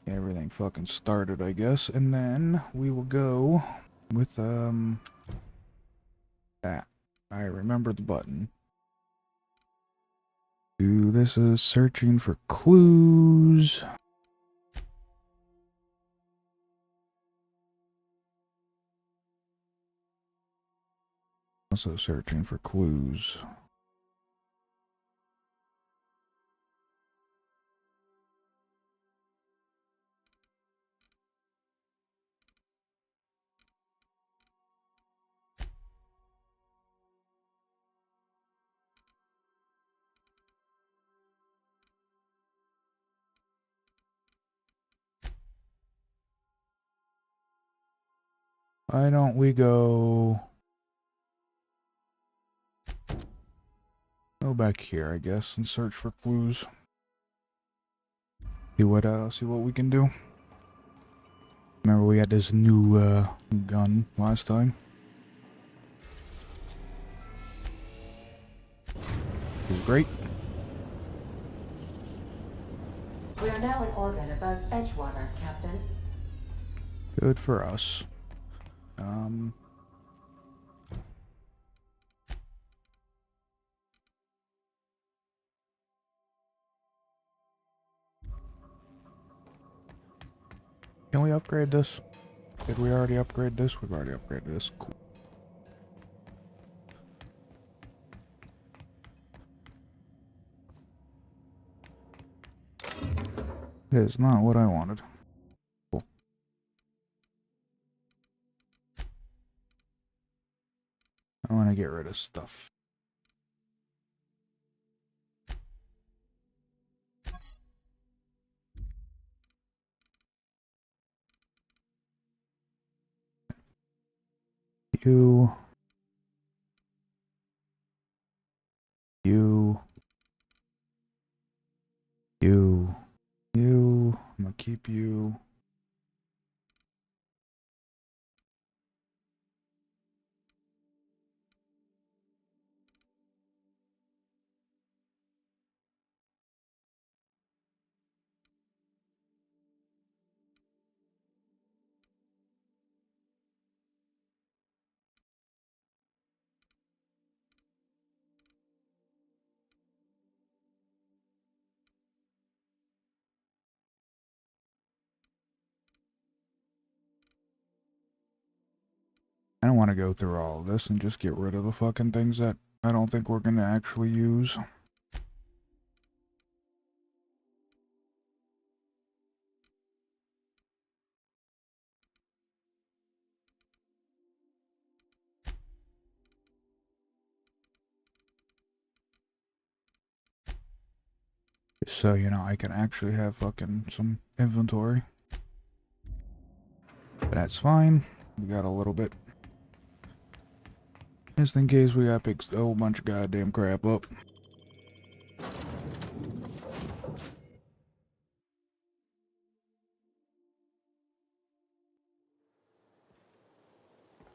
Get everything fucking started, I guess, and then we will go with that. I remember the button. This is searching for clues. Also searching for clues. Why don't we go back here, I guess, and search for clues. See what we can do. Remember we had this new gun last time. It was great. We are now in orbit above Edgewater, Captain. Good for us. Can we upgrade this? Did we already upgrade this? We've already upgraded this. Cool. It is not what I wanted. Cool. I want to get rid of stuff. You. I'm gonna keep you. I don't want to go through all of this and just get rid of the fucking things that I don't think we're gonna actually use. So, you know, I can actually have fucking some inventory. But that's fine. We got a little bit. Just in case we gotta pick a whole bunch of goddamn crap up.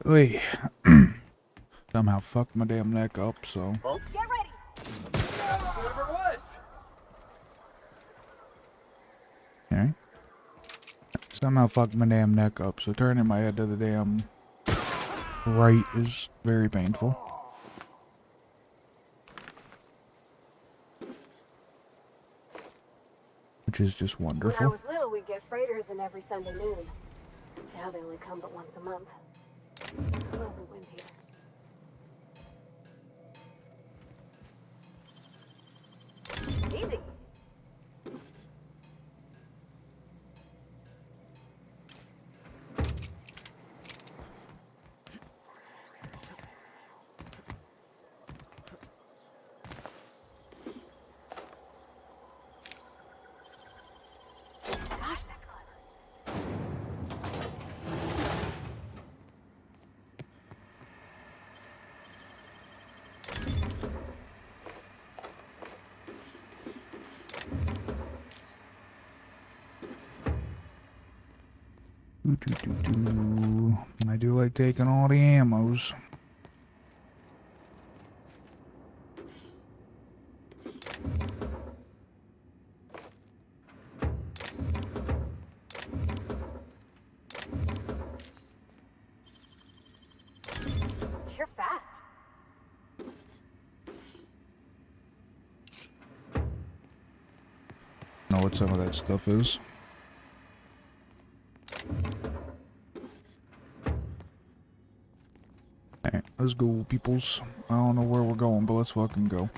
Wait. Somehow fucked my damn neck up, so. Well, get ready. Whatever it was. Okay. Somehow fucked my damn neck up, so turning my head to the damn right is very painful. Which is just wonderful. When I was little, we'd get freighters in every Sunday noon. Now they only come but once a month. I love the wind here. Easy. Gosh, that's clever. I do like taking all the ammos. Know what some of that stuff is. Alright, let's go, peoples. I don't know where we're going, but let's fucking go.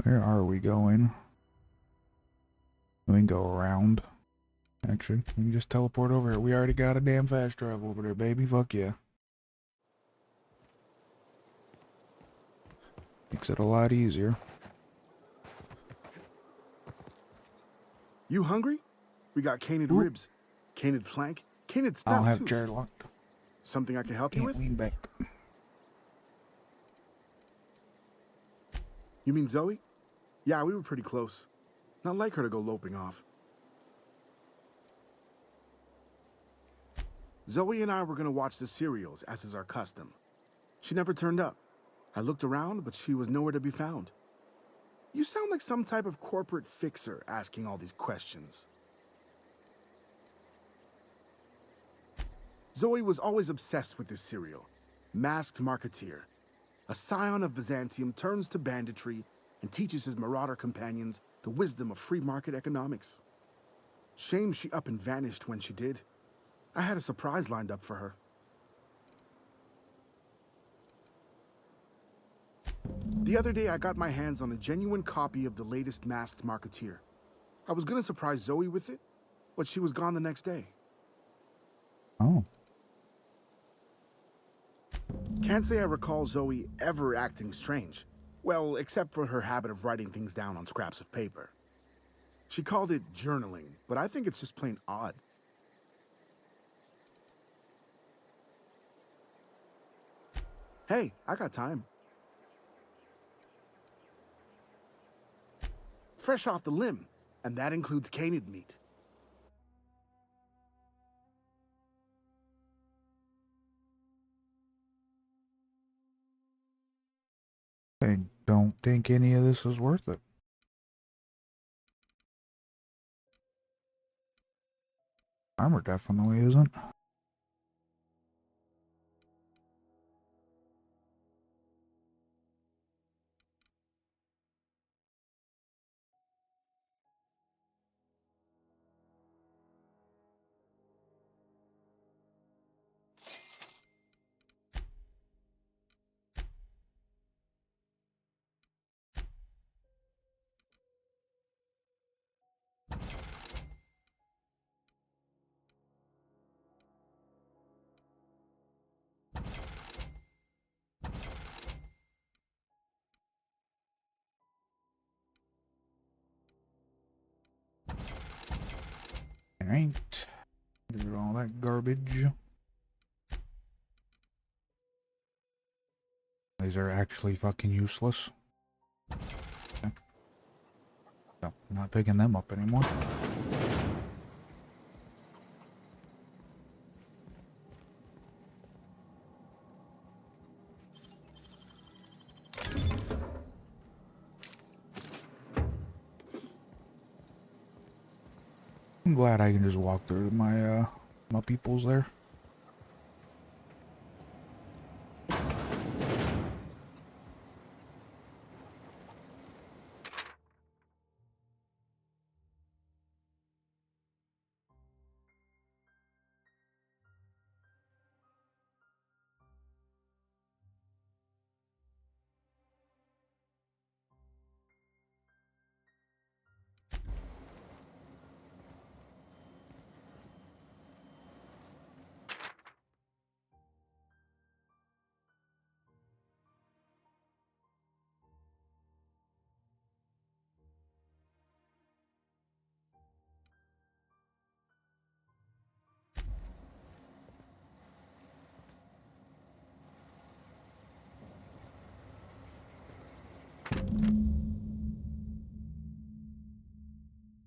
Where are we going? We can go around. Actually, we can just teleport over here. We already got a damn fast travel over there, baby. Fuck yeah. Makes it a lot easier. You hungry? We got canid ribs, canid flank, canid I don't snout have too. chair locked. Something I can help you Can't with? lean back. You mean Zoe? Yeah, we were pretty close. Not like her to go loping off. Zoe and I were gonna watch the serials, as is our custom. She never turned up. I looked around, but she was nowhere to be found. You sound like some type of corporate fixer asking all these questions. Zoe was always obsessed with this serial. Masked Marketeer. A scion of Byzantium turns to banditry and teaches his marauder companions the wisdom of free market economics. Shame she up and vanished when she did. I had a surprise lined up for her. The other day, I got my hands on a genuine copy of the latest Masked Marketeer. I was gonna surprise Zoe with it, but she was gone the next day. Oh. Can't say I recall Zoe ever acting strange. Well, except for her habit of writing things down on scraps of paper. She called it journaling, but I think it's just plain odd. Hey, I got time. Fresh off the limb, and that includes canid meat. I don't think any of this is worth it. Armor definitely isn't. Alright. Get rid of all that garbage. These are actually fucking useless. Okay. No, I'm not picking them up anymore. I'm glad I can just walk through my my peoples there.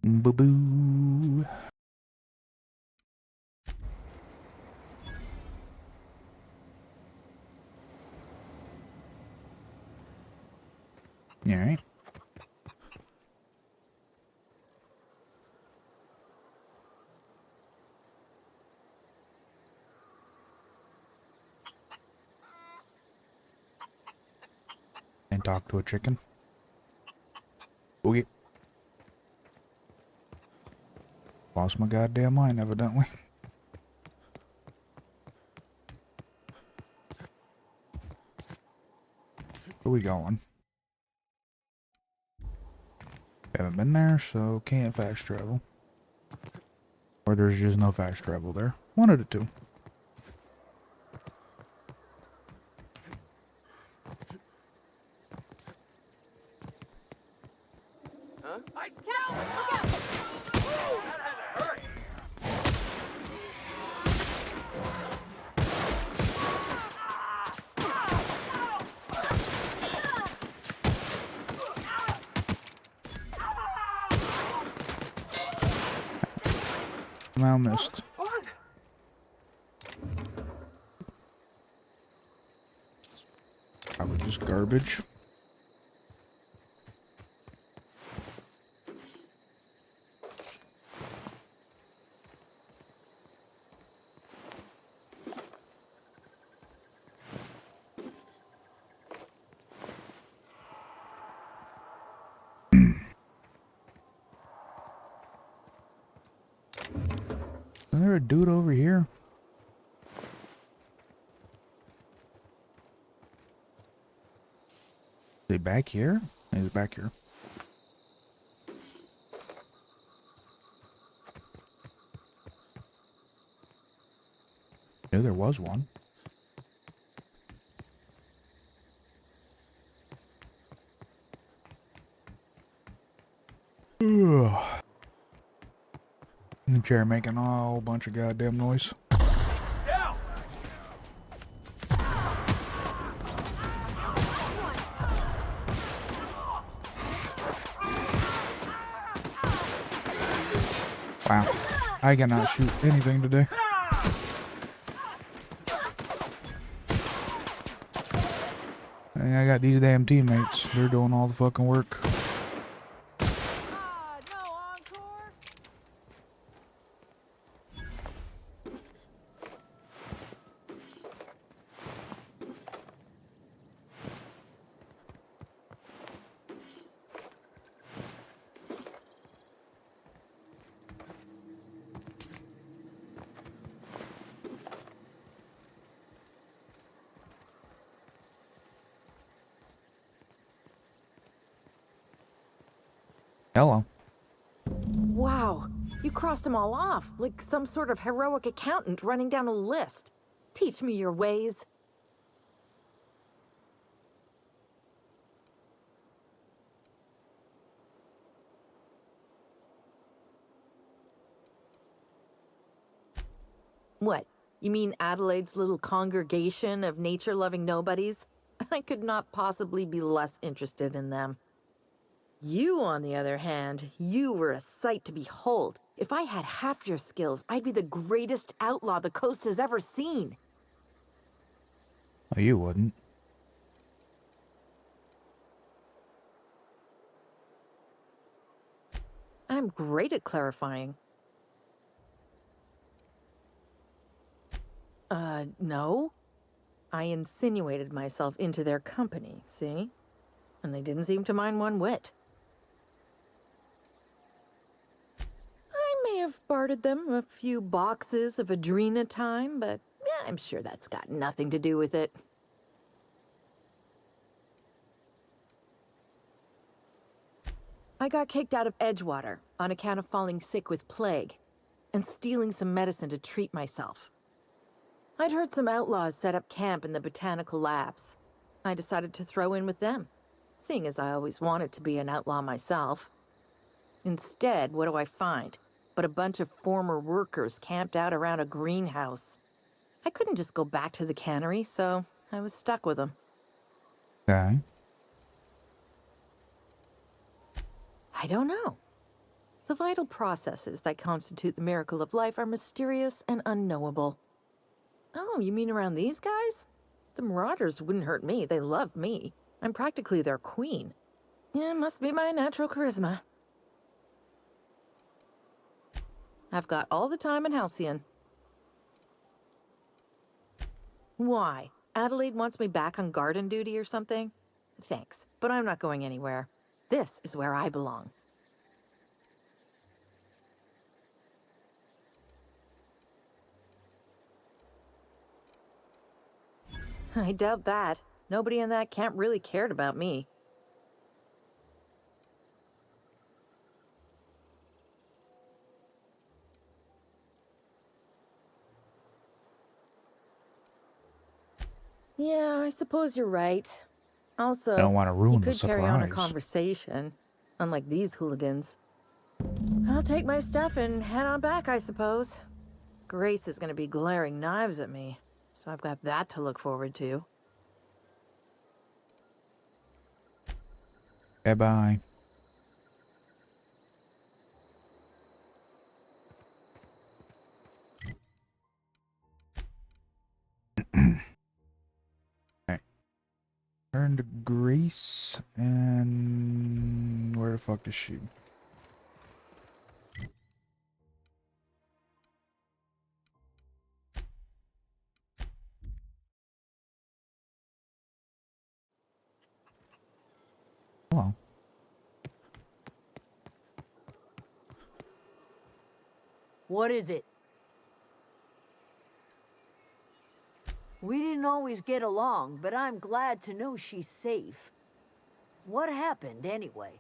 Boo-boo. Alright. And talk to a chicken. Boogie. Lost my goddamn mind, evidently. Where we going? Haven't been there, so can't fast travel. Or there's just no fast travel there. One of the two. Huh? I Cal! Look out! Whoa, that had to hurt! Now missed. Fun! Probably just garbage. Is there a dude over here? Is he back here? He's back here. Knew there was one. Ugh. The chair making a whole bunch of goddamn noise. Down! Wow. I cannot shoot anything today. I got these damn teammates. They're doing all the fucking work. No encore? Hello. Wow, you crossed them all off, like some sort of heroic accountant running down a list. Teach me your ways. What? You mean Adelaide's little congregation of nature-loving nobodies? I could not possibly be less interested in them. You, on the other hand, you were a sight to behold. If I had half your skills, I'd be the greatest outlaw the coast has ever seen. Oh, you wouldn't. I'm great at clarifying. No. I insinuated myself into their company, see? And they didn't seem to mind one whit. I may have bartered them a few boxes of Adrena time, but yeah, I'm sure that's got nothing to do with it. I got kicked out of Edgewater on account of falling sick with plague and stealing some medicine to treat myself. I'd heard some outlaws set up camp in the botanical labs. I decided to throw in with them, seeing as I always wanted to be an outlaw myself. Instead, what do I find? But a bunch of former workers camped out around a greenhouse. I couldn't just go back to the cannery, so I was stuck with them. Okay. I don't know. The vital processes that constitute the miracle of life are mysterious and unknowable. Oh, you mean around these guys? The Marauders wouldn't hurt me. They love me. I'm practically their queen. Yeah, must be my natural charisma. I've got all the time in Halcyon. Why? Adelaide wants me back on garden duty or something? Thanks, but I'm not going anywhere. This is where I belong. I doubt that. Nobody in that camp really cared about me. Yeah, I suppose you're right. Also, I don't want to you ruin the could carry on a surprise. conversation, unlike these hooligans. I'll take my stuff and head on back, I suppose. Grace is gonna be glaring knives at me, so I've got that to look forward to. Bye-bye. Alright. Turn to Grace, and where the fuck is she? Hello. What is it? We didn't always get along, but I'm glad to know she's safe. What happened, anyway?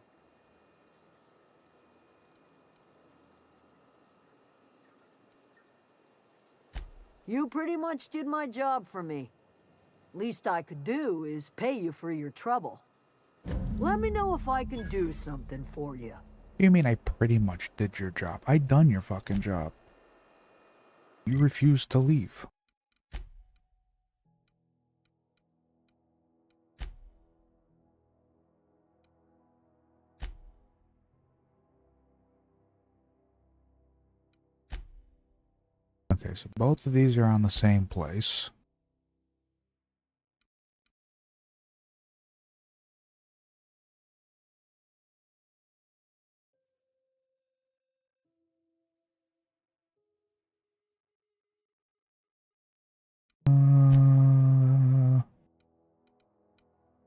You pretty much did my job for me. Least I could do is pay you for your trouble. Let me know if I can do something for you. You mean I pretty much did your job? I done your fucking job. You refused to leave. Okay, so both of these are on the same place.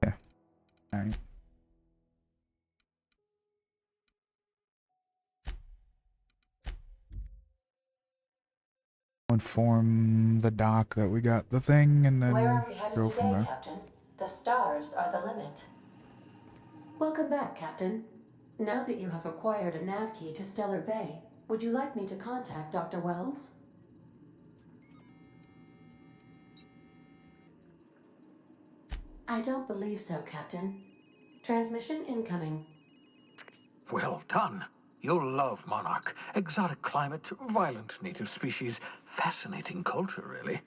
Yeah. Alright. Inform the doc that we got the thing, and then Where are we headed go from today, there. Captain? The stars are the limit. Welcome back, Captain. Now that you have acquired a nav key to Stellar Bay, would you like me to contact Dr. Wells? I don't believe so, Captain. Transmission incoming. Well done. You'll love Monarch. Exotic climate, violent native species, fascinating culture, really.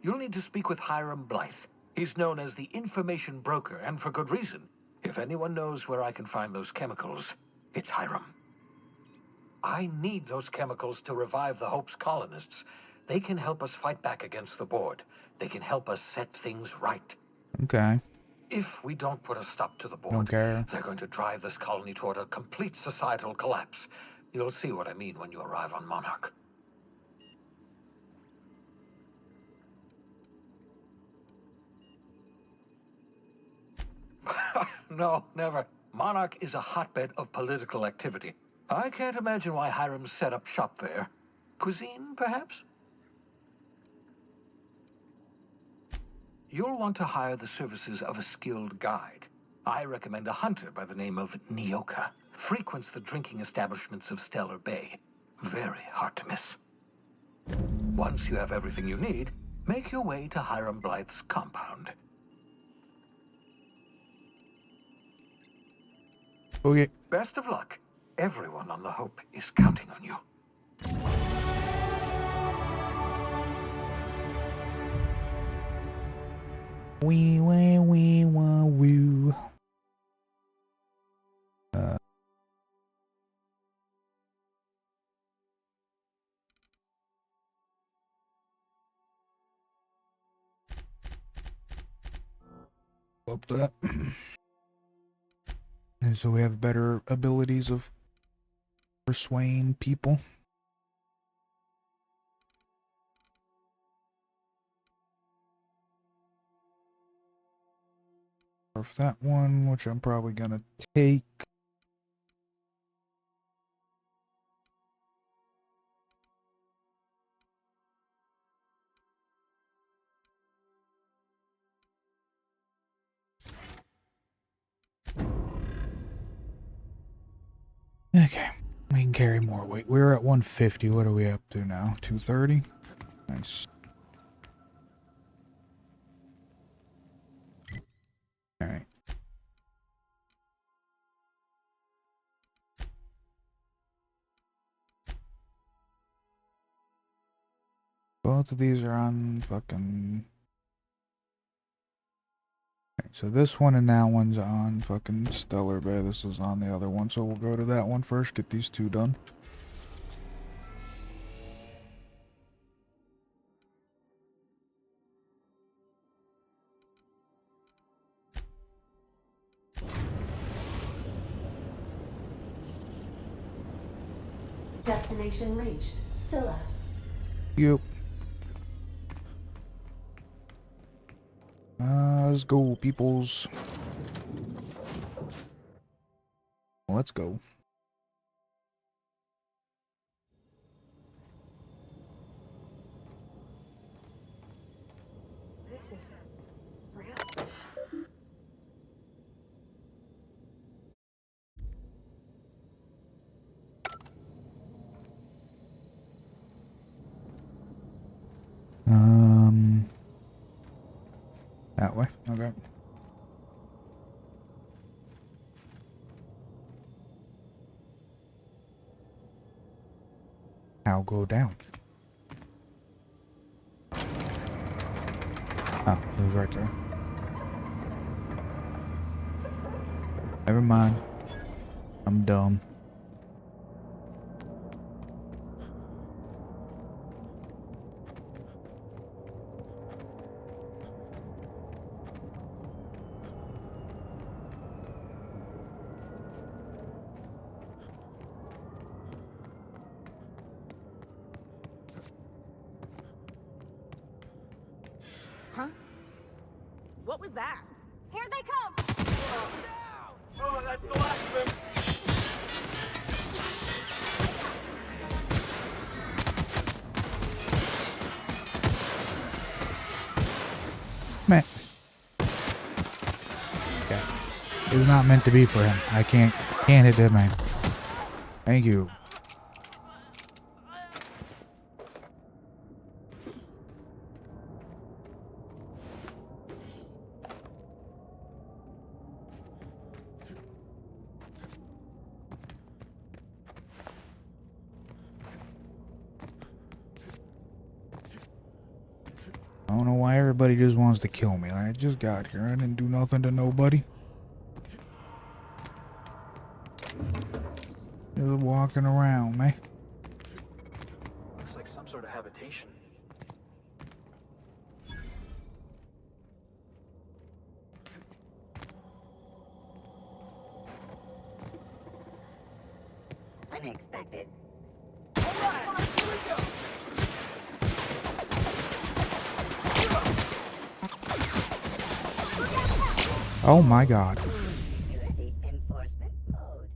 You'll need to speak with Hiram Blythe. He's known as the information broker, and for good reason. If anyone knows where I can find those chemicals, it's Hiram. I need those chemicals to revive the Hope's colonists. They can help us fight back against the Board. They can help us set things right. Okay. If we don't put a stop to the Board, Don't care. they're going to drive this colony toward a complete societal collapse. You'll see what I mean when you arrive on Monarch. No, never. Monarch is a hotbed of political activity. I can't imagine why Hiram set up shop there. Cuisine, perhaps? You'll want to hire the services of a skilled guide. I recommend a hunter by the name of Nyoka. Frequents the drinking establishments of Stellar Bay. Very hard to miss. Once you have everything you need, make your way to Hiram Blythe's compound. Okay. Best of luck. Everyone on the Hope is counting on you. Wee wee wee wah woo. Up that. And so we have better abilities of persuading people. Off that one, which I'm probably gonna take. Okay, we can carry more weight. We're at 150. What are we up to now? 230? Nice. Alright. Both of these are on fucking... Okay, so this one and that one's on fucking Stellar Bay. This is on the other one, so we'll go to that one first, get these two done. Destination reached. Scylla. Yep. Let's go, peoples. Let's go. This is real. That way. Okay. I'll go down. Oh, it was right there. Never mind. I'm dumb. Huh? What was that? Here they come! Oh, that's the last of him. Man. Okay. It was not meant to be for him. I can't hit that man. Thank you. I don't know why everybody just wants to kill me. I just got here. I didn't do nothing to nobody. Just walking around, man. Looks like some sort of habitation. Unexpected. Alright, here we go. Oh my god. Security enforcement mode.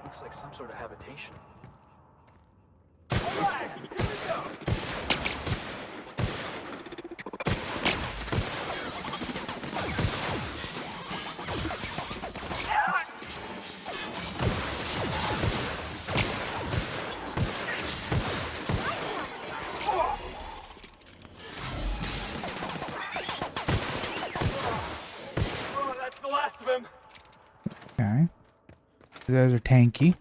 Looks like some sort of habitation. Alright, here we go. Oh, that's the last of him. Okay. You guys are tanky.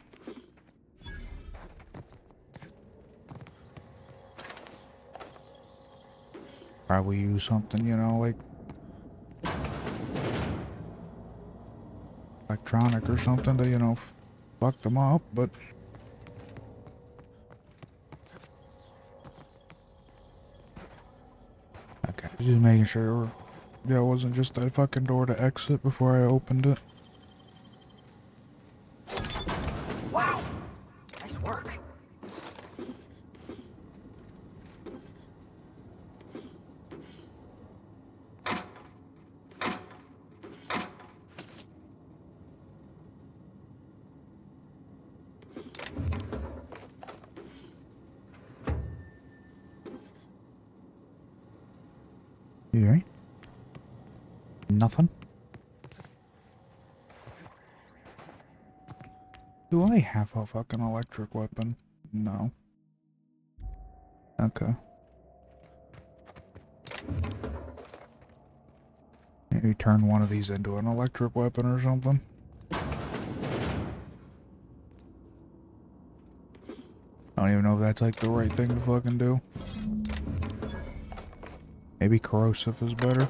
Probably use something, you know, like electronic or something to, you know, fuck them up, but okay, just making sure yeah, it wasn't just that fucking door to exit before I opened it. Wow. Nice work. You right? Nothing? Do I have a fucking electric weapon? No. Okay. Maybe turn one of these into an electric weapon or something. I don't even know if that's like the right thing to fucking do. Maybe corrosive is better.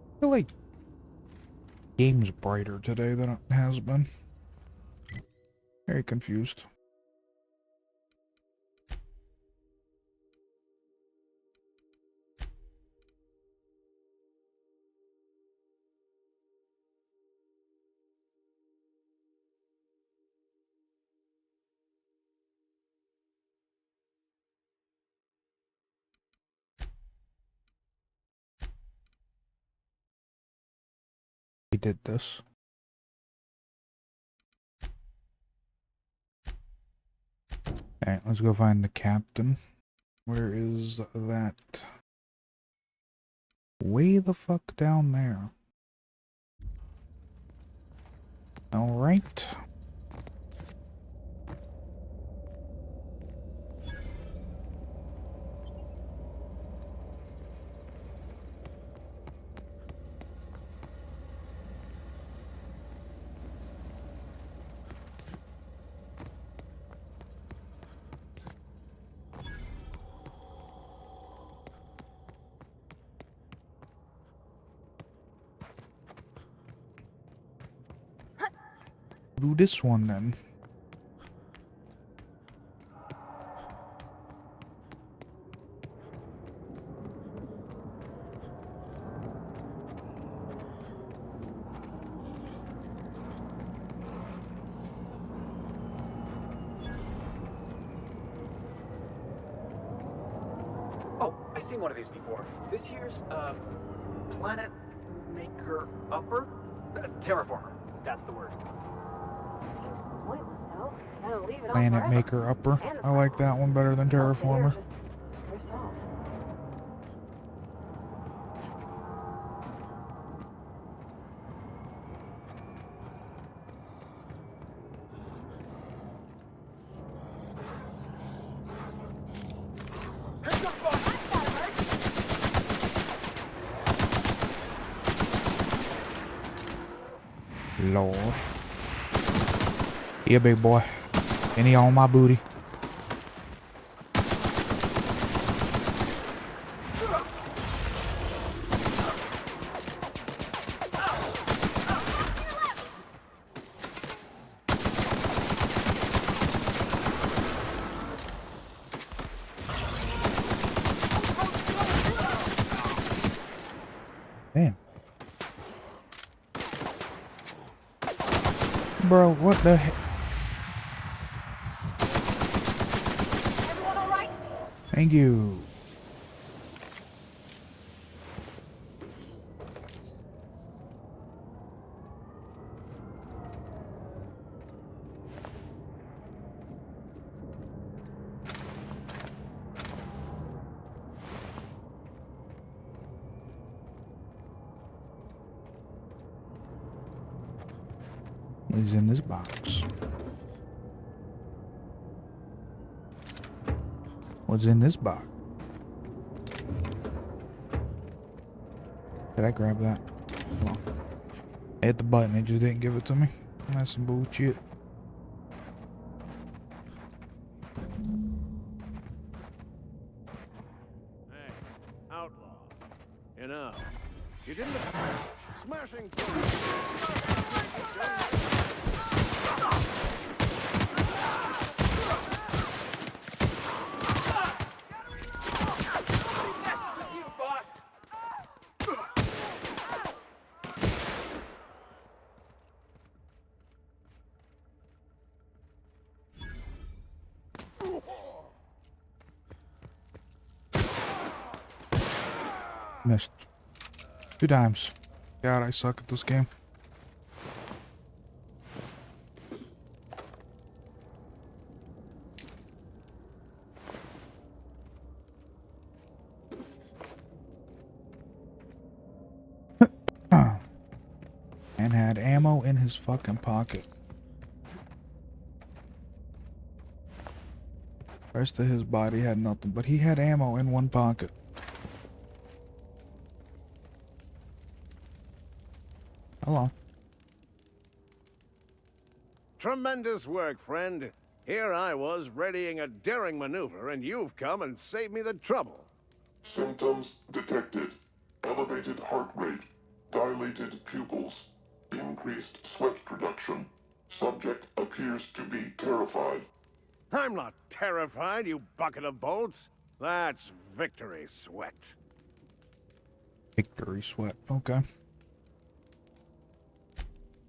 I feel like game's brighter today than it has been. Very confused. We did this. Alright, let's go find the captain. Where is that? Way the fuck down there. Alright. Do this one then. Oh, I've seen one of these before. This here's, Planet Maker Upper? Terraformer. That's the word. Seems pointless, though. Gotta leave it on Planet forever. Maker Upper. And the I like that one better than Terraformer. Just drifts off. Lord. Yeah, big boy. Any on my booty. Damn. Bro, what the heck? Everyone all right? Thank you. What is in this box? What's in this box? Did I grab that? I hit the button, it just didn't give it to me. That's some bullshit. Hey, outlaw. You know, you didn't smashing. Missed. 2 times. God, I suck at this game. And had ammo in his fucking pocket. Rest of his body had nothing, but he had ammo in one pocket. Hello. Tremendous work, friend. Here I was readying a daring maneuver, and you've come and saved me the trouble. Symptoms detected. Elevated heart rate, dilated pupils, increased sweat production. Subject appears to be terrified. I'm not terrified, you bucket of bolts. That's victory sweat. Victory sweat. Okay.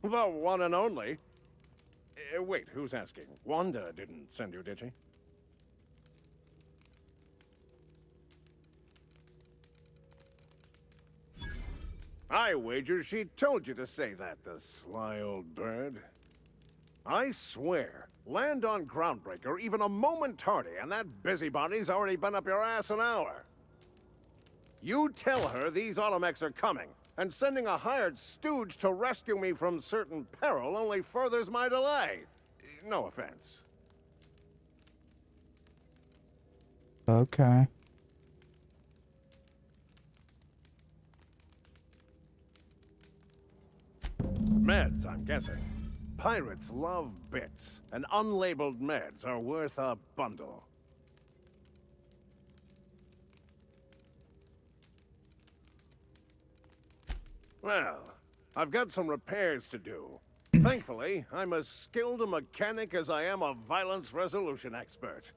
The one and only. Wait, who's asking? Wanda didn't send you, did she? I wager she told you to say that, the sly old bird. I swear, land on Groundbreaker even a moment tardy, and that busybody's already been up your ass an hour. You tell her these Automechs are coming, and sending a hired stooge to rescue me from certain peril only furthers my delay. No offense. Okay. Meds, I'm guessing. Pirates love bits, and unlabeled meds are worth a bundle. Well, I've got some repairs to do. Thankfully, I'm as skilled a mechanic as I am a violence resolution expert.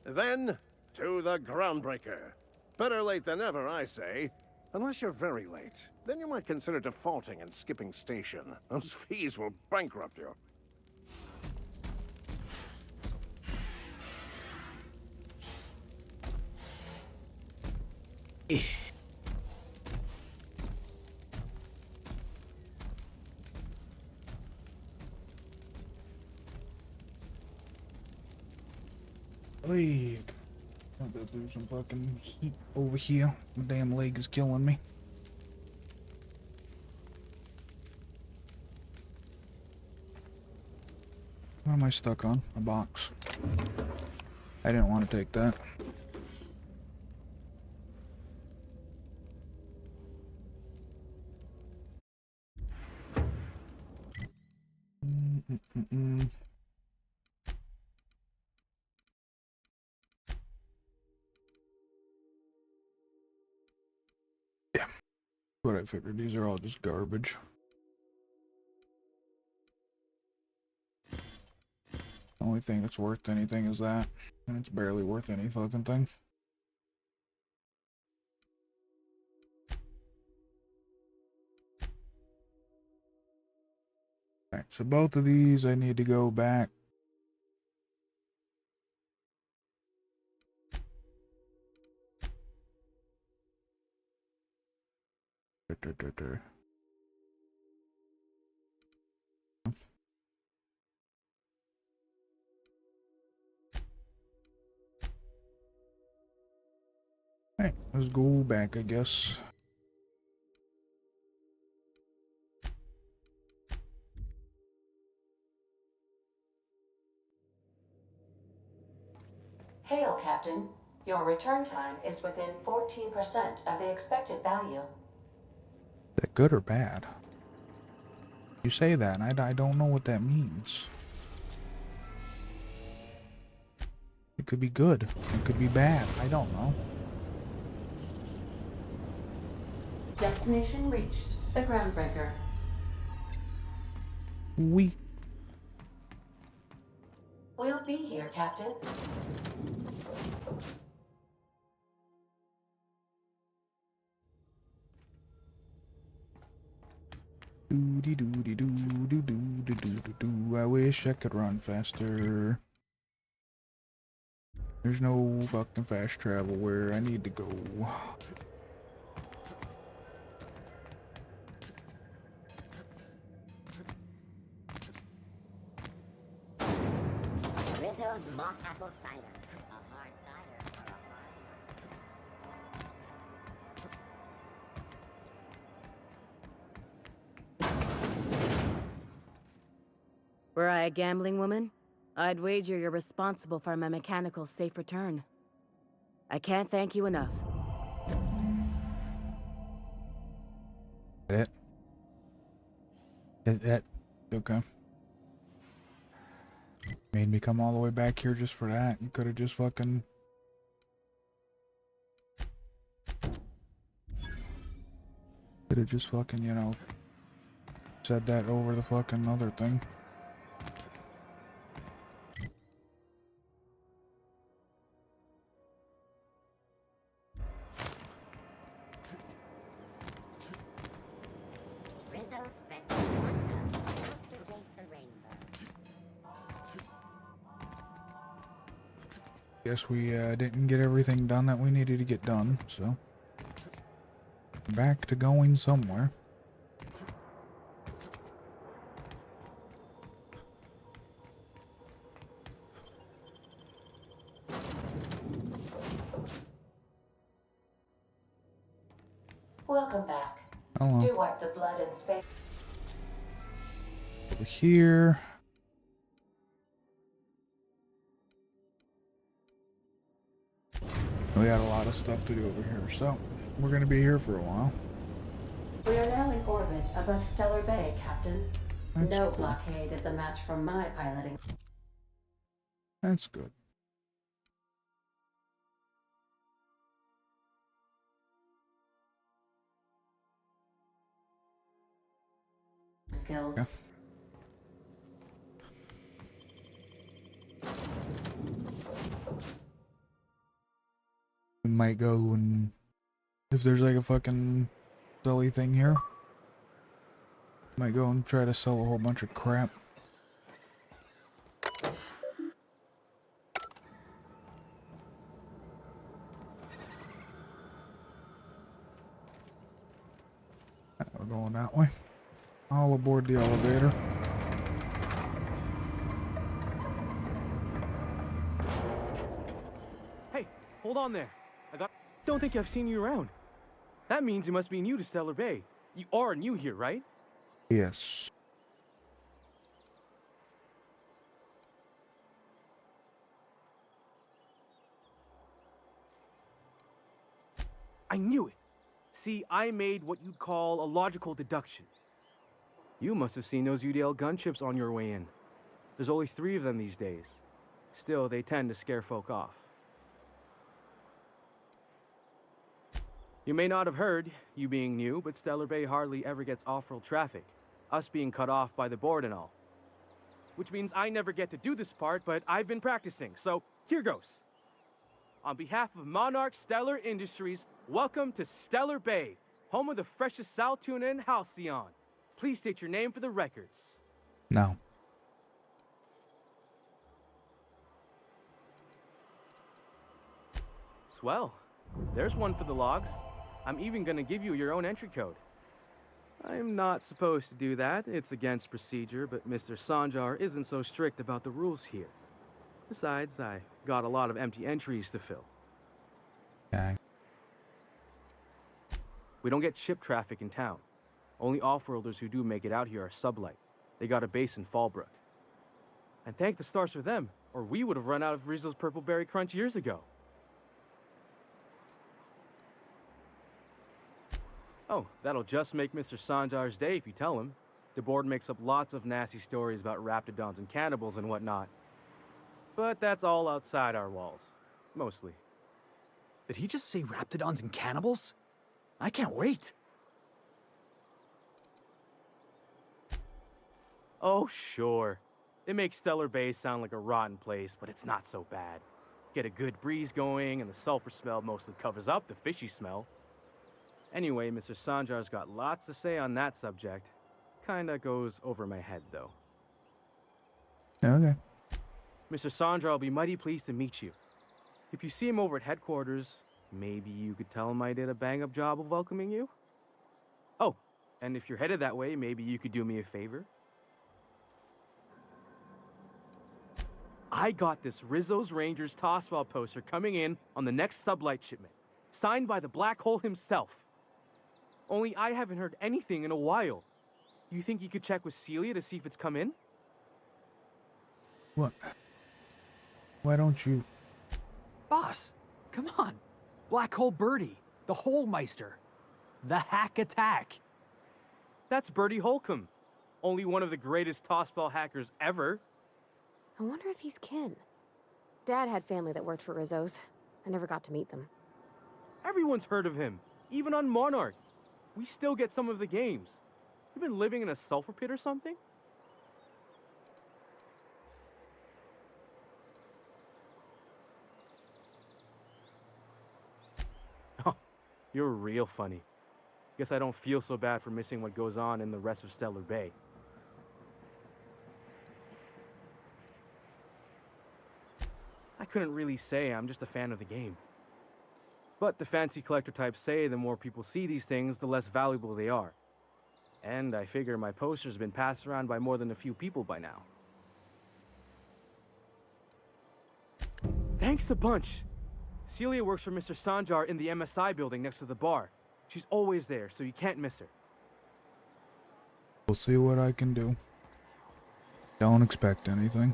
Then, to the Groundbreaker. Better late than never, I say. Unless you're very late. Then you might consider defaulting and skipping station. Those fees will bankrupt you. Leg. I'm gonna do some fucking heat over here. My damn leg is killing me. What am I stuck on? A box. I didn't want to take that. Yeah. What I figured, these are all just garbage. Only thing that's worth anything is that. And it's barely worth any fucking thing. Alright, so both of these I need to go back. Alright, let's go back, I guess. Hail, Captain. Your return time is within 14% of the expected value. that good or bad? You say that, and I don't know what that means. It could be good. It could be bad. I don't know. Destination reached. The Groundbreaker. We. We'll be here, Captain. Doody doody doo doo doo doo doo doo. I wish I could run faster. There's no fucking fast travel where I need to go. Rizzo's mock apple cider. A hard cider for a Were I a gambling woman, I'd wager you're responsible for my mechanical safe return. I can't thank you enough. That okay. Made me come all the way back here just for that. You could have just fucking. Could have just fucking, you know, said that over the fucking other thing. Rizzo spent to race the rainbow. Guess we didn't get everything done that we needed to get done, so back to going somewhere. Welcome back. Hello. Do wipe the blood and space. Over here. We got a lot of stuff to do over here, so we're gonna be here for a while. We are now in orbit above Stellar Bay, Captain. That's No cool. blockade is a match for my piloting That's good. skills. Yeah. We might go and if there's like a fucking silly thing here, might go and try to sell a whole bunch of crap. We're going that way. All aboard the elevator. Hey, hold on there. Don't think I've seen you around. That means you must be new to Stellar Bay. You are new here, right? Yes. I knew it. See, I made what you'd call a logical deduction. You must have seen those UDL gunships on your way in. There's only 3 of them these days. Still, they tend to scare folk off. You may not have heard, you being new, but Stellar Bay hardly ever gets off-road traffic, us being cut off by the board and all. Which means I never get to do this part, but I've been practicing, so here goes. On behalf of Monarch Stellar Industries, welcome to Stellar Bay, home of the freshest sal tuna and halcyon. Please state your name for the records. No. Swell. There's one for the logs. I'm even gonna give you your own entry code. I'm not supposed to do that. It's against procedure, but Mr. Sanjar isn't so strict about the rules here. Besides, I got a lot of empty entries to fill. Okay. We don't get ship traffic in town. Only off-worlders who do make it out here are Sublight. They got a base in Fallbrook. And thank the stars for them, or we would have run out of Rizzo's Purple Berry Crunch years ago. Oh, that'll just make Mr. Sanjar's day if you tell him. The board makes up lots of nasty stories about raptidons and cannibals and whatnot. But that's all outside our walls. Mostly. Did he just say raptidons and cannibals? I can't wait. Oh, sure. It makes Stellar Bay sound like a rotten place, but it's not so bad. Get a good breeze going, and the sulfur smell mostly covers up the fishy smell. Anyway, Mr. Sanjar's got lots to say on that subject. Kinda goes over my head, though. Okay. Mr. Sanjar will be mighty pleased to meet you. If you see him over at headquarters, maybe you could tell him I did a bang-up job of welcoming you? Oh, and if you're headed that way, maybe you could do me a favor? I got this Rizzo's Rangers tossball poster coming in on the next sublight shipment, signed by the Black Hole himself. Only I haven't heard anything in a while. You think you could check with Celia to see if it's come in? What? Why don't you? Boss, come on. Black Hole Birdie, the Holmeister, the Hack Attack. That's Bertie Holcomb, only one of the greatest tossball hackers ever. I wonder if he's kin. Dad had family that worked for Rizzo's. I never got to meet them. Everyone's heard of him, even on Monarch. We still get some of the games. You been living in a sulfur pit or something? Oh, you're real funny. Guess I don't feel so bad for missing what goes on in the rest of Stellar Bay. I couldn't really say, I'm just a fan of the game. But the fancy collector types say the more people see these things, the less valuable they are. And I figure my poster's been passed around by more than a few people by now. Thanks a bunch! Celia works for Mr. Sanjar in the MSI building next to the bar. She's always there, so you can't miss her. We'll see what I can do. Don't expect anything.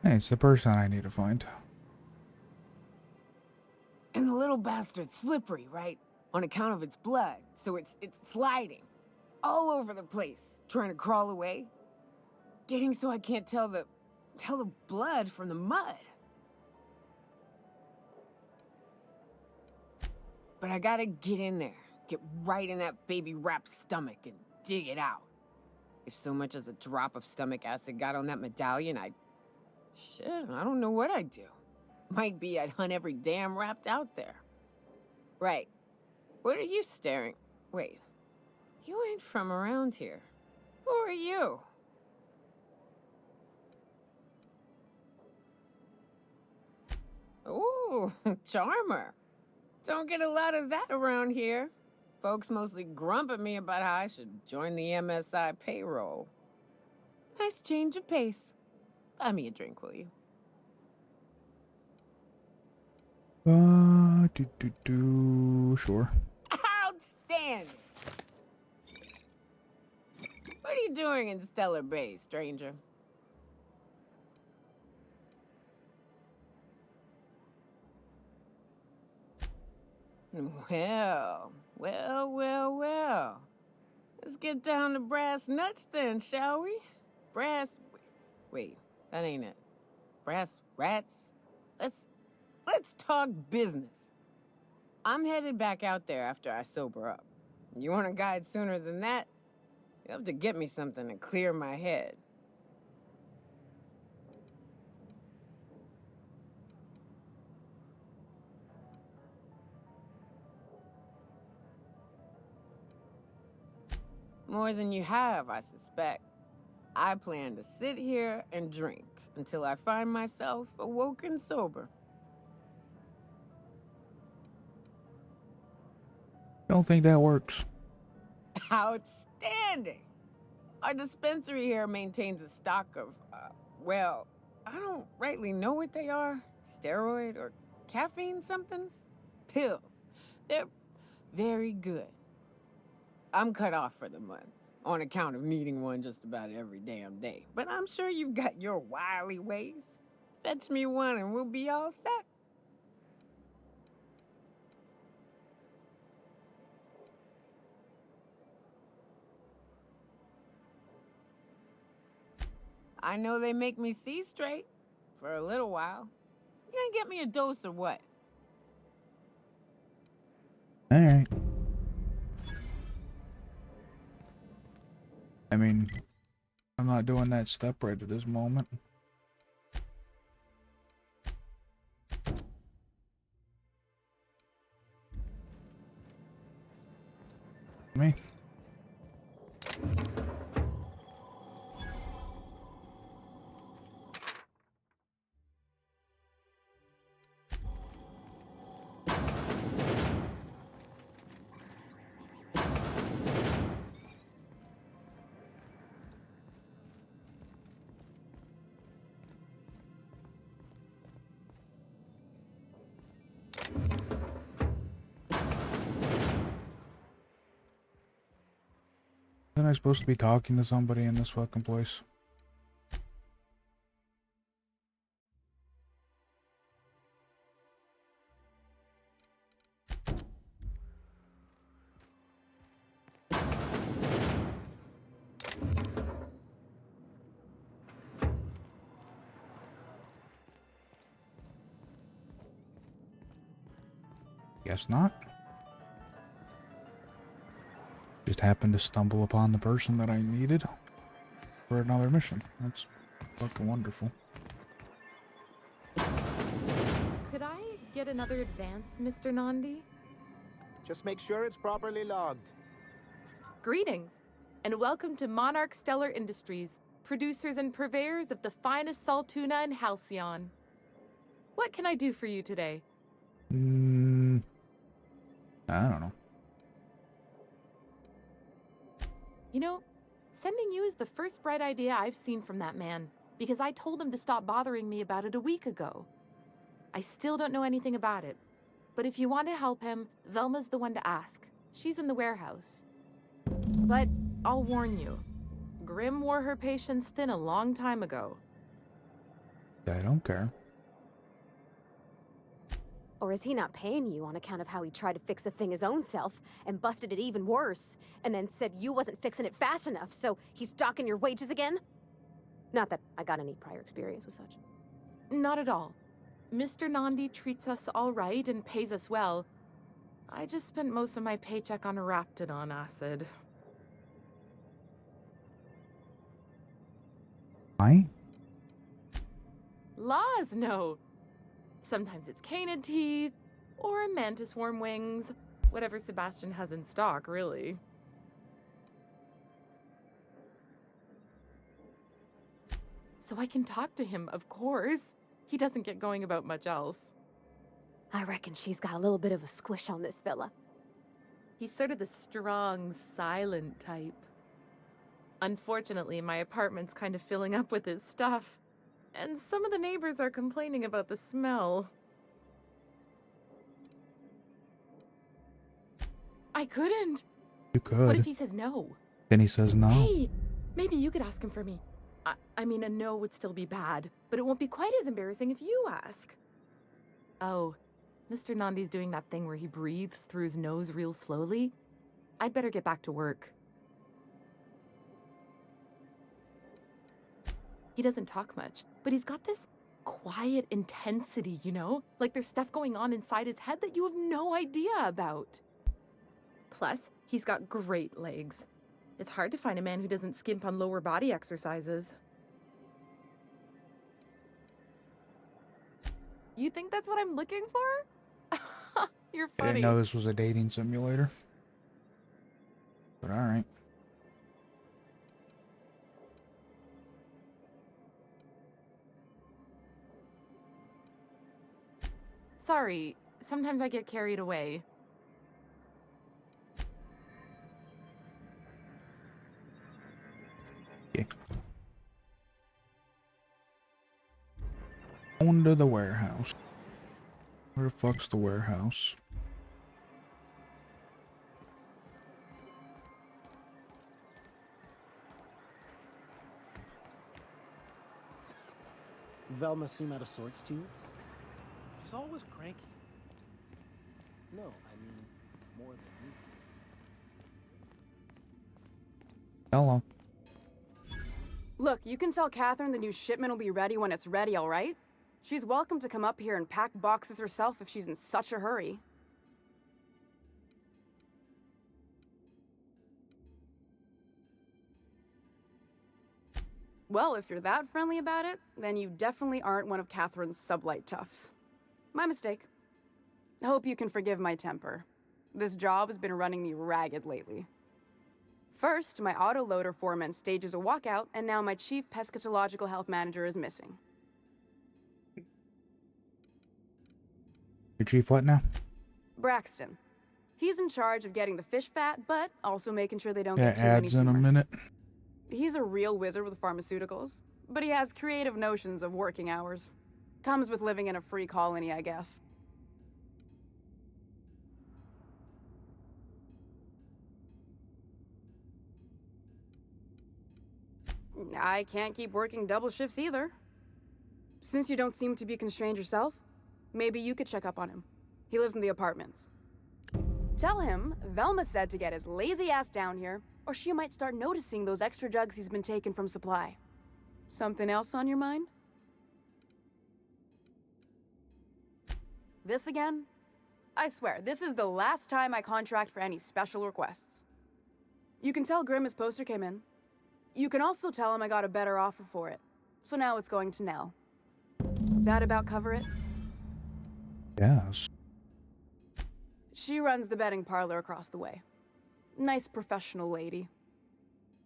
Hey, it's the person I need to find. And the little bastard's slippery, right? On account of its blood, so it's sliding. All over the place, trying to crawl away. Getting so I can't tell the blood from the mud. But I gotta get in there, get right in that baby rap's stomach and dig it out. If so much as a drop of stomach acid got on that medallion, shit, I don't know what I'd do. Might be I'd hunt every damn rapt out there. Right. What are you staring? Wait. You ain't from around here. Who are you? Ooh, charmer. Don't get a lot of that around here. Folks mostly grump at me about how I should join the MSI payroll. Nice change of pace. Buy me a drink, will you? Sure. Outstanding! What are you doing in Stellar Bay, stranger? Well. Let's get down to brass nuts then, shall we? Wait, that ain't it. Brass rats? Let's talk business. I'm headed back out there after I sober up. You want a guide sooner than that? You'll have to get me something to clear my head. More than you have, I suspect. I plan to sit here and drink until I find myself awoken sober. Don't think that works. Outstanding! Our dispensary here maintains a stock of, well, I don't rightly know what they are. Steroid or caffeine somethings? Pills. They're very good. I'm cut off for the month on account of needing one just about every damn day. But I'm sure you've got your wily ways. Fetch me one and we'll be all set. I know they make me see straight for a little while. You gonna get me a dose or what? Alright. I mean, I'm not doing that step right at this moment. Me? Isn't I supposed to be talking to somebody in this fucking place? Guess not. Just happened to stumble upon the person that I needed for another mission. That's fucking wonderful. Could I get another advance, Mr. Nandi? Just make sure it's properly logged. Greetings, and welcome to Monarch Stellar Industries, producers and purveyors of the finest salt tuna in Halcyon. What can I do for you today? I don't know. You know, sending you is the first bright idea I've seen from that man, because I told him to stop bothering me about it a week ago. I still don't know anything about it, but if you want to help him, Velma's the one to ask. She's in the warehouse. But I'll warn you, Grim wore her patience thin a long time ago. I don't care. Or is he not paying you on account of how he tried to fix the thing his own self and busted it even worse, and then said you wasn't fixing it fast enough, so he's docking your wages again? Not that I got any prior experience with such. Not at all. Mr. Nandi treats us all right and pays us well. I just spent most of my paycheck on Raptidon acid. Why? Laws, no. Sometimes it's canid teeth, or mantis worm wings. Whatever Sebastian has in stock, really. So I can talk to him, of course. He doesn't get going about much else. I reckon she's got a little bit of a squish on this fella. He's sort of the strong, silent type. Unfortunately, my apartment's kind of filling up with his stuff. And some of the neighbors are complaining about the smell. I couldn't. You could. What if he says no? Then he says no. Hey, maybe you could ask him for me. I mean, a no would still be bad, but it won't be quite as embarrassing if you ask. Oh, Mr. Nandi's doing that thing where he breathes through his nose real slowly. I'd better get back to work. He doesn't talk much, but he's got this quiet intensity, you know? Like there's stuff going on inside his head that you have no idea about. Plus, he's got great legs. It's hard to find a man who doesn't skimp on lower body exercises. You think that's what I'm looking for? You're funny. I didn't know this was a dating simulator. But alright. Sorry, sometimes I get carried away. Okay. On to the warehouse. Where the fuck's the warehouse? Velma seem out of sorts to you? She's always cranky. No, I mean more than usual. Hello. Look, you can tell Catherine the new shipment will be ready when it's ready, all right? She's welcome to come up here and pack boxes herself if she's in such a hurry. Well, if you're that friendly about it, then you definitely aren't one of Catherine's sublight toughs. My mistake. Hope you can forgive my temper. This job has been running me ragged lately. First, my autoloader foreman stages a walkout, and now my chief pescatological health manager is missing. Your chief what now? Braxton. He's in charge of getting the fish fat, but also making sure they don't Yeah, get too many ads in a tumors. minute. He's a real wizard with pharmaceuticals, but he has creative notions of working hours. Comes with living in a free colony, I guess. I can't keep working double shifts either. Since you don't seem to be constrained yourself, maybe you could check up on him. He lives in the apartments. Tell him Velma said to get his lazy ass down here, or she might start noticing those extra jugs he's been taking from supply. Something else on your mind? This again? I swear, this is the last time I contract for any special requests. You can tell Grimm his poster came in. You can also tell him I got a better offer for it. So now it's going to Nell. That about cover it? Yes. She runs the betting parlor across the way. Nice professional lady.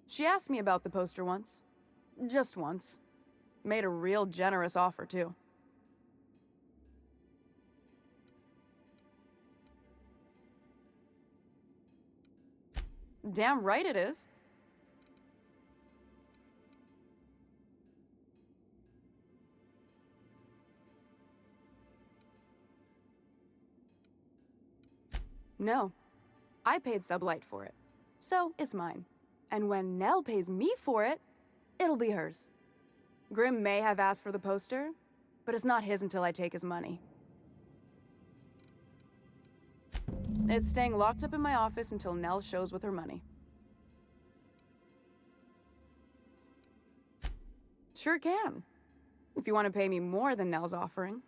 She asked me about the poster once. Just once. Made a real generous offer, too. Damn right it is. No. I paid Sublight for it. So, it's mine. And when Nell pays me for it, it'll be hers. Grimm may have asked for the poster, but it's not his until I take his money. It's staying locked up in my office until Nell shows with her money. Sure can. If you want to pay me more than Nell's offering.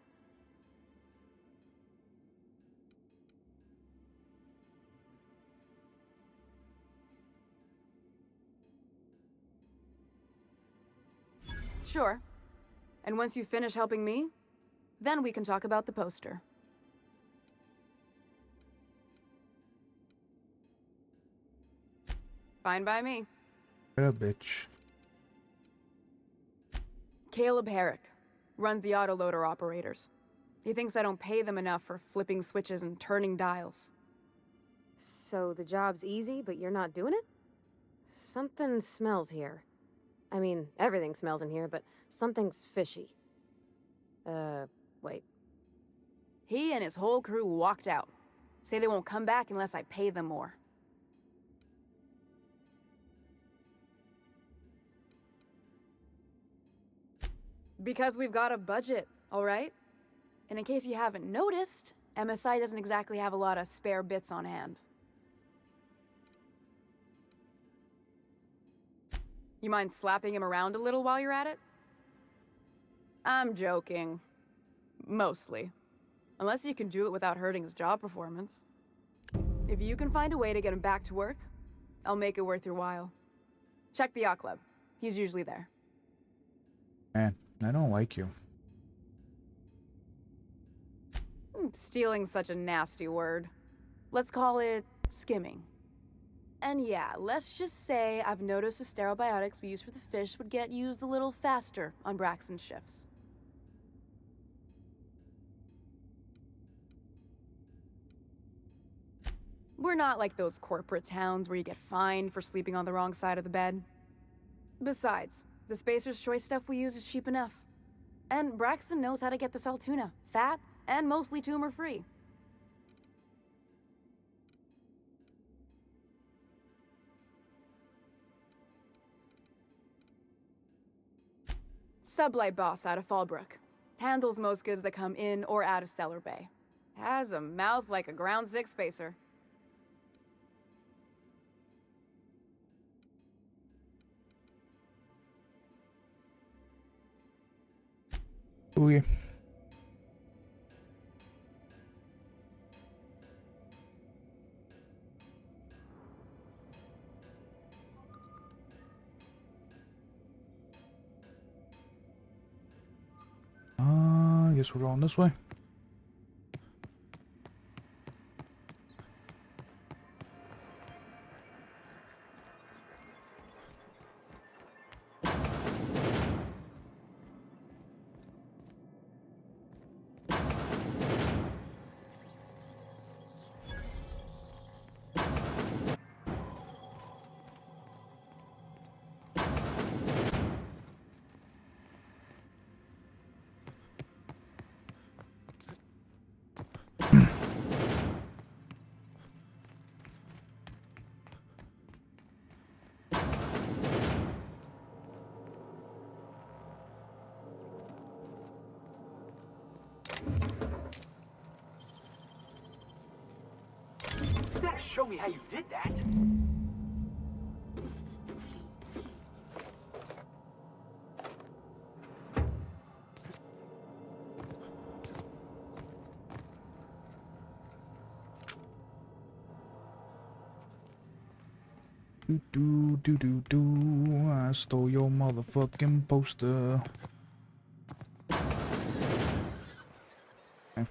Sure. And once you finish helping me, then we can talk about the poster. Fine by me. What a bitch. Caleb Herrick runs the autoloader operators. He thinks I don't pay them enough for flipping switches and turning dials. So the job's easy, but you're not doing it? Something smells here. I mean, everything smells in here, but something's fishy. Wait. He and his whole crew walked out. Say they won't come back unless I pay them more. Because we've got a budget, all right? And in case you haven't noticed, MSI doesn't exactly have a lot of spare bits on hand. You mind slapping him around a little while you're at it? I'm joking. Mostly. Unless you can do it without hurting his job performance. If you can find a way to get him back to work, I'll make it worth your while. Check the yacht club. He's usually there. Man, I don't like you. Stealing's such a nasty word. Let's call it skimming. And yeah, let's just say I've noticed the sterile biotics we use for the fish would get used a little faster on Braxton's shifts. We're not like those corporate towns where you get fined for sleeping on the wrong side of the bed. Besides, the Spacer's Choice stuff we use is cheap enough. And Braxton knows how to get this Altoona, fat and mostly tumor-free. Sublight boss out of Fallbrook. Handles most goods that come in or out of Stellar Bay. Has a mouth like a Ground 6 spacer. Oh yeah. I guess we're going this way. You gotta show me how you did that. I stole your motherfucking poster. Okay.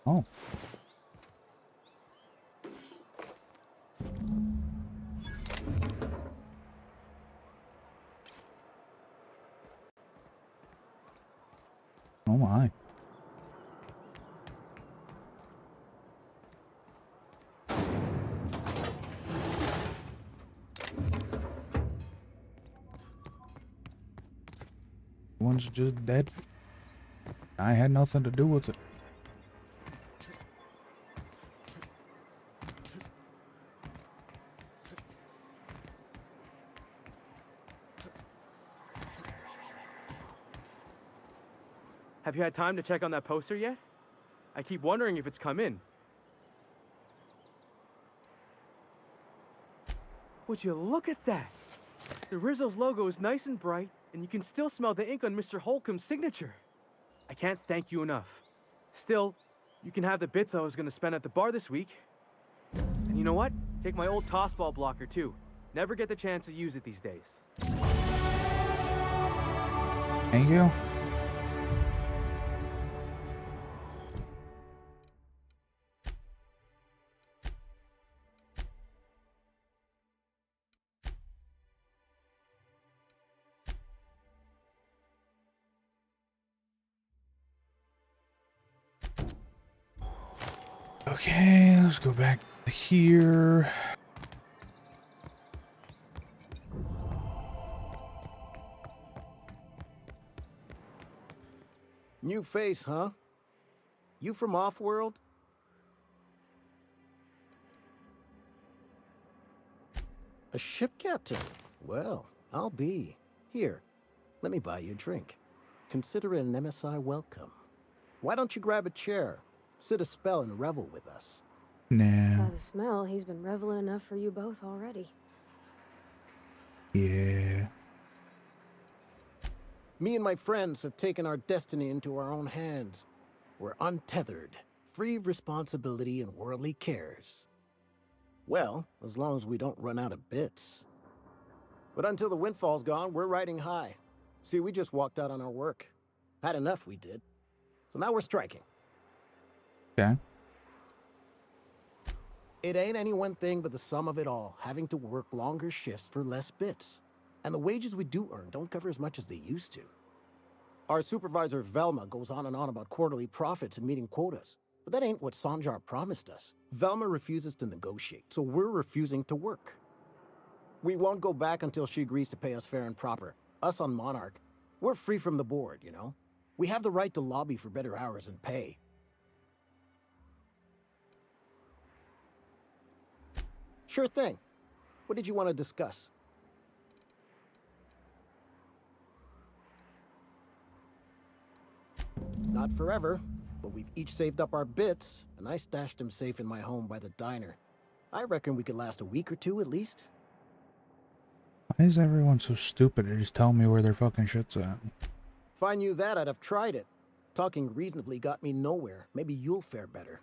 Oh. Oh my. One's just dead. I had nothing to do with it. Have you had time to check on that poster yet? I keep wondering if it's come in. Would you look at that? The Rizzo's logo is nice and bright, and you can still smell the ink on Mr. Holcomb's signature. I can't thank you enough. Still, you can have the bits I was gonna spend at the bar this week. And you know what? Take my old tossball blocker too. Never get the chance to use it these days. Thank you. Okay, let's go back to here. New face, huh? You from Offworld? A ship captain? Well, I'll be. Here, let me buy you a drink. Consider it an MSI welcome. Why don't you grab a chair? Sit a spell and revel with us. Nah. By the smell, he's been reveling enough for you both already. Yeah. Me and my friends have taken our destiny into our own hands. We're untethered, free of responsibility and worldly cares. Well, as long as we don't run out of bits. But until the windfall's gone, we're riding high. See, we just walked out on our work. Had enough, we did. So now we're striking. Okay. It ain't any one thing but the sum of it all, having to work longer shifts for less bits. And the wages we do earn don't cover as much as they used to. Our supervisor, Velma, goes on and on about quarterly profits and meeting quotas. But that ain't what Sanjar promised us. Velma refuses to negotiate, so we're refusing to work. We won't go back until she agrees to pay us fair and proper. Us on Monarch, we're free from the board, you know? We have the right to lobby for better hours and pay. Sure thing. What did you want to discuss? Not forever, but we've each saved up our bits, and I stashed them safe in my home by the diner. I reckon we could last a week or two at least. Why is everyone so stupid to just tell me where their fucking shit's at? If I knew that, I'd have tried it. Talking reasonably got me nowhere. Maybe you'll fare better.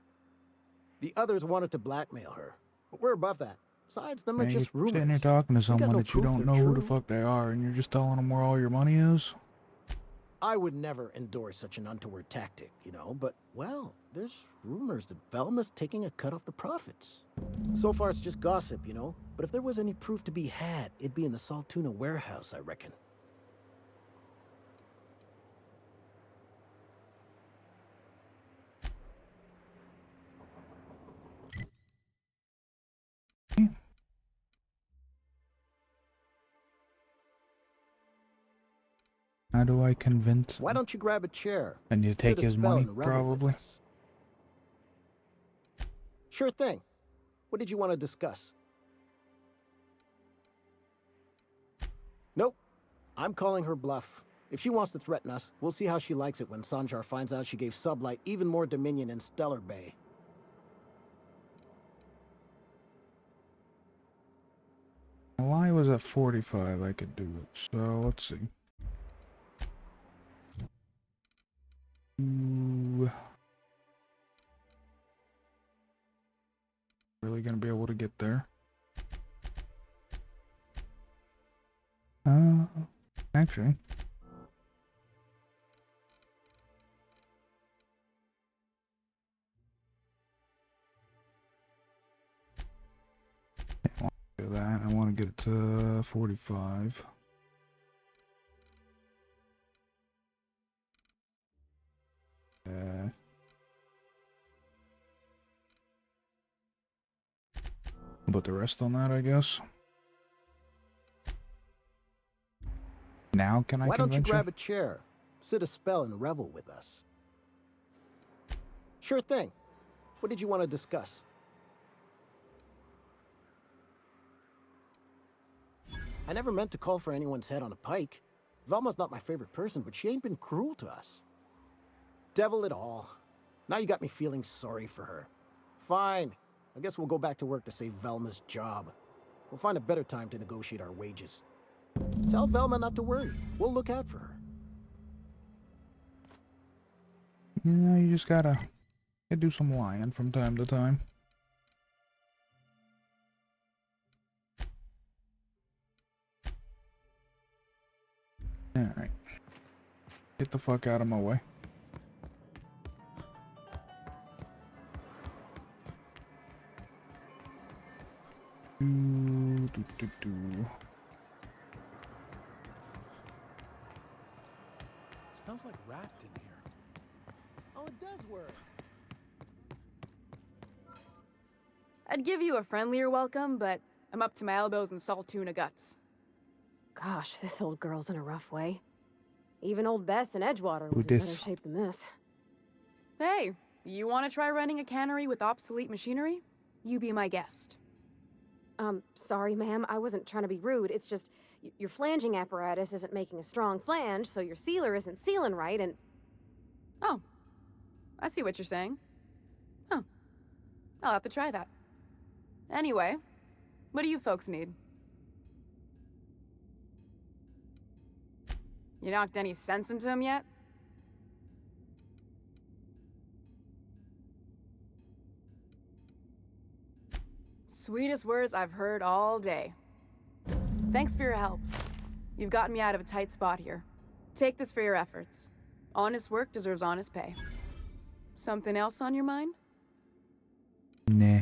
The others wanted to blackmail her, but we're above that. Besides, them are Man, just you're rumors. sitting here talking to We got someone no that you proof don't they're know who the true. fuck they are, and you're just telling them where all your money is? I would never endorse such an untoward tactic, you know, but, well, there's rumors that Velma's taking a cut off the profits. So far, it's just gossip, you know, but if there was any proof to be had, it'd be in the Saltuna warehouse, I reckon. How do I convince Why don't you grab a chair? and you Sit take a his spell money, and revel with probably? us. Sure thing. What did you want to discuss? Nope. I'm calling her bluff. If she wants to threaten us, we'll see how she likes it when Sanjar finds out she gave Sublight even more dominion in Stellar Bay. Well, I was at 45, I could do it. So, let's see. Ooh. Really gonna be able to get there? Actually. I want to do that. I want to get it to 45. Put the rest on that, I guess. Now can I Why don't you convince grab a chair, sit a spell, and revel with us? Sure thing. What did you want to discuss? I never meant to call for anyone's head on a pike. Velma's not my favorite person, but she ain't been cruel to us. Devil it all. Now you got me feeling sorry for her. Fine. I guess we'll go back to work to save Velma's job. We'll find a better time to negotiate our wages. Tell Velma not to worry. We'll look out for her. You know, you just gotta do some lying from time to time. Alright. Get the fuck out of my way. Smells like wrapped in here. Oh, it does work. I'd give you a friendlier welcome, but I'm up to my elbows in salt tuna guts. Gosh, this old girl's in a rough way. Even old Bess in Edgewater Who was in better dis? shape than this. Hey, you want to try running a cannery with obsolete machinery? You be my guest. Sorry, ma'am. I wasn't trying to be rude. It's just your flanging apparatus isn't making a strong flange, so your sealer isn't sealing right, and... Oh, I see what you're saying. Huh. I'll have to try that. Anyway, what do you folks need? You knocked any sense into him yet? Sweetest words I've heard all day. Thanks for your help. You've gotten me out of a tight spot here. Take this for your efforts. Honest work deserves honest pay. Something else on your mind? Nah.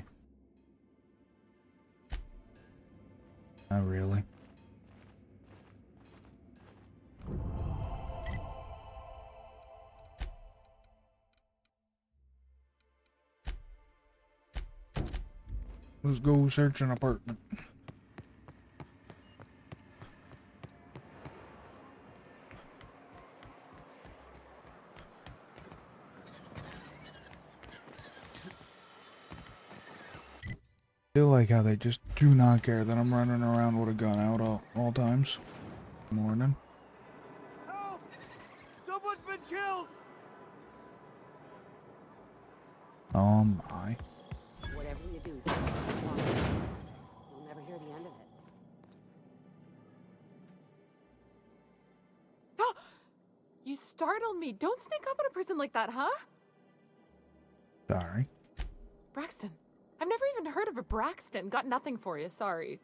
Not really. Let's go search an apartment. I feel like how they just do not care that I'm running around with a gun out all times. Morning. Help! Someone's been killed! Oh my. Whatever you do, you'll never hear the end of it. You startled me. Don't sneak up on a person like that, huh? Sorry. Braxton. I've never even heard of a Braxton. Got nothing for you, sorry.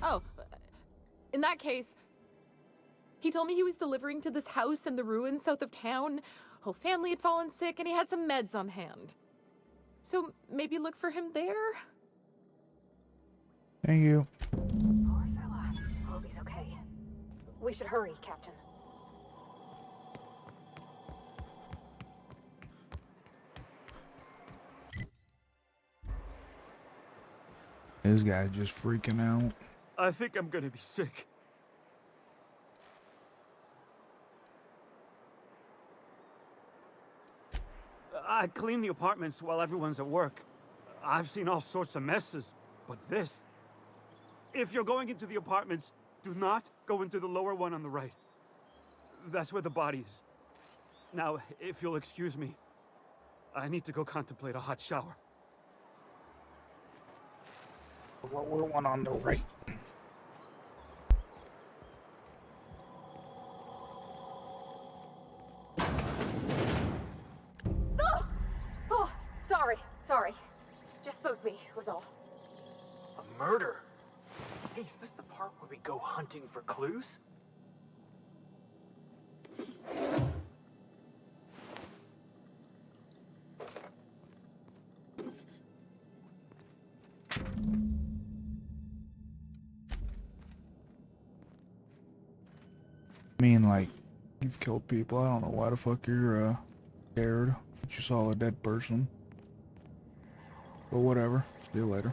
Oh, in that case, he told me he was delivering to this house in the ruins south of town. Whole family had fallen sick and he had some meds on hand. So maybe look for him there? Thank you. Poor fella. Hope he's okay. We should hurry, Captain. This guy's just freaking out. I think I'm gonna be sick. I clean the apartments while everyone's at work. I've seen all sorts of messes, but this... If you're going into the apartments, do not go into the lower one on the right. That's where the body is. Now, if you'll excuse me, I need to go contemplate a hot shower. We're one on the right. Oh, sorry. Just spooked me, was all. A murder? Hey, is this the part where we go hunting for clues? I mean, like, you've killed people. I don't know why the fuck you're, scared that you saw a dead person. But whatever. See you later.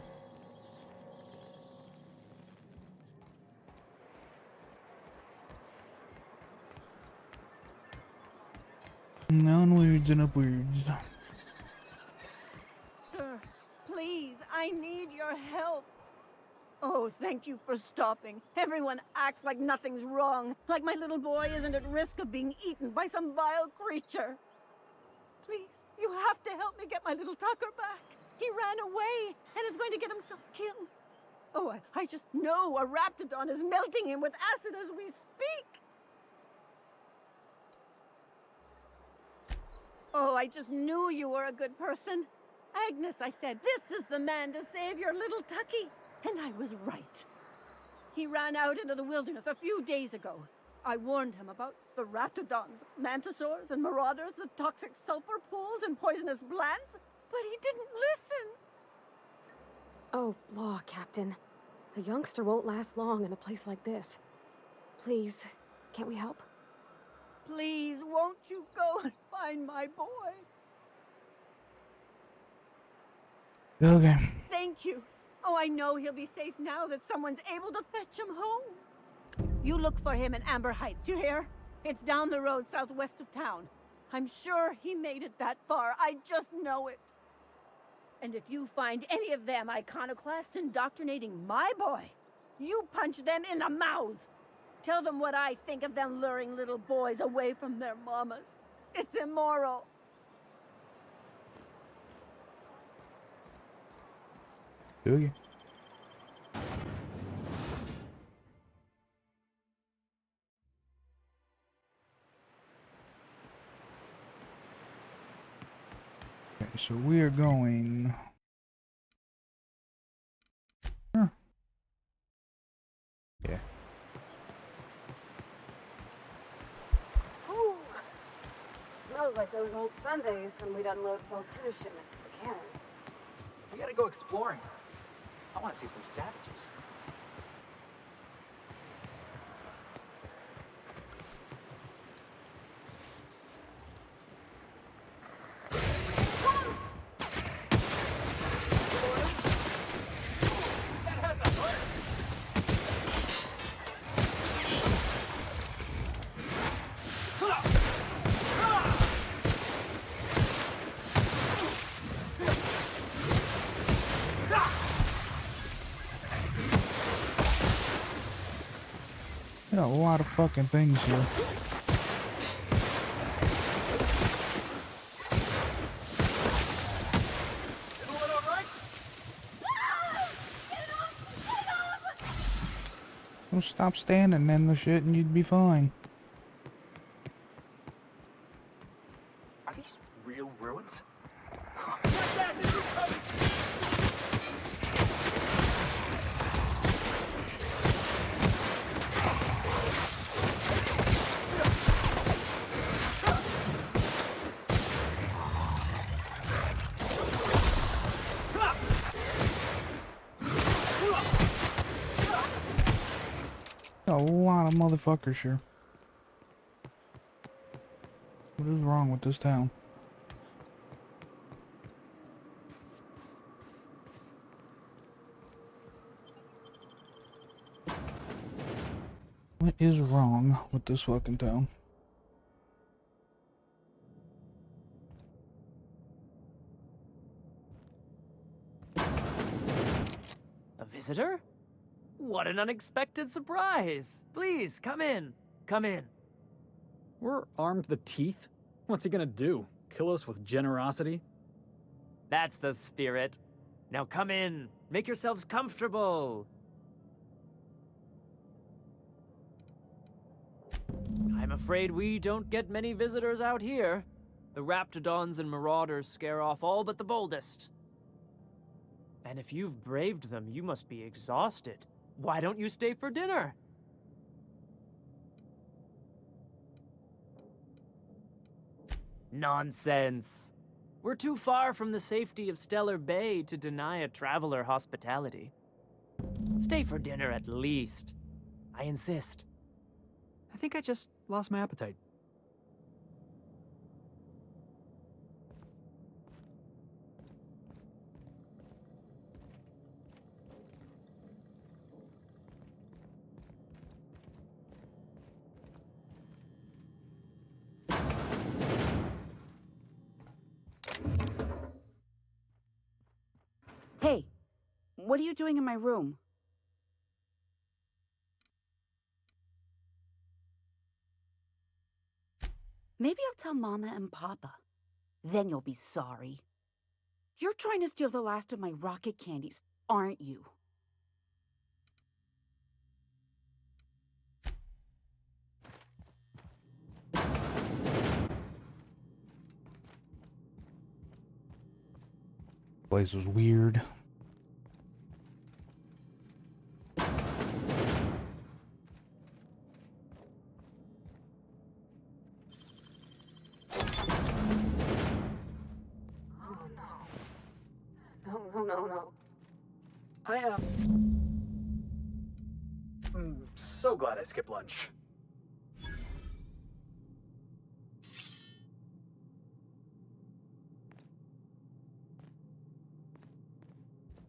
Onwards and upwards. Sir, please, I need your help. Oh, thank you for stopping. Everyone acts like nothing's wrong, like my little boy isn't at risk of being eaten by some vile creature. Please, you have to help me get my little Tucker back. He ran away and is going to get himself killed. Oh, I just know a Raptidon is melting him with acid as we speak. Oh, I just knew you were a good person. Agnes, I said, this is the man to save your little Tucky. And I was right. He ran out into the wilderness a few days ago. I warned him about the Raptidons, Mantisaurs, and Marauders, the toxic sulfur pools and poisonous blants, but he didn't listen. Oh, law, Captain. A youngster won't last long in a place like this. Please, can't we help? Please, won't you go and find my boy? Okay. Thank you. Oh, I know he'll be safe now that someone's able to fetch him home. You look for him in Amber Heights, you hear? It's down the road southwest of town. I'm sure he made it that far. I just know it. And if you find any of them iconoclasts indoctrinating my boy, you punch them in the mouths. Tell them what I think of them luring little boys away from their mamas. It's immoral. Do you? Okay, so we are going feels like those old Sundays when we'd unload Saltuna shipments at the cannon. We gotta go exploring. I want to see some savages. Got a lot of fucking things here. Don't stop standing in the shit and you'd be fine. Are these real ruins? Got a lot of motherfuckers here. What is wrong with this town? What is wrong with this fucking town? A visitor? What an unexpected surprise! Please, come in. Come in. We're armed to the teeth? What's he gonna do? Kill us with generosity? That's the spirit. Now come in. Make yourselves comfortable. I'm afraid we don't get many visitors out here. The Raptidons and Marauders scare off all but the boldest. And if you've braved them, you must be exhausted. Why don't you stay for dinner? Nonsense. We're too far from the safety of Stellar Bay to deny a traveler hospitality. Stay for dinner at least. I insist. I think I just lost my appetite. Hey, what are you doing in my room? Maybe I'll tell Mama and Papa. Then you'll be sorry. You're trying to steal the last of my rocket candies, aren't you? Place was weird. No. I'm so glad I skipped lunch.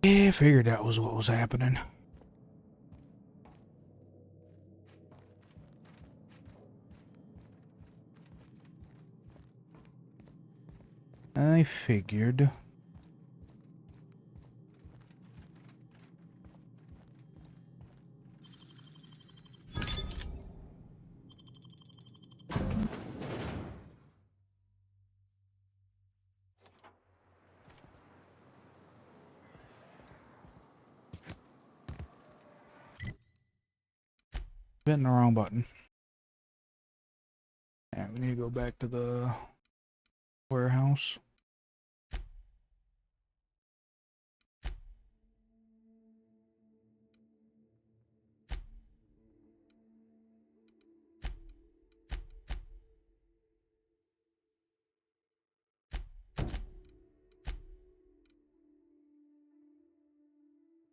Yeah, I figured that was what was happening. I figured. Hitting the wrong button. Yeah, we need to go back to the warehouse.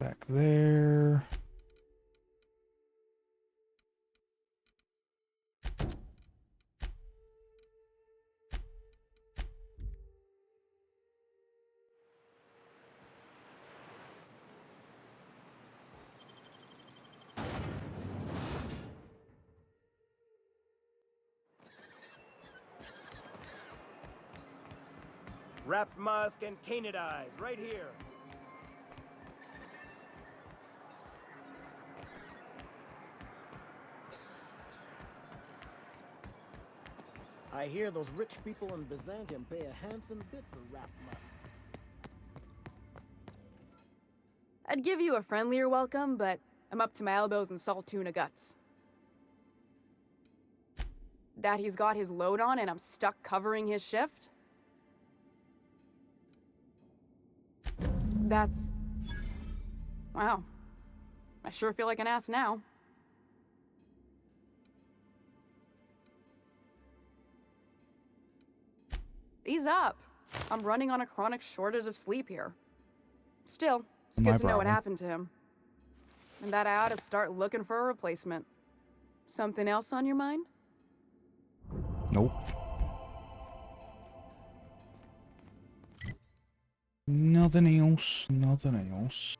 Back there. Wrapped musk and canid eyes, right here. I hear those rich people in Byzantium pay a handsome bit for wrapped musk. I'd give you a friendlier welcome, but I'm up to my elbows in salt tuna guts. That he's got his load on and I'm stuck covering his shift? That's... wow. I sure feel like an ass now. Ease up. I'm running on a chronic shortage of sleep here. Still, it's good to know what happened to him. And that I ought to start looking for a replacement. Something else on your mind? Nope. Nothing else. Nothing else.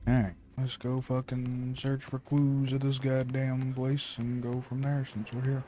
Alright, let's go fucking search for clues at this goddamn place and go from there since we're here.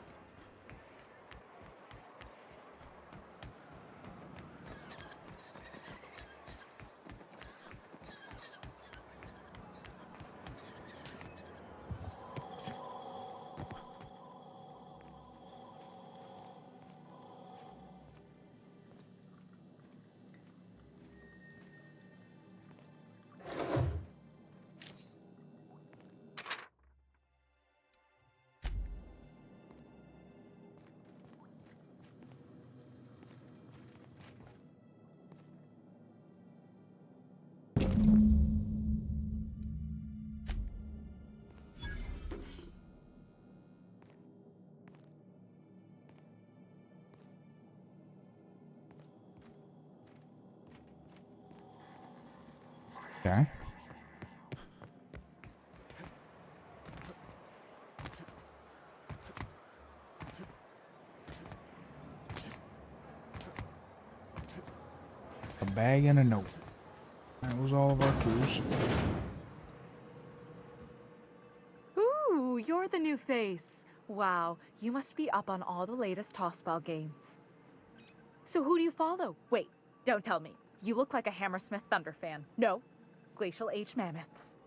Okay. A bag and a note. That was all of our clues. Ooh, you're the new face. Wow, you must be up on all the latest Tossball games. So who do you follow? Wait, don't tell me. You look like a Hammersmith Thunder fan. No, Glacial H Mammoths.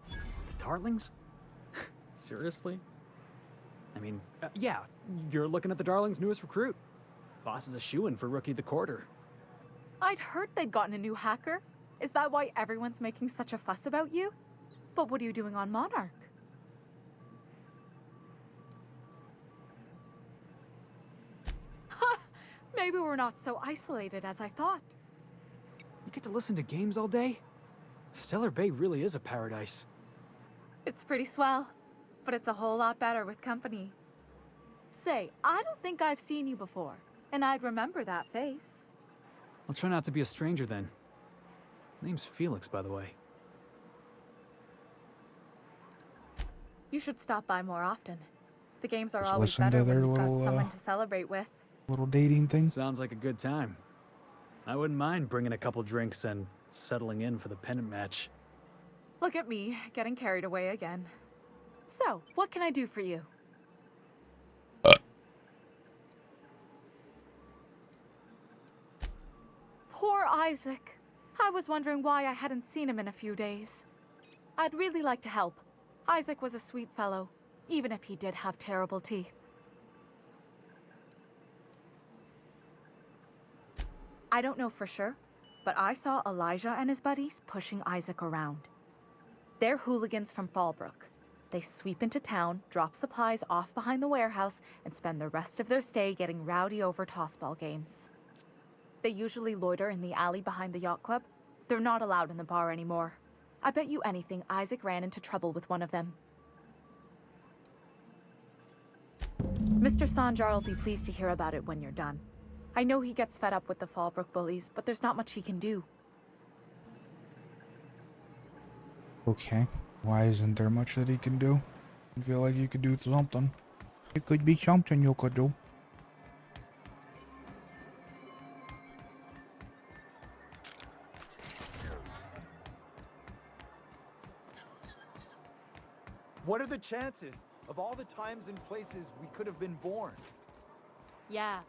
The Darlings? Seriously? I mean, yeah, you're looking at the Darlings' newest recruit. Boss is a shoo-in for Rookie of the Quarter. I'd heard they'd gotten a new hacker. Is that why everyone's making such a fuss about you? But what are you doing on Monarch? Ha! Maybe we're not so isolated as I thought. You get to listen to games all day? Stellar Bay really is a paradise. It's pretty swell, but it's a whole lot better with company. Say, I don't think I've seen you before, and I'd remember that face. I'll try not to be a stranger then. Name's Felix, by the way. You should stop by more often. The games are Just always listen to better when their you've got little, someone to celebrate with. Little dating thing. Sounds like a good time. I wouldn't mind bringing a couple drinks and settling in for the pennant match. Look at me, getting carried away again. So, what can I do for you? Poor Isaac. I was wondering why I hadn't seen him in a few days. I'd really like to help. Isaac was a sweet fellow, even if he did have terrible teeth. I don't know for sure, but I saw Elijah and his buddies pushing Isaac around. They're hooligans from Fallbrook. They sweep into town, drop supplies off behind the warehouse, and spend the rest of their stay getting rowdy over tossball games. They usually loiter in the alley behind the yacht club. They're not allowed in the bar anymore. I bet you anything Isaac ran into trouble with one of them. Mr. Sanjar will be pleased to hear about it when you're done. I know he gets fed up with the Fallbrook bullies, but there's not much he can do. Okay. Why isn't there much that he can do? I feel like you could do something. It could be something you could do. What are the chances of all the times and places we could have been born? Yeah.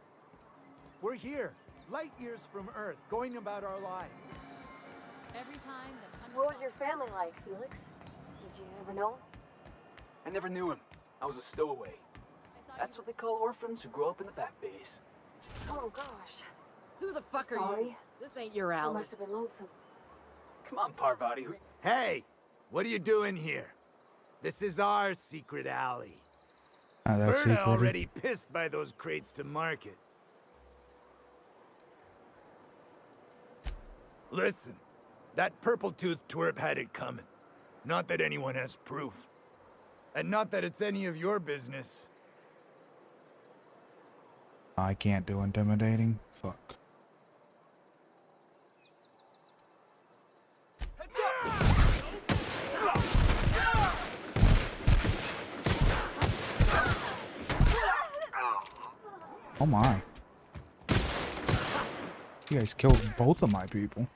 We're here, light years from Earth, going about our lives. Every time that... What was your family like, Felix? Did you ever know him? I never knew him. I was a stowaway. That's what they call orphans who grow up in the back bays. Oh, gosh. Who the fuck are Sorry. you? This ain't your You alley. must have been lonesome. Come on, Parvati. Hey, what are you doing here? This is our secret alley. Ah, that's We're secret. already pissed by those crates to market. Listen, that purple-toothed twerp had it coming. Not that anyone has proof. And not that it's any of your business. I can't do intimidating. Fuck. Oh my. You guys killed both of my people.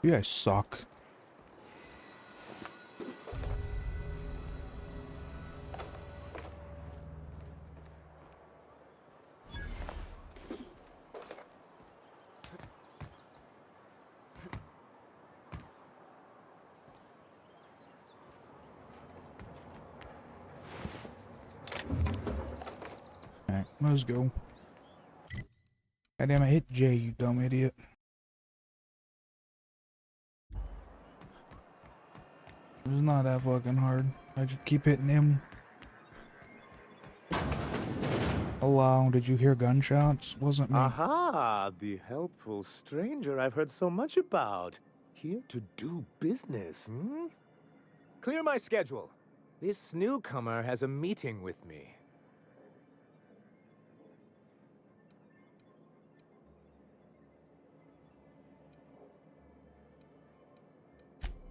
You guys suck. Alright, let's go. Goddamn, I hit J, you dumb idiot. It was not that fucking hard. I just keep hitting him. Hello, did you hear gunshots? Wasn't me. Aha, the helpful stranger I've heard so much about. Here to do business, hmm? Clear my schedule. This newcomer has a meeting with me.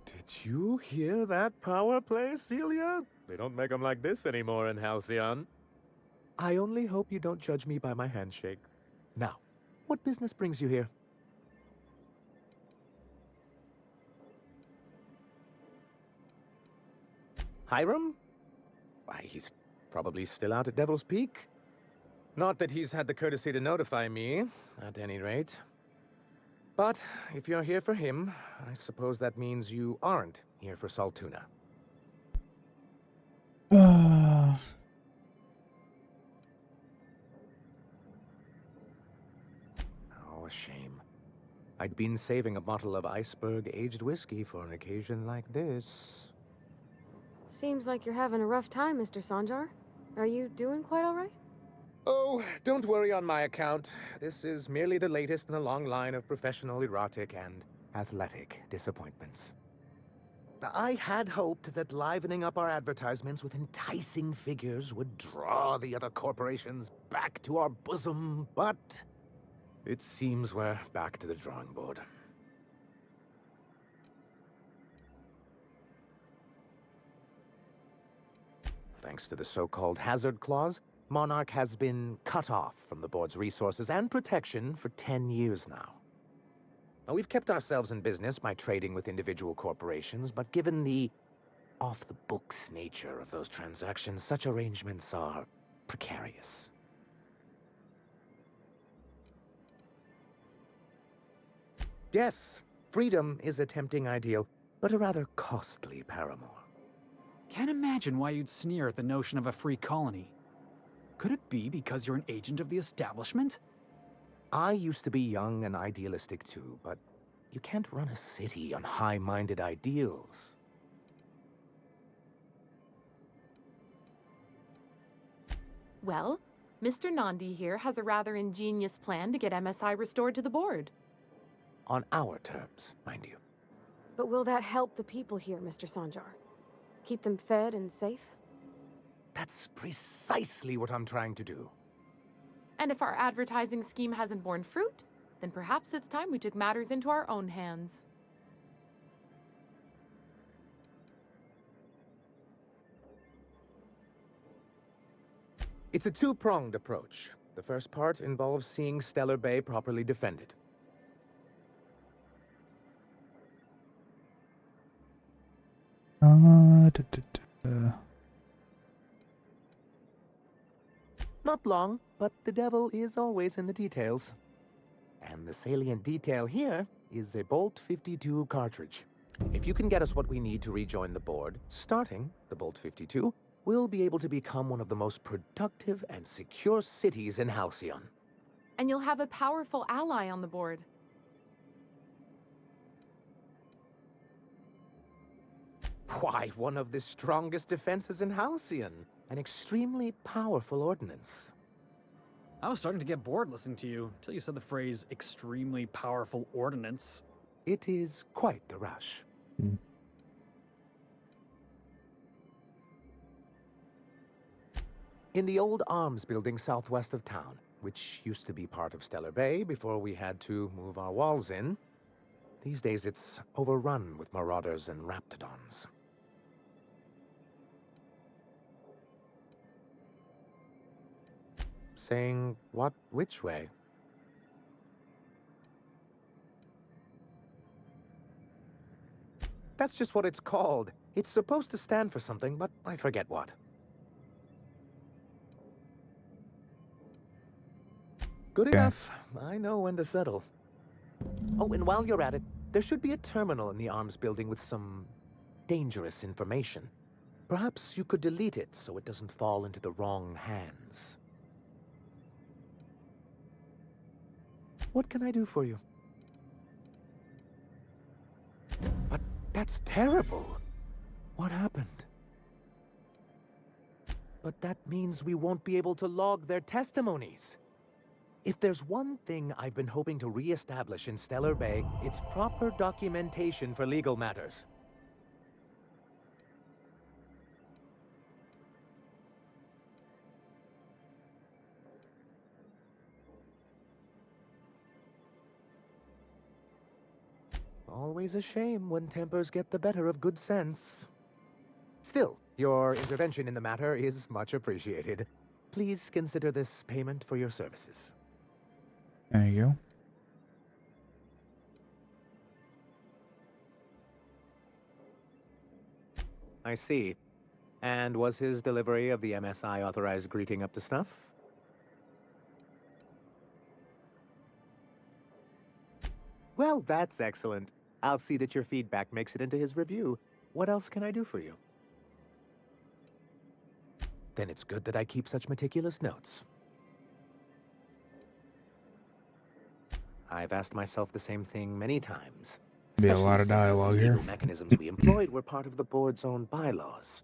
Did you hear that power play, Celia? They don't make them like this anymore in Halcyon. I only hope you don't judge me by my handshake. Now, what business brings you here? Hiram? Why, he's probably still out at Devil's Peak. Not that he's had the courtesy to notify me, at any rate. But if you're here for him, I suppose that means you aren't here for Saltuna. Oh, a shame. I'd been saving a bottle of iceberg-aged whiskey for an occasion like this. Seems like you're having a rough time, Mr. Sanjar. Are you doing quite all right? Oh, don't worry on my account. This is merely the latest in a long line of professional erotic and athletic disappointments. I had hoped that livening up our advertisements with enticing figures would draw the other corporations back to our bosom, but it seems we're back to the drawing board. Thanks to the so-called hazard clause, Monarch has been cut off from the board's resources and protection for 10 years now. Now, we've kept ourselves in business by trading with individual corporations, but given the off-the-books nature of those transactions, such arrangements are precarious. Yes, freedom is a tempting ideal, but a rather costly paramour. Can't imagine why you'd sneer at the notion of a free colony. Could it be because you're an agent of the establishment? I used to be young and idealistic too, but you can't run a city on high-minded ideals. Well, Mr. Nandi here has a rather ingenious plan to get MSI restored to the board. On our terms, mind you. But will that help the people here, Mr. Sanjar? Keep them fed and safe? That's precisely what I'm trying to do. And if our advertising scheme hasn't borne fruit, then perhaps it's time we took matters into our own hands. It's a two-pronged approach. The first part involves seeing Stellar Bay properly defended. Not long, but the devil is always in the details. And the salient detail here is a Bolt 52 cartridge. If you can get us what we need to rejoin the board, starting the Bolt 52, we'll be able to become one of the most productive and secure cities in Halcyon. And you'll have a powerful ally on the board. Why, one of the strongest defenses in Halcyon. An extremely powerful ordnance. I was starting to get bored listening to you, till you said the phrase, extremely powerful ordnance. It is quite the rush. In the old arms building southwest of town, which used to be part of Stellar Bay before we had to move our walls in, these days it's overrun with marauders and raptidons. Saying what which way? That's just what it's called. It's supposed to stand for something, but I forget what. Good enough. I know when to settle. Oh, and while you're at it, there should be a terminal in the arms building with some dangerous information. Perhaps you could delete it so it doesn't fall into the wrong hands. What can I do for you? But that's terrible. What happened? But that means we won't be able to log their testimonies. If there's one thing I've been hoping to re-establish in Stellar Bay, it's proper documentation for legal matters. Always a shame when tempers get the better of good sense. Still, your intervention in the matter is much appreciated. Please consider this payment for your services. There you go. I see. And was his delivery of the MSI authorized greeting up to snuff? Well, that's excellent. I'll see that your feedback makes it into his review. What else can I do for you? Then it's good that I keep such meticulous notes. I've asked myself the same thing many times. Be a lot of Especially since dialogue the here. legal mechanisms we employed were part of the board's own bylaws.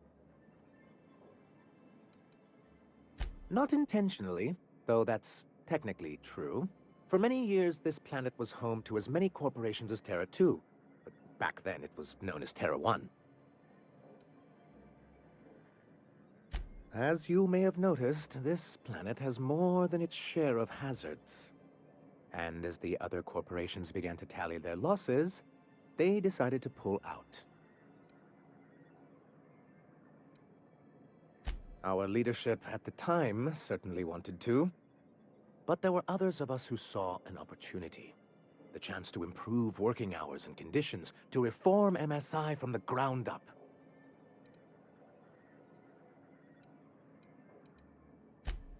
Not intentionally, though that's technically true. For many years, this planet was home to as many corporations as Terra 2. But back then, it was known as Terra 1. As you may have noticed, this planet has more than its share of hazards. And as the other corporations began to tally their losses, they decided to pull out. Our leadership at the time certainly wanted to, but there were others of us who saw an opportunity. The chance to improve working hours and conditions, to reform MSI from the ground up.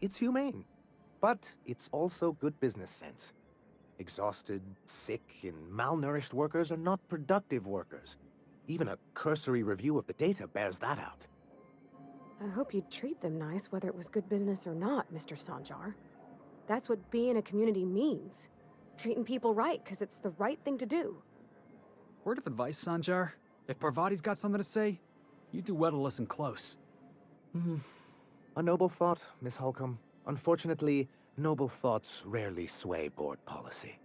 It's humane. But it's also good business sense. Exhausted, sick, and malnourished workers are not productive workers. Even a cursory review of the data bears that out. I hope you'd treat them nice, whether it was good business or not, Mr. Sanjar. That's what being a community means. Treating people right, because it's the right thing to do. Word of advice, Sanjar. If Parvati's got something to say, you do well to listen close. A noble thought, Miss Holcomb. Unfortunately, noble thoughts rarely sway board policy.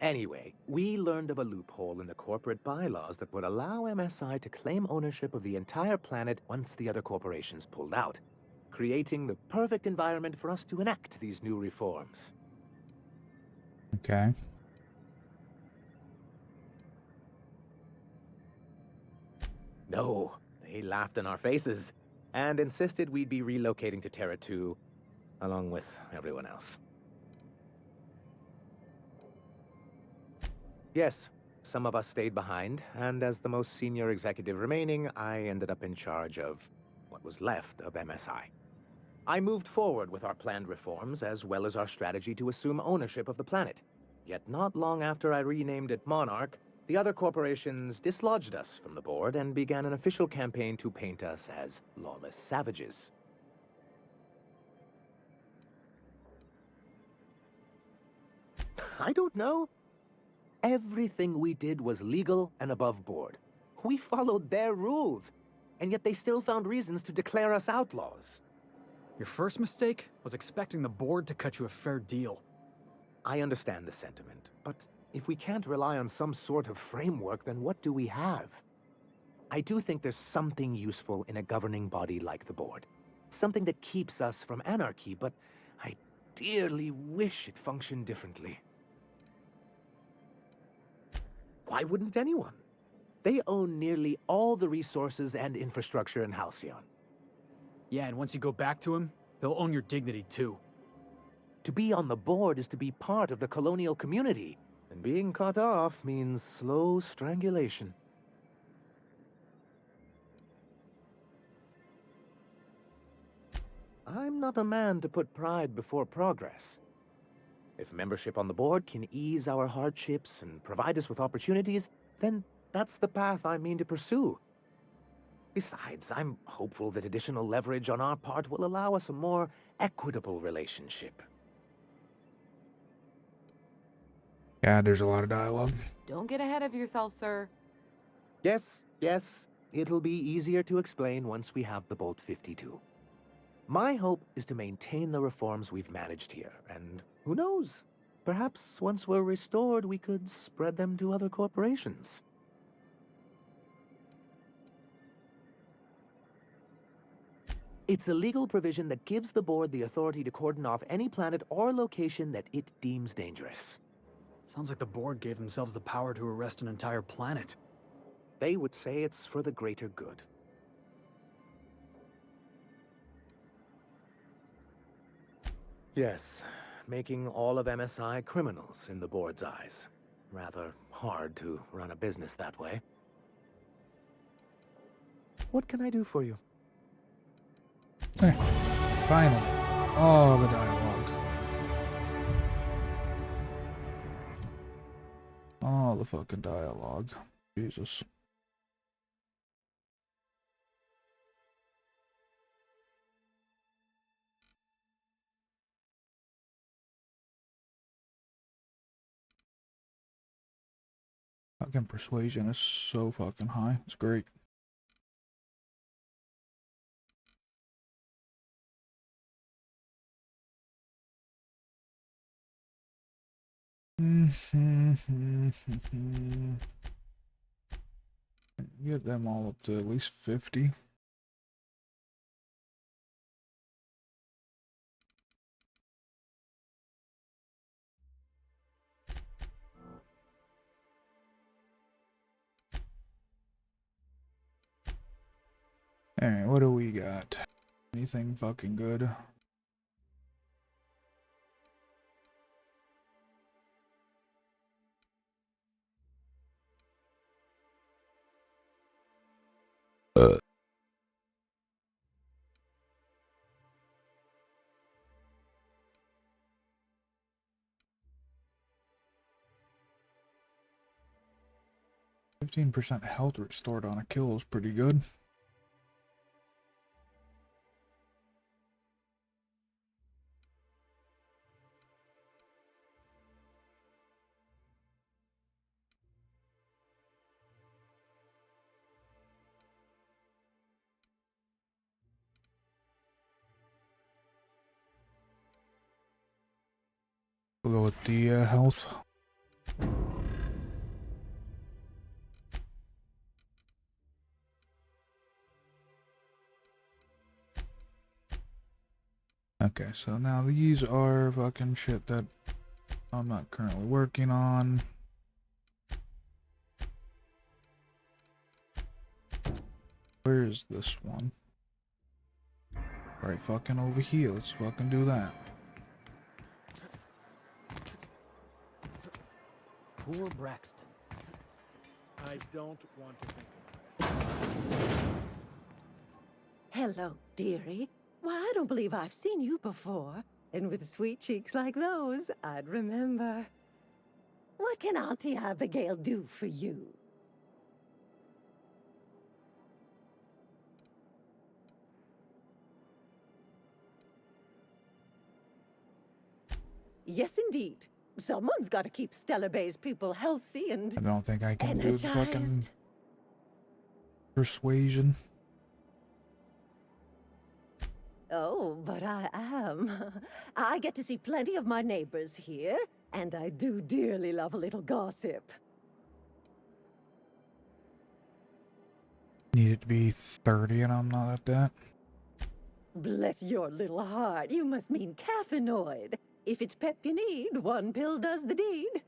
Anyway, we learned of a loophole in the corporate bylaws that would allow MSI to claim ownership of the entire planet once the other corporations pulled out, creating the perfect environment for us to enact these new reforms. Okay. No, they laughed in our faces and insisted we'd be relocating to Terra 2 along with everyone else. Yes, some of us stayed behind, and as the most senior executive remaining, I ended up in charge of what was left of MSI. I moved forward with our planned reforms, as well as our strategy to assume ownership of the planet. Yet not long after I renamed it Monarch, the other corporations dislodged us from the board and began an official campaign to paint us as lawless savages. I don't know. Everything we did was legal and above board. We followed their rules, and yet they still found reasons to declare us outlaws. Your first mistake was expecting the board to cut you a fair deal. I understand the sentiment, but if we can't rely on some sort of framework, then what do we have? I do think there's something useful in a governing body like the board. Something that keeps us from anarchy, but I dearly wish it functioned differently. Why wouldn't anyone? They own nearly all the resources and infrastructure in Halcyon. Yeah, and once you go back to him, they'll own your dignity too. To be on the board is to be part of the colonial community, and being cut off means slow strangulation. I'm not a man to put pride before progress. If membership on the board can ease our hardships and provide us with opportunities, then that's the path I mean to pursue. Besides, I'm hopeful that additional leverage on our part will allow us a more equitable relationship. Yeah, there's a lot of dialogue. Don't get ahead of yourself, sir. Yes, it'll be easier to explain once we have the Bolt 52. My hope is to maintain the reforms we've managed here, and who knows? Perhaps once we're restored, we could spread them to other corporations. It's a legal provision that gives the board the authority to cordon off any planet or location that it deems dangerous. Sounds like the board gave themselves the power to arrest an entire planet. They would say it's for the greater good. Yes, making all of MSI criminals in the board's eyes. Rather hard to run a business that way. What can I do for you? Finally. Oh, the dialogue. Oh, the fucking dialogue. Jesus. Fucking persuasion is so fucking high. It's great. Get them all up to at least 50. Alright, what do we got? Anything fucking good? 15% health restored on a kill is pretty good. We'll go with the health. Okay, so now these are fucking shit that I'm not currently working on. Where is this one? Right fucking over here. Let's fucking do that. Poor Braxton. I don't want to think about it. Hello, dearie. Why, I don't believe I've seen you before. And with sweet cheeks like those, I'd remember. What can Auntie Abigail do for you? Yes, indeed. Someone's got to keep Stellar Bay's people healthy and I don't think I can do the fucking energized. persuasion. Oh, but I am. I get to see plenty of my neighbors here, and I do dearly love a little gossip. Need it to be 30 and I'm not at that. Bless your little heart, you must mean caffeinoid. If it's pep you need, one pill does the deed.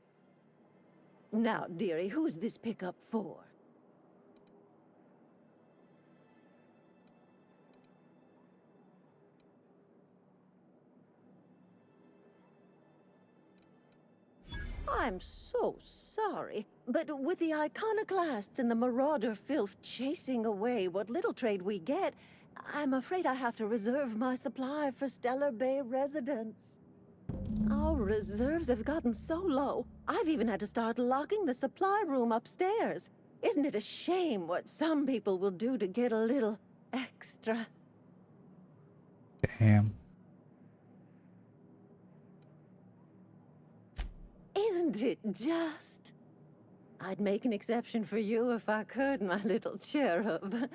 Now, dearie, who's this pickup for? I'm so sorry, but with the iconoclasts and the marauder filth chasing away what little trade we get, I'm afraid I have to reserve my supply for Stellar Bay residents. Our reserves have gotten so low, I've even had to start locking the supply room upstairs. Isn't it a shame what some people will do to get a little extra? Damn. Isn't it just? I'd make an exception for you if I could, my little cherub.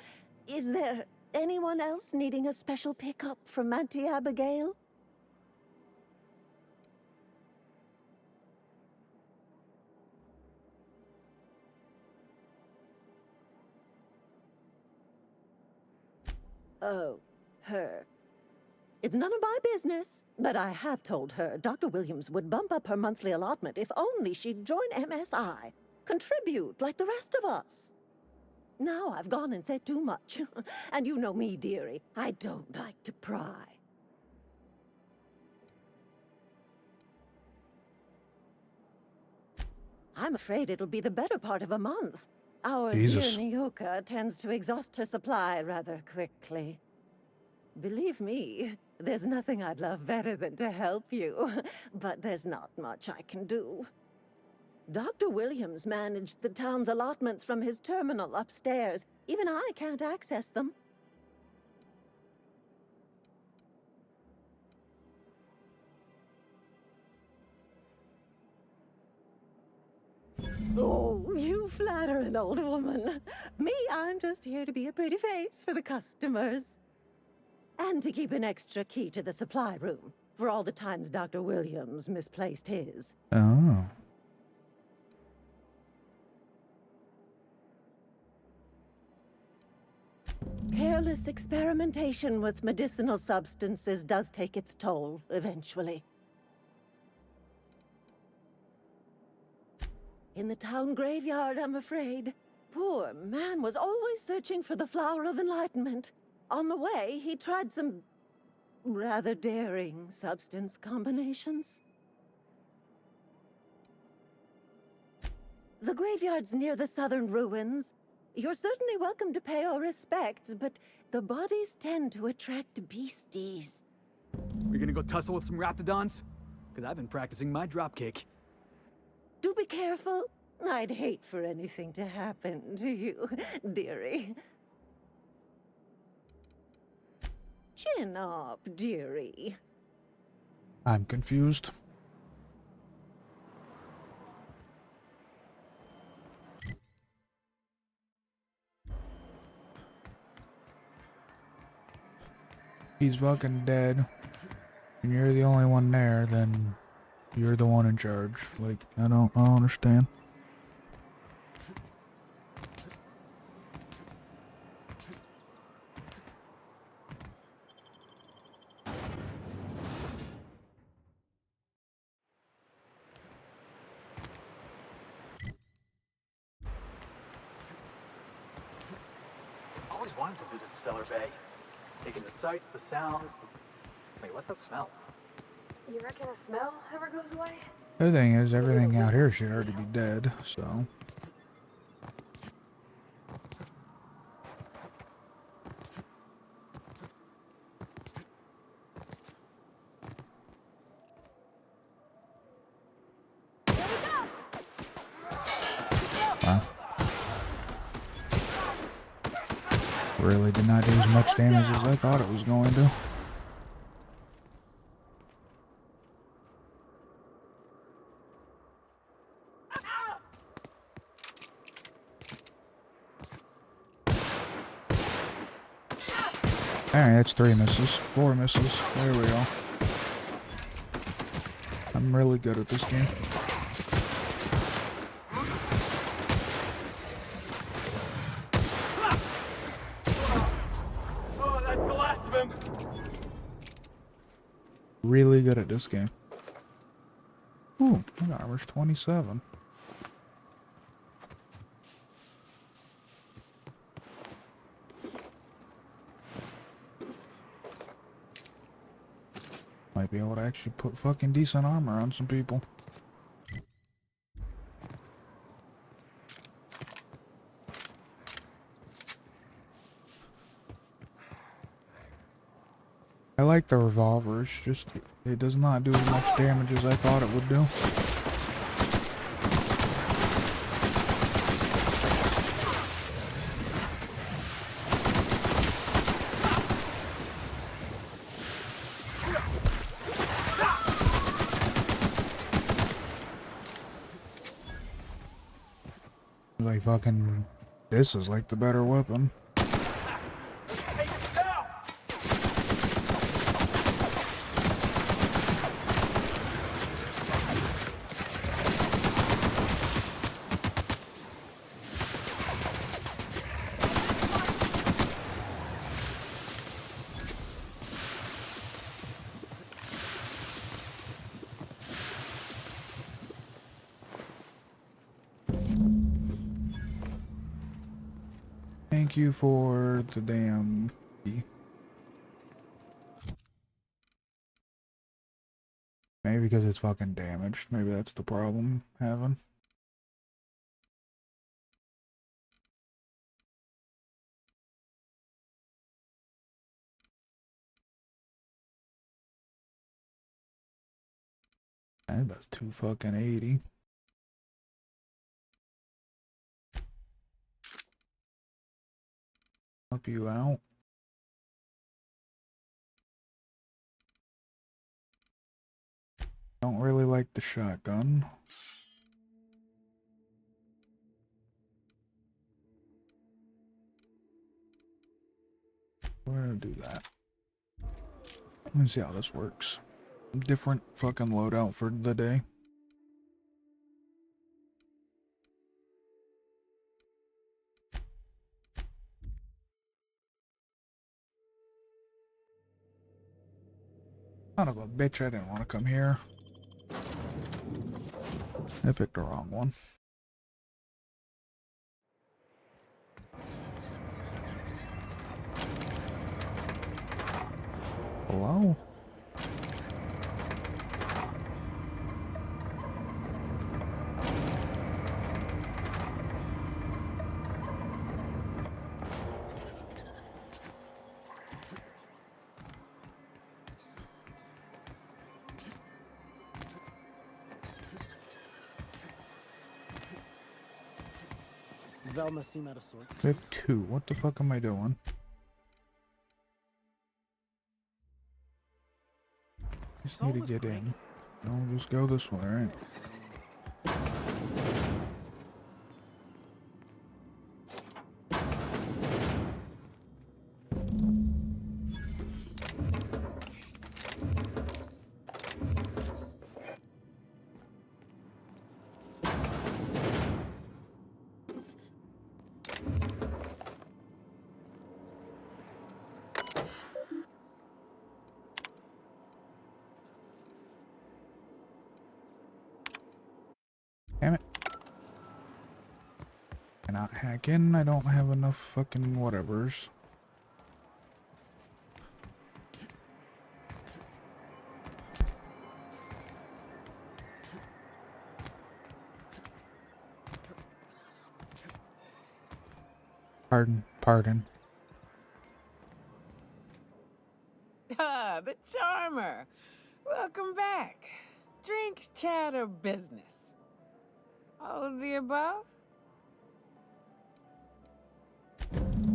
Is there anyone else needing a special pickup from Auntie Abigail? Oh, her. It's none of my business, but I have told her Dr. Williams would bump up her monthly allotment if only she'd join MSI. Contribute like the rest of us. Now I've gone and said too much. And you know me, dearie. I don't like to pry. I'm afraid it'll be the better part of a month. Our Jesus. dear Nyoka tends to exhaust her supply rather quickly. Believe me, there's nothing I'd love better than to help you, but there's not much I can do. Dr. Williams managed the town's allotments from his terminal upstairs. Even I can't access them. Oh, you flatter an old woman. Me, I'm just here to be a pretty face for the customers. And to keep an extra key to the supply room, for all the times Dr. Williams misplaced his. Oh. Careless experimentation with medicinal substances does take its toll, eventually. In the town graveyard, I'm afraid. Poor man was always searching for the Flower of Enlightenment. On the way, he tried some rather daring substance combinations. The graveyard's near the southern ruins. You're certainly welcome to pay our respects, but the bodies tend to attract beasties. We're gonna go tussle with some raptidons? Because I've been practicing my dropkick. Do be careful. I'd hate for anything to happen to you, dearie. Chin up, dearie. I'm confused. He's fucking dead, and you're the only one there, then you're the one in charge. Like, I don't understand. Always wanted to visit Stellar Bay. Taking the sights, the sounds. Wait, what's that smell? You reckon the smell ever goes away? The thing is, everything out here should already be dead, so. Huh? Really did not do as much damage as I thought it was going to. Alright, that's 3 misses. 4 misses. There we go. I'm really good at this game. Oh, that's the last of him. Really good at this game. Ooh, my armor's 27. Might be able to actually put fucking decent armor on some people. I like the revolver, it's just, it does not do as much damage as I thought it would do. Like fucking, this is like the better weapon. Thank you for the damn key. Maybe because it's fucking damaged. Maybe that's the problem I'm having. That's 280. Help you out. Don't really like the shotgun. We're gonna do that. Let me see how this works. Different fucking loadout for the day. Son of a bitch, I didn't want to come here. I picked the wrong one. Hello? Velma seem out of sorts? I have 2. What the fuck am I doing? Just need to get in. I'll just go this way, right? Damn it. Cannot hack in. I don't have enough fucking whatevers. Pardon. Ah, the charmer. Welcome back. Drink, chat, or business? All of the above?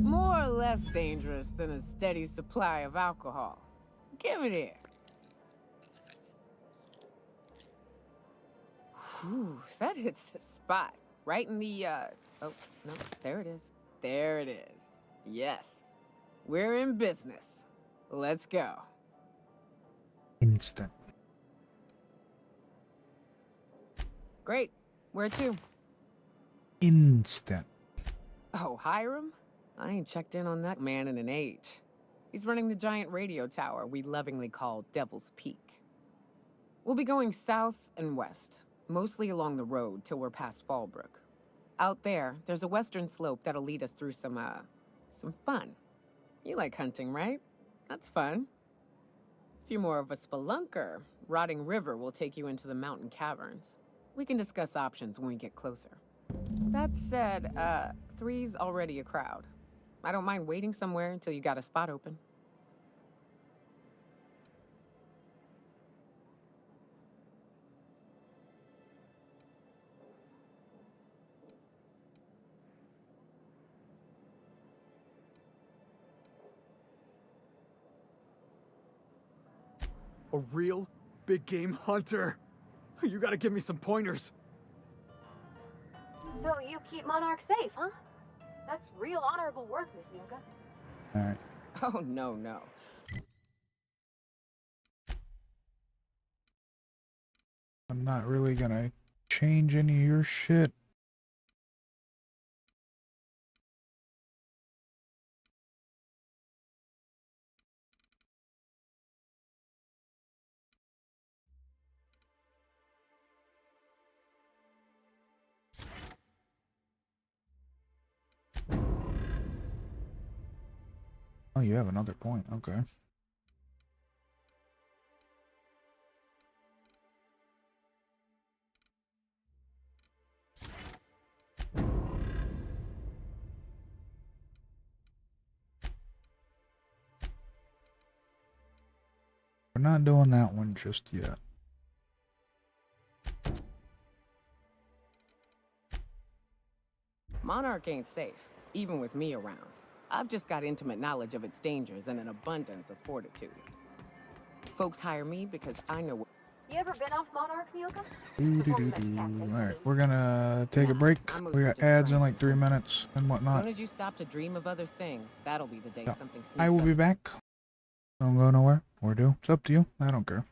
More or less dangerous than a steady supply of alcohol. Give it here. Whew, that hits the spot. Right in the, oh, no, there it is. There it is. Yes. We're in business. Let's go. Instant. Great. Where to? Instant. Oh, Hiram? I ain't checked in on that man in an age. He's running the giant radio tower we lovingly call Devil's Peak. We'll be going south and west, mostly along the road till we're past Fallbrook. Out there, there's a western slope that'll lead us through some fun. You like hunting, right? That's fun. If you're more of a spelunker, Rotting River will take you into the mountain caverns. We can discuss options when we get closer. That said, 3's already a crowd. I don't mind waiting somewhere until you got a spot open. A real big game hunter. You gotta give me some pointers. So you keep Monarch safe, huh? That's real honorable work, Miss Nilka. Alright. Oh, no. I'm not really gonna change any of your shit. Oh, you have another point. Okay. We're not doing that one just yet. Monarch ain't safe, even with me around. I've just got intimate knowledge of its dangers and an abundance of fortitude. Folks hire me because I know what... You ever been off Monarch, Nilka? Alright, we're gonna take a break. We got ads in like 3 minutes and As whatnot. soon as you stop to dream of other things, that'll be the day So, something sneaks I will up. be back. Don't go nowhere. Or do. It's up to you. I don't care.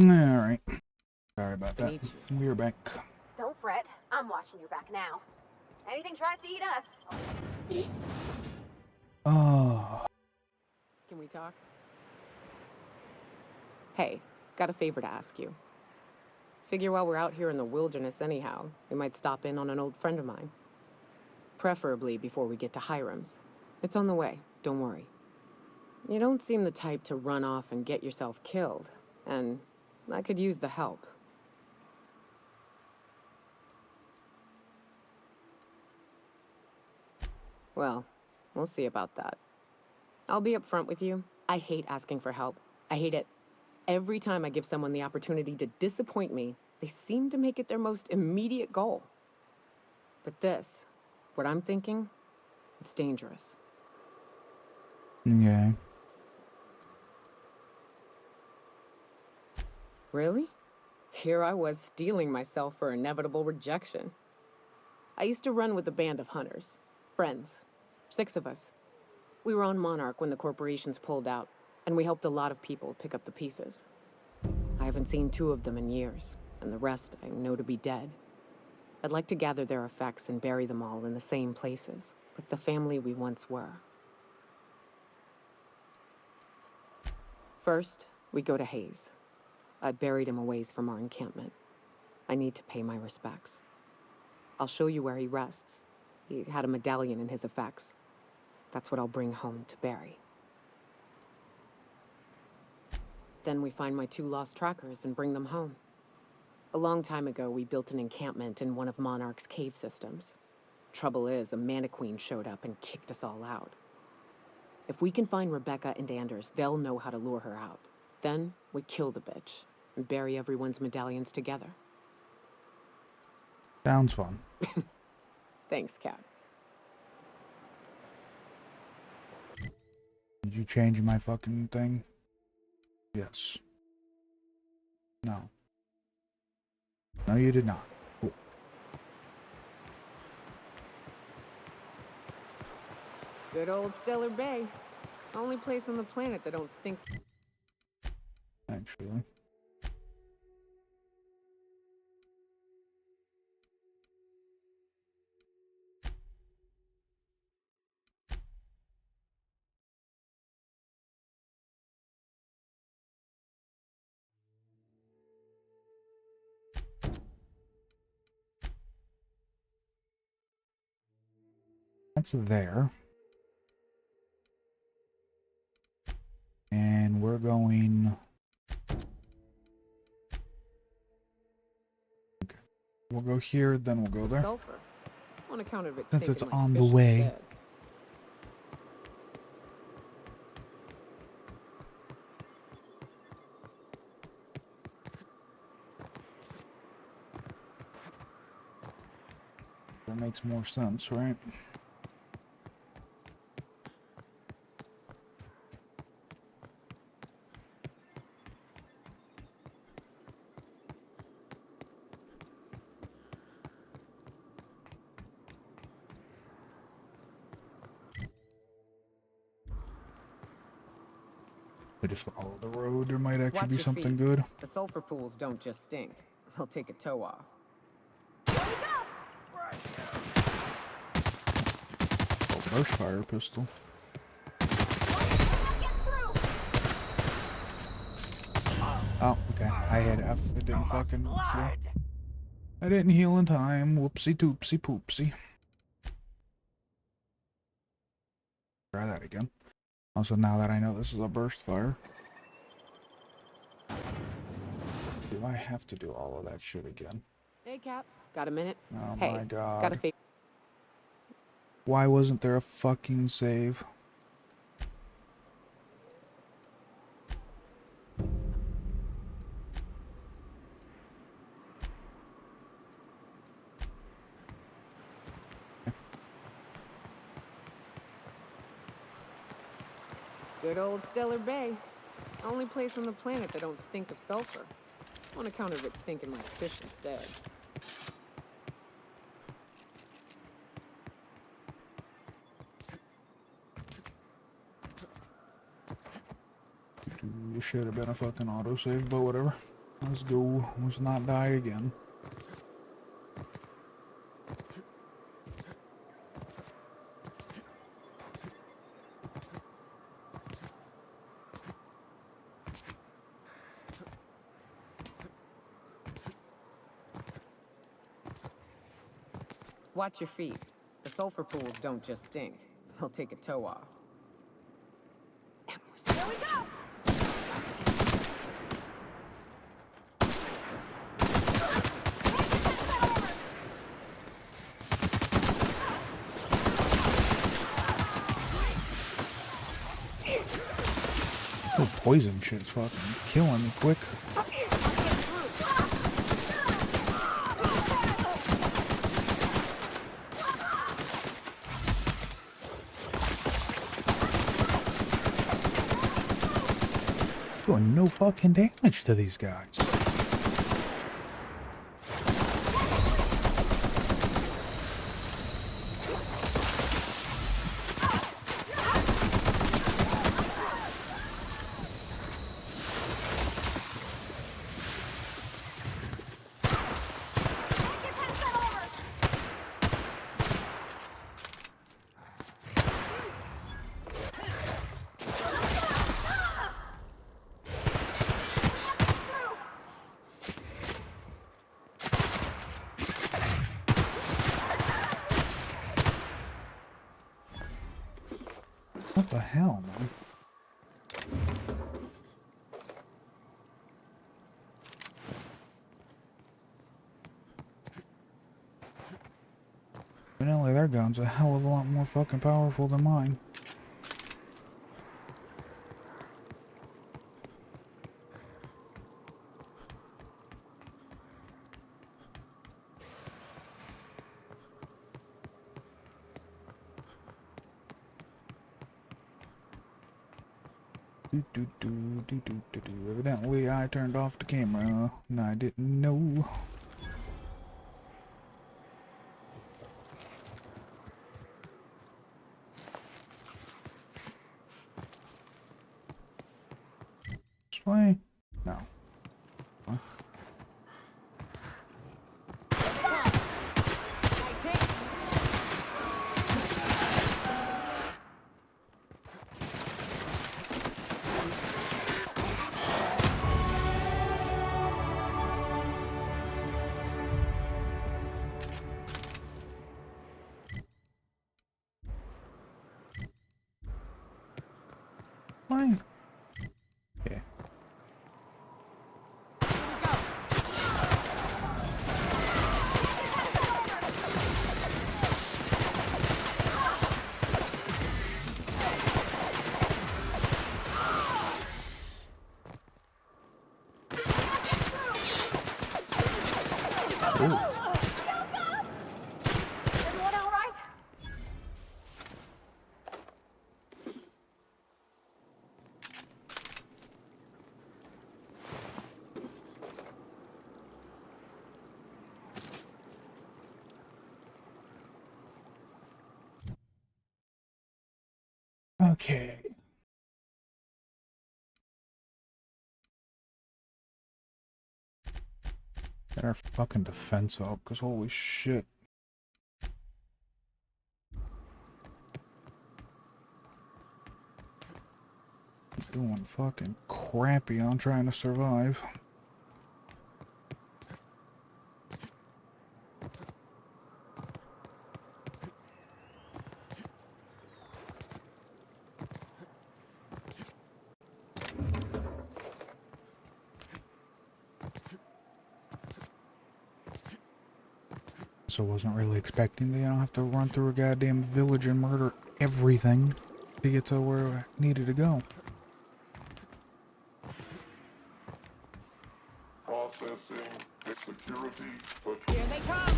Alright. Sorry about that. Need We're back. Don't fret. I'm watching your back now. Anything tries to eat us. Oh. Can we talk? Hey, got a favor to ask you. Figure while we're out here in the wilderness anyhow, we might stop in on an old friend of mine. Preferably before we get to Hiram's. It's on the way, don't worry. You don't seem the type to run off and get yourself killed, and I could use the help. Well, we'll see about that. I'll be upfront with you. I hate asking for help. I hate it. Every time I give someone the opportunity to disappoint me, they seem to make it their most immediate goal. But this, what I'm thinking, it's dangerous. Okay. Really? Here I was steeling myself for inevitable rejection. I used to run with a band of hunters. Friends. 6 of us. We were on Monarch when the corporations pulled out, and we helped a lot of people pick up the pieces. I haven't seen 2 of them in years, and the rest I know to be dead. I'd like to gather their effects and bury them all in the same places, like the family we once were. First, we go to Hayes. I buried him a ways from our encampment. I need to pay my respects. I'll show you where he rests. He had a medallion in his effects. That's what I'll bring home to Barry. Then we find my 2 lost trackers and bring them home. A long time ago, we built an encampment in one of Monarch's cave systems. Trouble is, a Mantiqueen showed up and kicked us all out. If we can find Rebecca and Anders, they'll know how to lure her out. Then, we kill the bitch and bury everyone's medallions together. Sounds fun. Thanks, Cap. Did you change my fucking thing? Yes. No. No, you did not. Cool. Good old Stellar Bay. Only place on the planet that don't stink. Actually. That's there. And we're going... Okay. We'll go here, then we'll go there. Sulfur. On account of it Since it's stinking like on the fish way. instead. That makes more sense, right? We just follow the road. There might actually Watch be your something feet. good. The sulfur pools don't just stink. They'll take a toe off. Oh, burst fire pistol. Oh, okay. I hit F. It didn't fucking heal. I didn't heal in time. Whoopsie doopsie poopsie. Try that again. Also, now that I know this is a burst fire. Do I have to do all of that shit again? Hey, Cap. Got a minute? Oh hey, my god. got a favor. Why wasn't there a fucking save? Good old Stellar Bay. Only place on the planet that don't stink of sulfur. On account of it stinking like fish instead. It should have been a fucking autosave, but whatever. Let's go. Let's not die again. Watch your feet. The sulfur pools don't just stink. They'll take a toe off. Here we go! The poison shit's fucking killing me quick. Doing no fucking damage to these guys. What the hell, man? Evidently their gun's a hell of a lot more fucking powerful than mine. Evidently I turned off the camera and I didn't know. This way? No. Huh? Fine. Yeah. Ooh. Everyone all right? Okay. Get our fucking defense up, cause holy shit. Doing fucking crappy on trying to survive. So wasn't really expecting that, have to run through a goddamn village and murder everything to get to where I needed to go. Processing security. Here they come!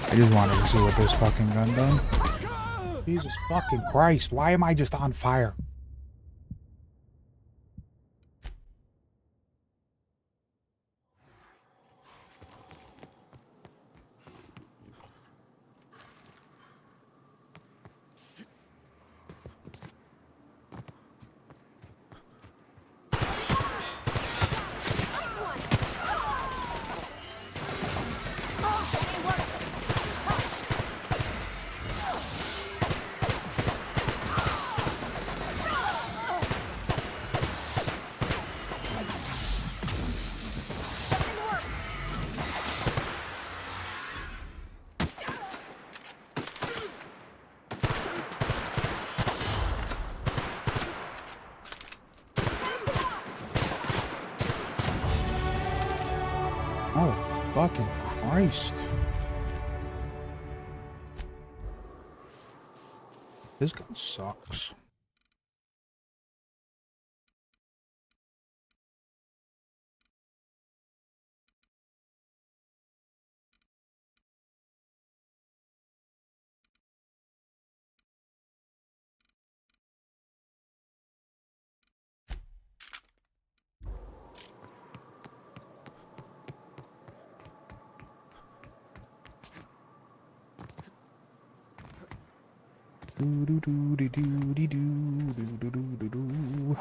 I just wanted to see what this fucking gun done. Jesus fucking Christ, why am I just on fire? Fucking Christ. This gun sucks. Do do do do do do do do do do do.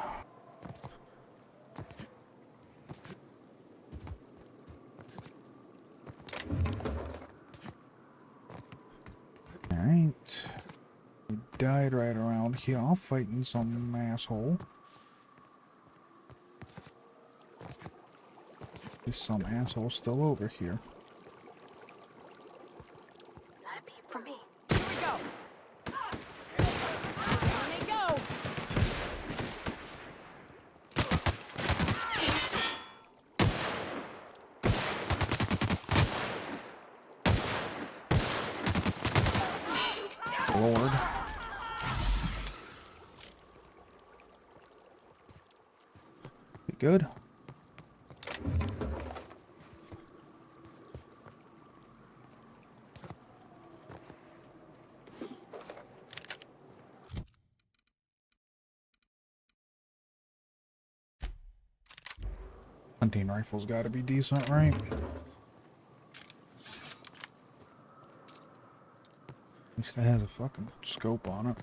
Alright. We died right around here fighting some asshole. There's some asshole still over here. For me. Here we go. Here they go. Lord. You good? Hunting rifle's gotta be decent, right? At least it has a fucking scope on it.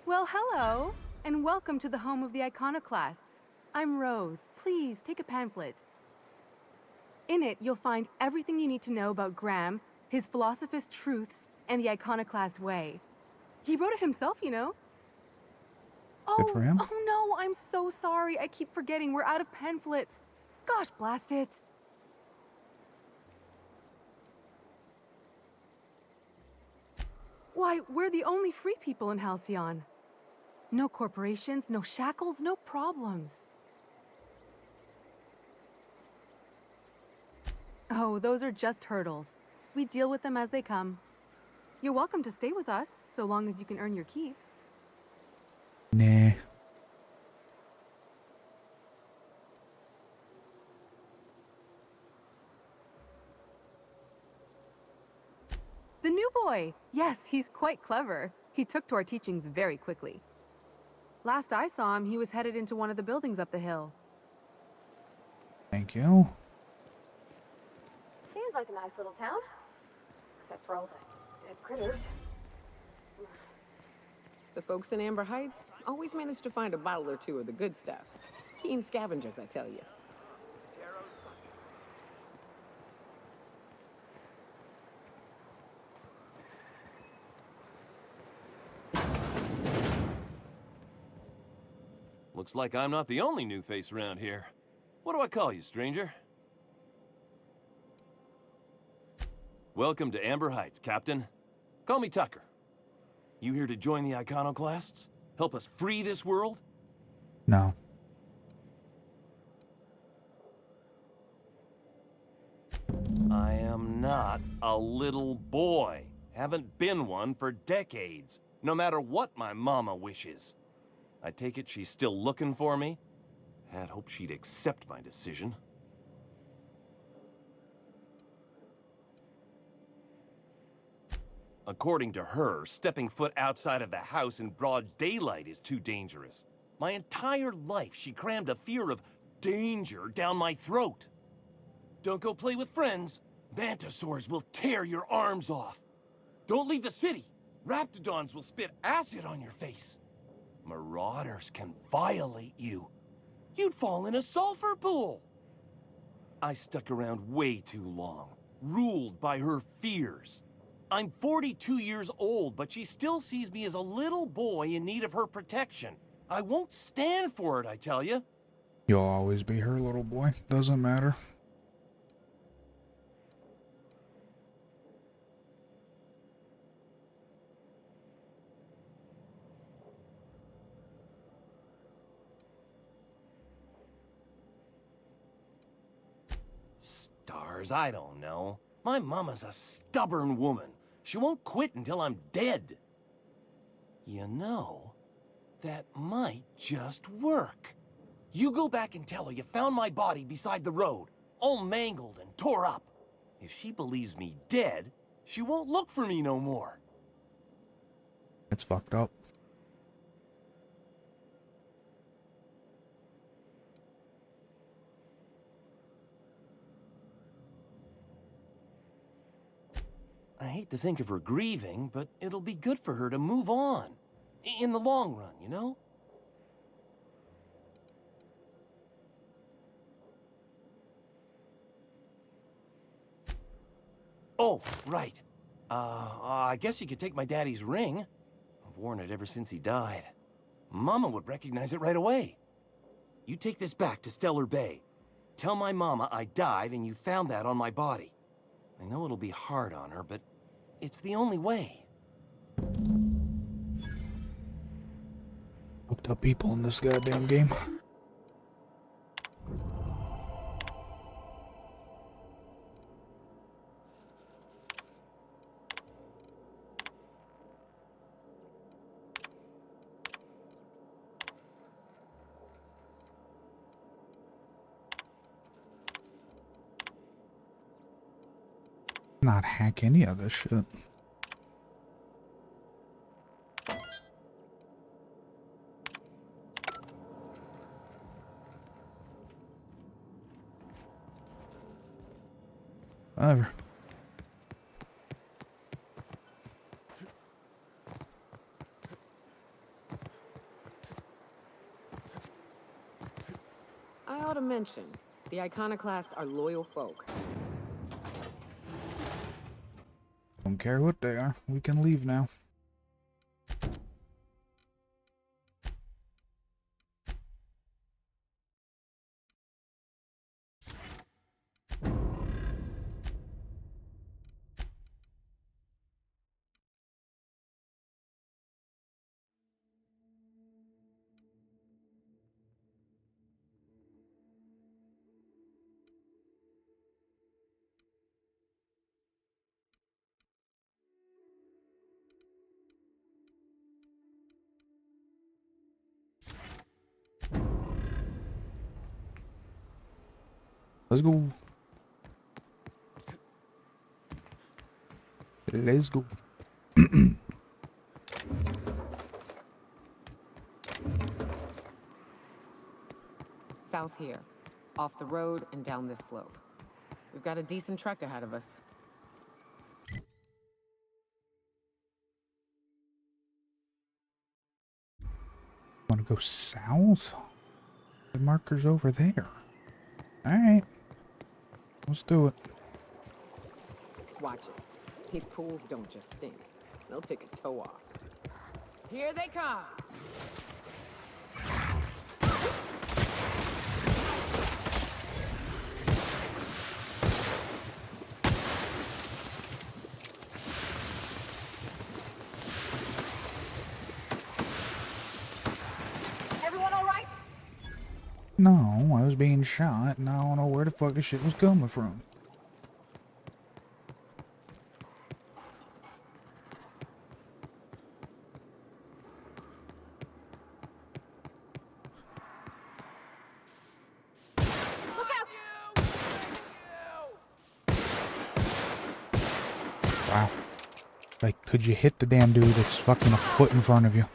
Well, hello, and welcome to the home of the Iconoclasts. I'm Rose. Please take a pamphlet. In it, you'll find everything you need to know about Graham, his Philosophous Truths, and the Iconoclast Way. He wrote it himself, you know. Good for him. Oh no, I'm so sorry. I keep forgetting we're out of pamphlets. Gosh, blast it. Why, we're the only free people in Halcyon. No corporations, no shackles, no problems. Oh, those are just hurdles. We deal with them as they come. You're welcome to stay with us, so long as you can earn your keep. Nah. The new boy! Yes, he's quite clever. He took to our teachings very quickly. Last I saw him, he was headed into one of the buildings up the hill. Thank you. Seems like a nice little town. Except for all the dead critters. The folks in Amber Heights always manage to find a bottle or two of the good stuff. Keen scavengers, I tell you. Looks like I'm not the only new face around here. What do I call you, stranger? Welcome to Amber Heights, Captain. Call me Tucker. You here to join the Iconoclasts? Help us free this world? No. I am not a little boy. Haven't been one for decades, no matter what my mama wishes. I take it she's still looking for me? Had hoped she'd accept my decision. According to her, stepping foot outside of the house in broad daylight is too dangerous. My entire life, she crammed a fear of danger down my throat. Don't go play with friends. Mantisaurs will tear your arms off. Don't leave the city. Raptidons will spit acid on your face. Marauders can violate you. You'd fall in a sulfur pool. I stuck around way too long, ruled by her fears. I'm 42 years old, but she still sees me as a little boy in need of her protection. I won't stand for it, I tell you. You'll always be her little boy. Doesn't matter. Stars, I don't know. My mama's a stubborn woman. She won't quit until I'm dead. You know, that might just work. You go back and tell her you found my body beside the road, all mangled and tore up. If she believes me dead, she won't look for me no more. It's fucked up. I hate to think of her grieving, but it'll be good for her to move on. In the long run, you know? Oh, right. I guess you could take my daddy's ring. I've worn it ever since he died. Mama would recognize it right away. You take this back to Stellar Bay. Tell my mama I died and you found that on my body. I know it'll be hard on her, but it's the only way. Fucked up people in this goddamn game. Not hack any of this shit. Whatever. I ought to mention, the Iconoclasts are loyal folk. Don't care what they are. We can leave now. Let's go. Let's go. South here, off the road and down this slope. We've got a decent trek ahead of us. Want to go south? The marker's over there. Alright. Let's do it. Watch it. These pools don't just stink. They'll take a toe off. Here they come! Everyone all right? No, I was being shot and I don't know where the fuck this shit was coming from. Wow. Like, could you hit the damn dude that's fucking a foot in front of you?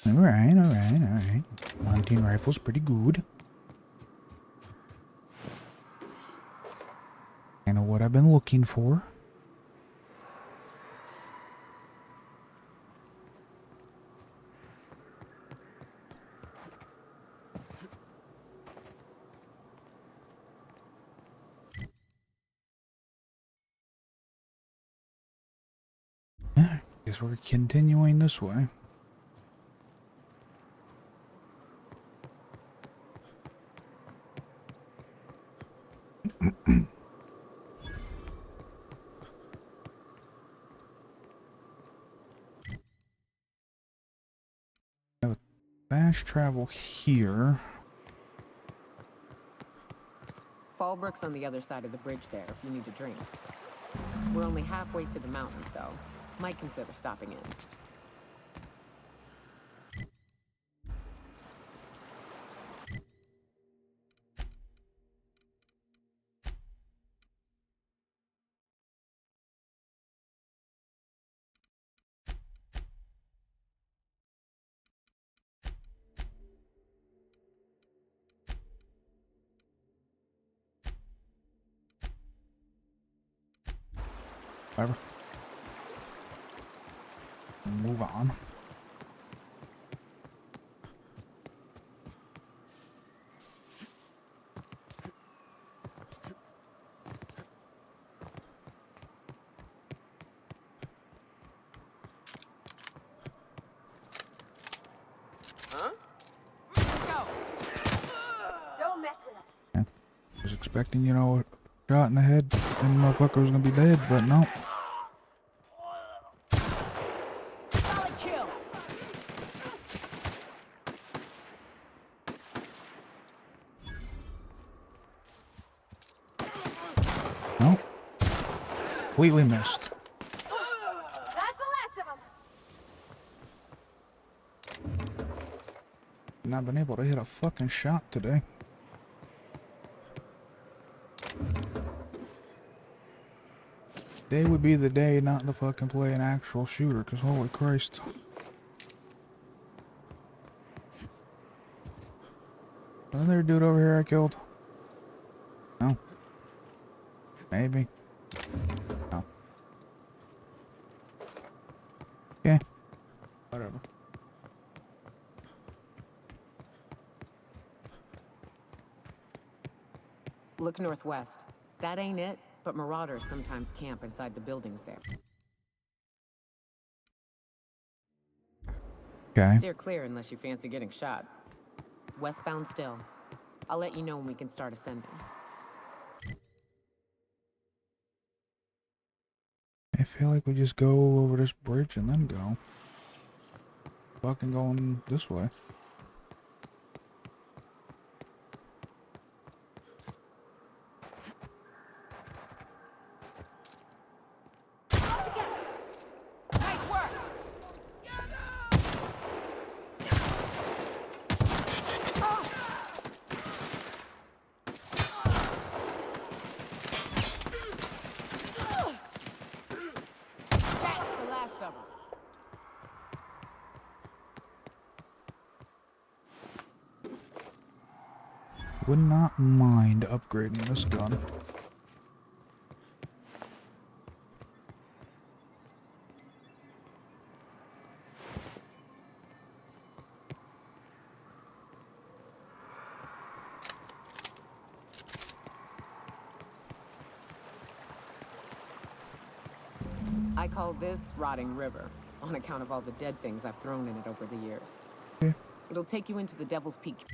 Alright. 19 rifles, pretty good. what I've been looking for. Guess we're continuing this way. Have a fast travel here. Fallbrook's on the other side of the bridge there if you need a drink. We're only halfway to the mountain, so might consider stopping in. Whatever. Move on. Huh? Don't mess with us. I was expecting, you know, a shot in the head and the motherfucker was gonna be dead, but no. No. Completely missed. That's the last of them. Not been able to hit a fucking shot today. Today would be the day not to fucking play an actual shooter, cause holy Christ. Wasn't there a dude over here I killed? No. Maybe. No. Okay. Whatever. Look northwest. That ain't it, but marauders sometimes camp inside the buildings there. Okay. Steer clear unless you fancy getting shot. Westbound still. I'll let you know when we can start ascending. I feel like we just go over this bridge and then go. Fucking going this way. Would not mind upgrading this gun. I call this Rotting River, on account of all the dead things I've thrown in it over the years. Yeah. It'll take you into the Devil's Peak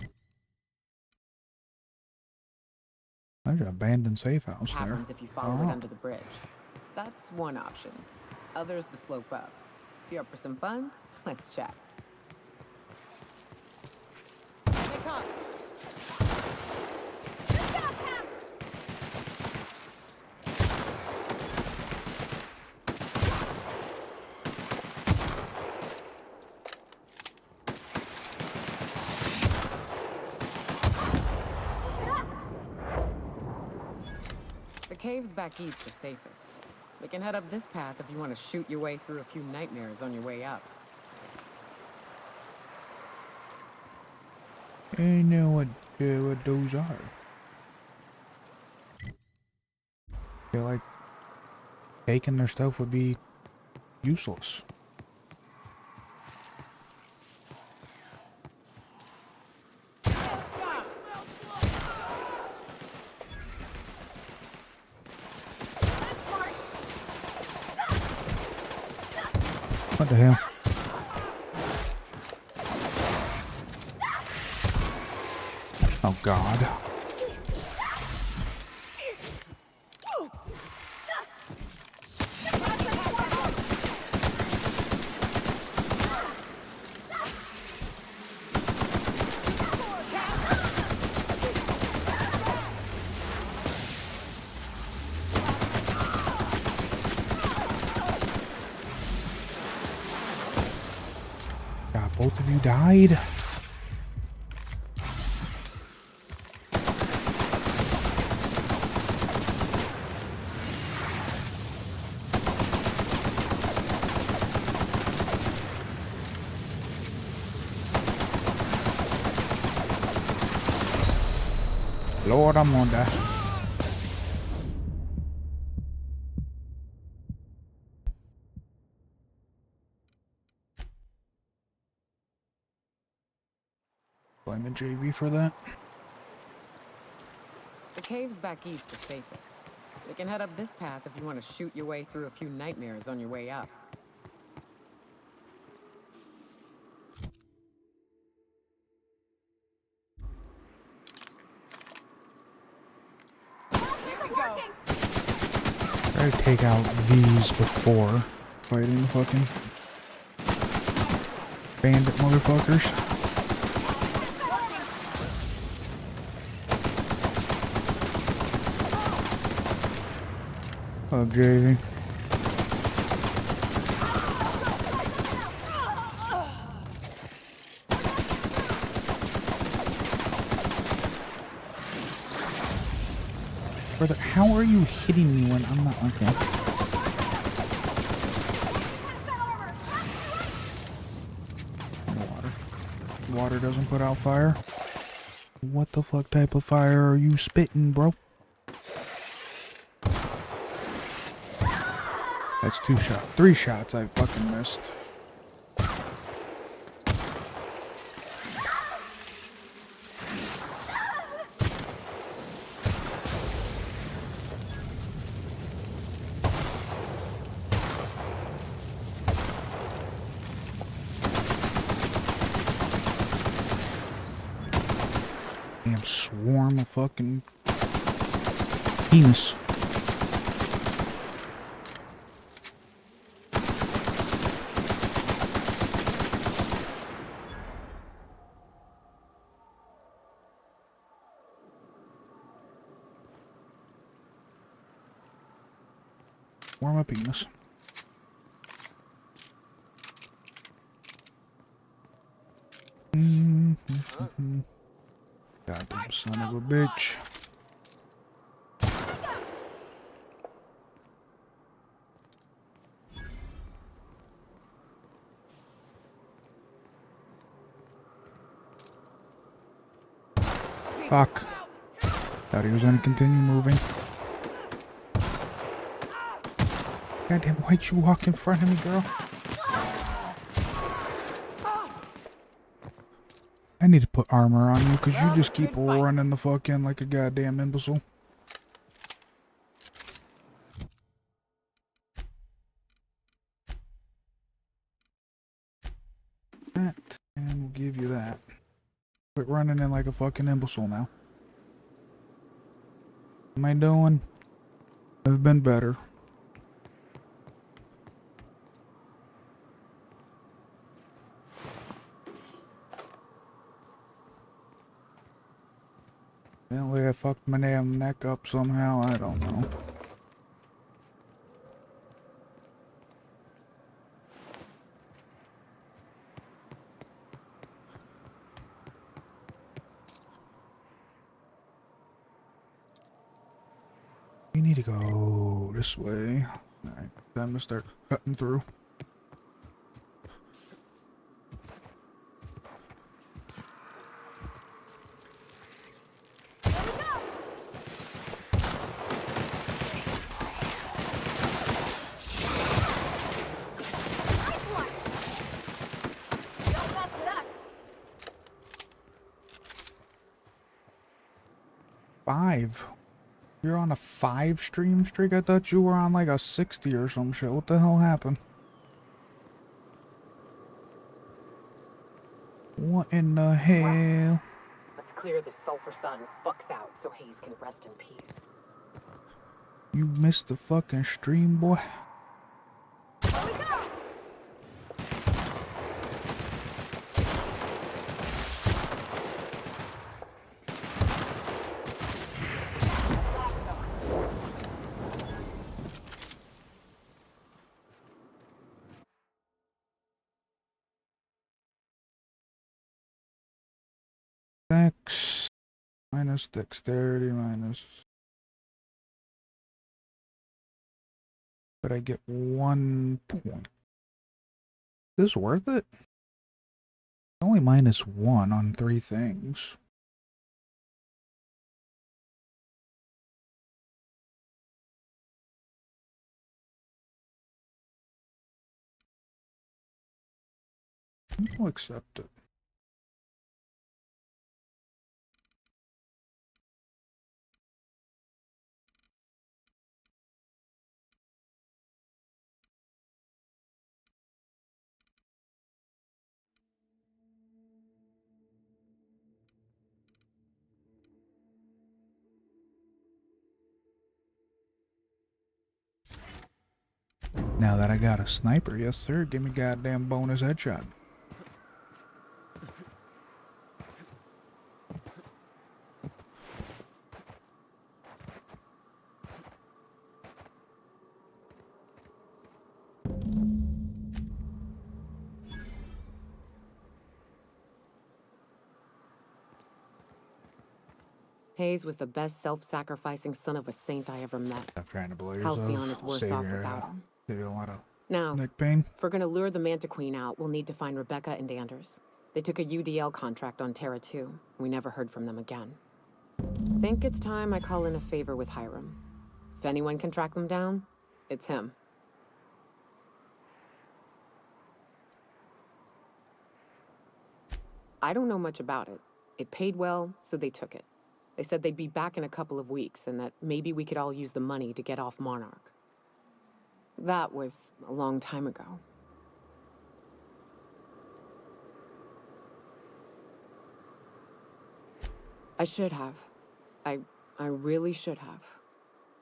There's an abandoned safe house there. caverns if you follow it under the bridge. That's one option. Others the slope up. If you're up for some fun, let's chat. Here they come. The caves back east are safest. We can head up this path if you want to shoot your way through a few nightmares on your way up. I know what those are. feel like taking their stuff would be useless. What the hell? Oh God. God, both of you died? Lord, I'm gonna die. Blame the JV for that. The caves back east are safest. You can head up this path if you want to shoot your way through a few nightmares on your way up. Try to take out these before fighting the fucking bandit motherfuckers. Oh, JV. Brother, how are you hitting me when I'm not like that? Water. Water doesn't put out fire? What the fuck type of fire are you spitting, bro? That's 2 shots. 3 shots I fucking missed. Damn swarm of fucking penis. Swarm of penis. Goddamn son of a bitch. Fuck. Thought he was gonna continue moving. Goddamn, why'd you walk in front of me, girl? I need to put armor on you because you just keep running the fuck in like a goddamn imbecile. That, and we'll give you that. Quit running in like a fucking imbecile now. What am I doing? I've been better. Apparently I fucked my damn neck up somehow, I don't know. We need to go this way. Alright, time to start cutting through. 5. You're on a 5 stream streak? I thought you were on like a 60 or some shit. What the hell happened? What in the hell? Let's clear this sulfur sun. Buck's out so Hayes can rest in peace. You missed the fucking stream, boy. Dex minus dexterity minus. But I get 1 point. Is this worth it? Only -1 on 3 things. I'll accept it. Now that I got a sniper, yes sir, give me goddamn bonus headshot. Hayes was the best self-sacrificing son of a saint I ever met. Stop trying to blow yourself. Halcyon is worse Save off your, without him. Give you a lot of Now, neck pain. if we're gonna lure the Manta Queen out, we'll need to find Rebecca and Anders. They took a UDL contract on Terra 2. We never heard from them again. Think it's time I call in a favor with Hiram. If anyone can track them down, it's him. I don't know much about it. It paid well, so they took it. They said they'd be back in a couple of weeks and that maybe we could all use the money to get off Monarch. That was a long time ago. I should have. I really should have.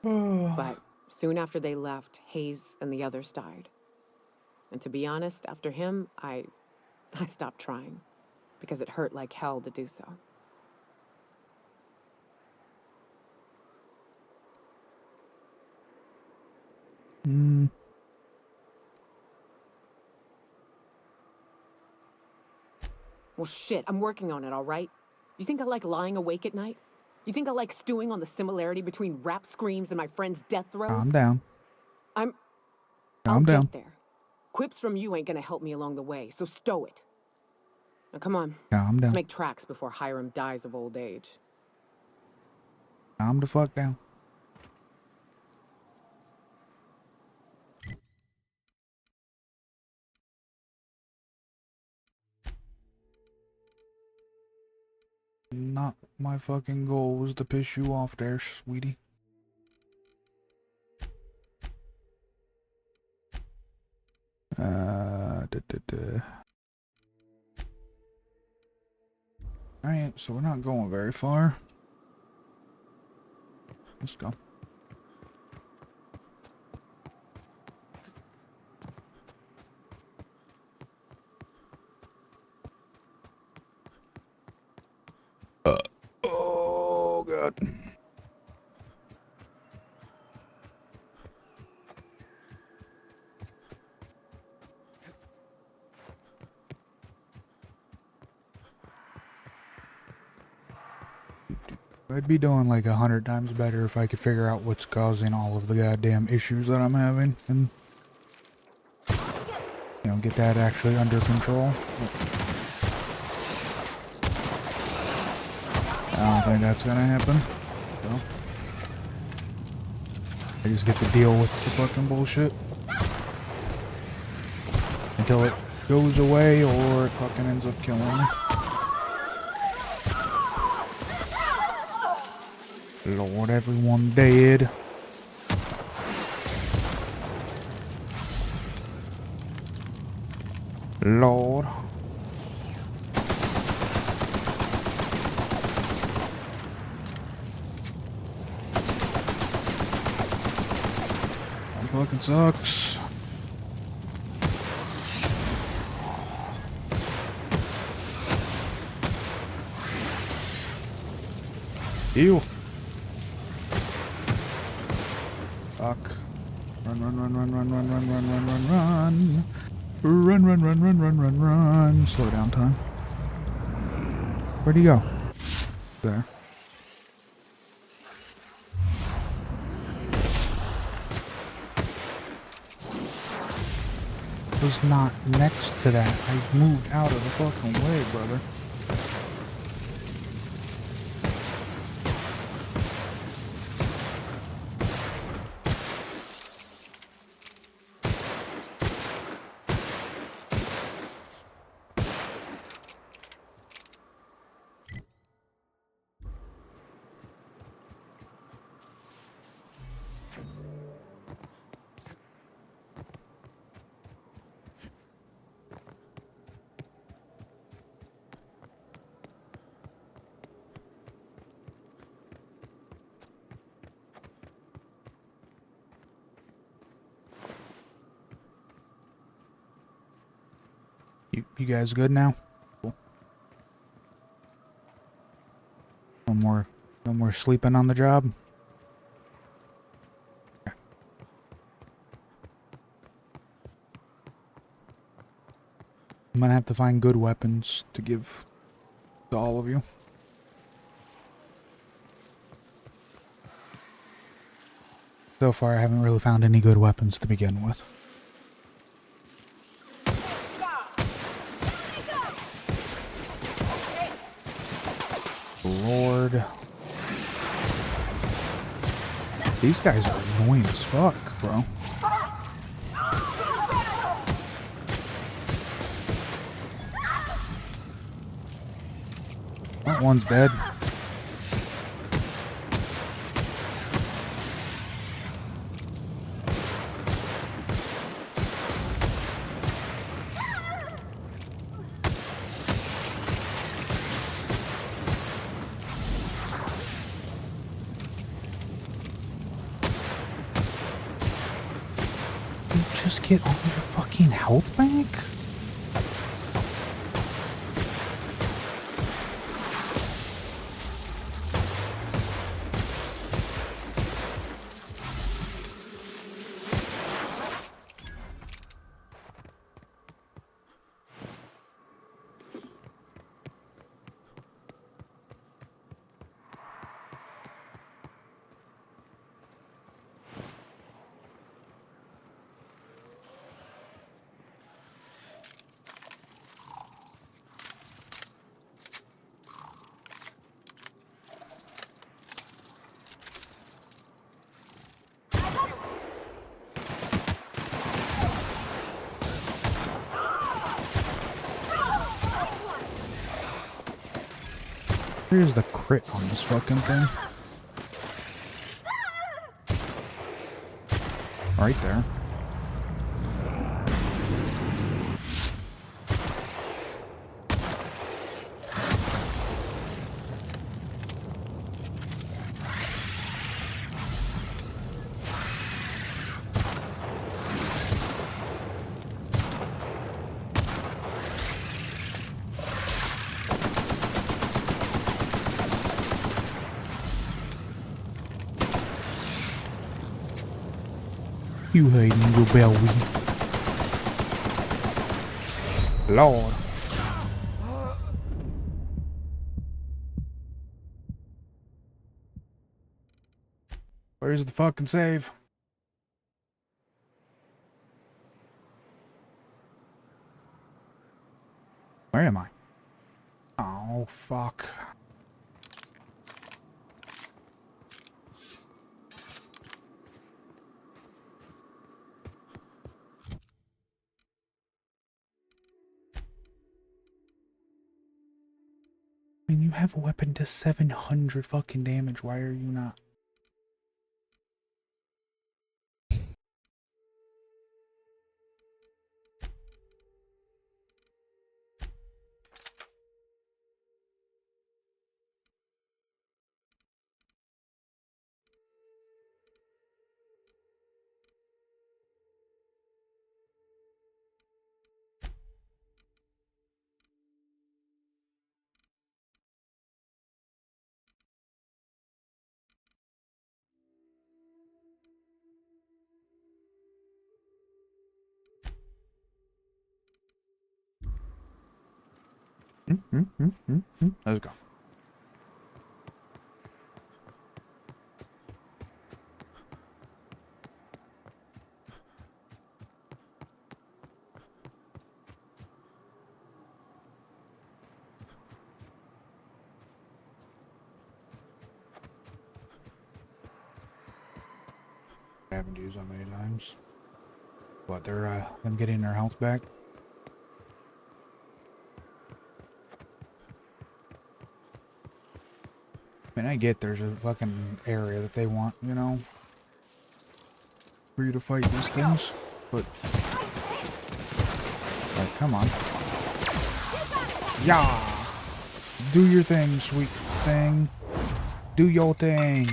But soon after they left, Hayes and the others died. And to be honest, after him, I stopped trying. Because it hurt like hell to do so. Well, shit, I'm working on it, all right? You think I like lying awake at night? You think I like stewing on the similarity between rap screams and my friend's death throes? Calm down. Calm down. Get there. Quips from you ain't gonna help me along the way, so stow it. Now come on. Calm down. Let's make tracks before Hiram dies of old age. Calm the fuck down. Not my fucking goal was to piss you off there, sweetie. Alright, so we're not going very far. Let's go. Oh god. I'd be doing like 100 times better if I could figure out what's causing all of the goddamn issues that I'm having and, you know, get that actually under control. I don't think that's gonna happen. So I just get to deal with the fucking bullshit until it goes away or it fucking ends up killing me. Lord, everyone dead. Lord. That fucking sucks. Ew. Fuck. Run, run, run, run, run, run, run, run, run, run, run. Run, run, run, run, run, run, run. Slow down time. Where'd he go? There. Was not next to that. I moved out of the fucking way, brother. You guys good now? Cool. No more sleeping on the job. Okay. I'm gonna have to find good weapons to give to all of you. So far, I haven't really found any good weapons to begin with. Lord. These guys are annoying as fuck, bro. That one's dead. Just get all your fucking health back? Here's the crit on this fucking thing. Right there. You hiding your belly. Lord. Where's the fucking save? Where am I? Oh, fuck. And you have a weapon to 700 fucking damage. Why are you not? Let's go. I haven't used that many times. But they're them getting their health back. I mean, I get there's a fucking area that they want, you know, for you to fight these things, but like, come on. Yeah! Do your thing, sweet thing. Do your thing.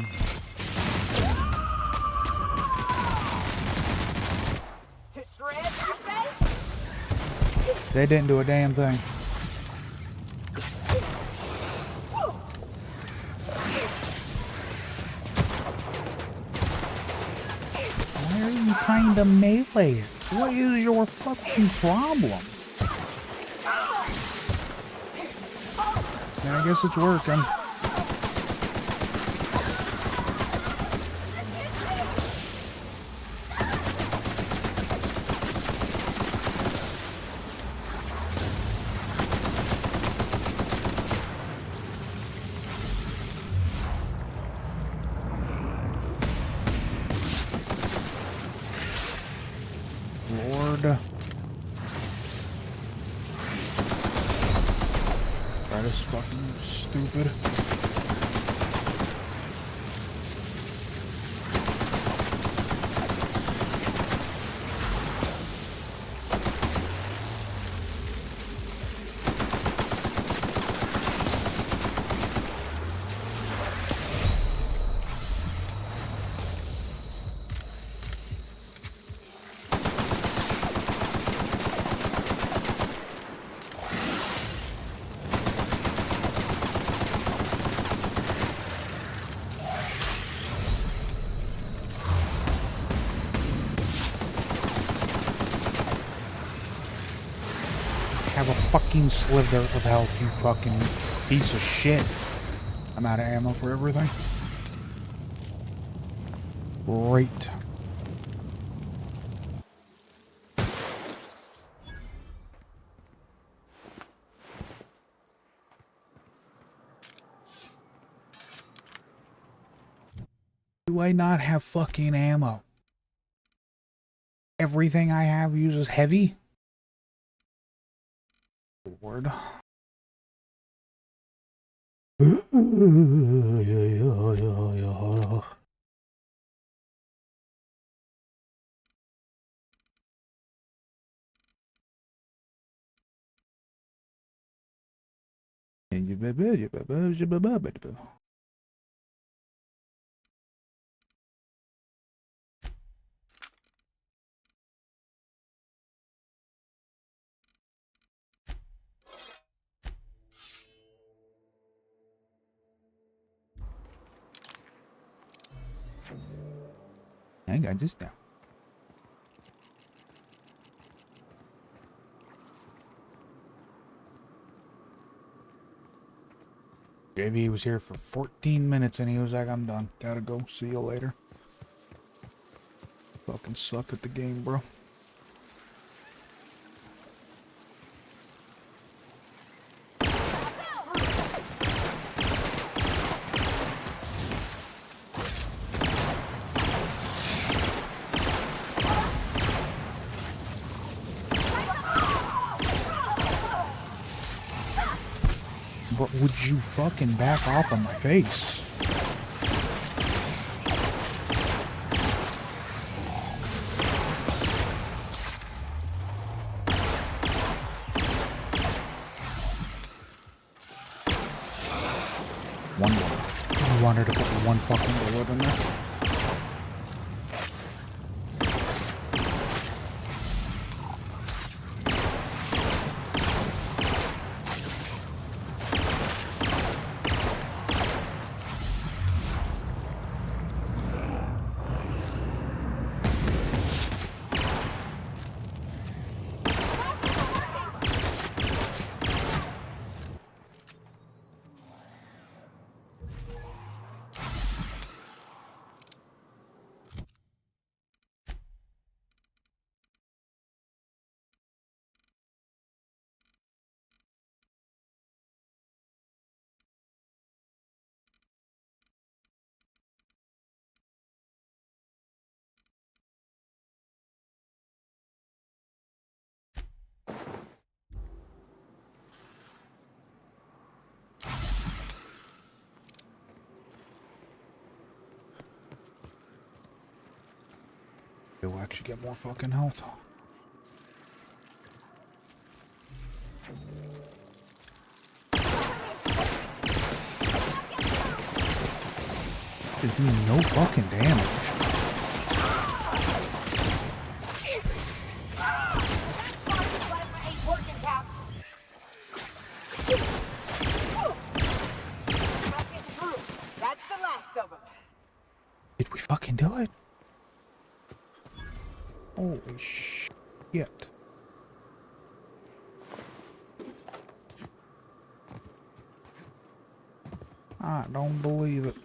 They didn't do a damn thing. Why are you trying to melee it? What is your fucking problem? Yeah, I guess it's working. Lord. That is fucking stupid. Have a fucking sliver of health, you fucking piece of shit. I'm out of ammo for everything. Great. Do I not have fucking ammo? Everything I have uses heavy? Lord. I got this down. JV was here for 14 minutes and he was like, I'm done. Gotta go. See you later. Fucking suck at the game, bro. Bro, would you fucking back off of my face? One more. You wanted to put one fucking bullet in there? You'll actually get more fucking health. They're doing no fucking damage. Did we fucking do it? Holy shit. I don't believe it.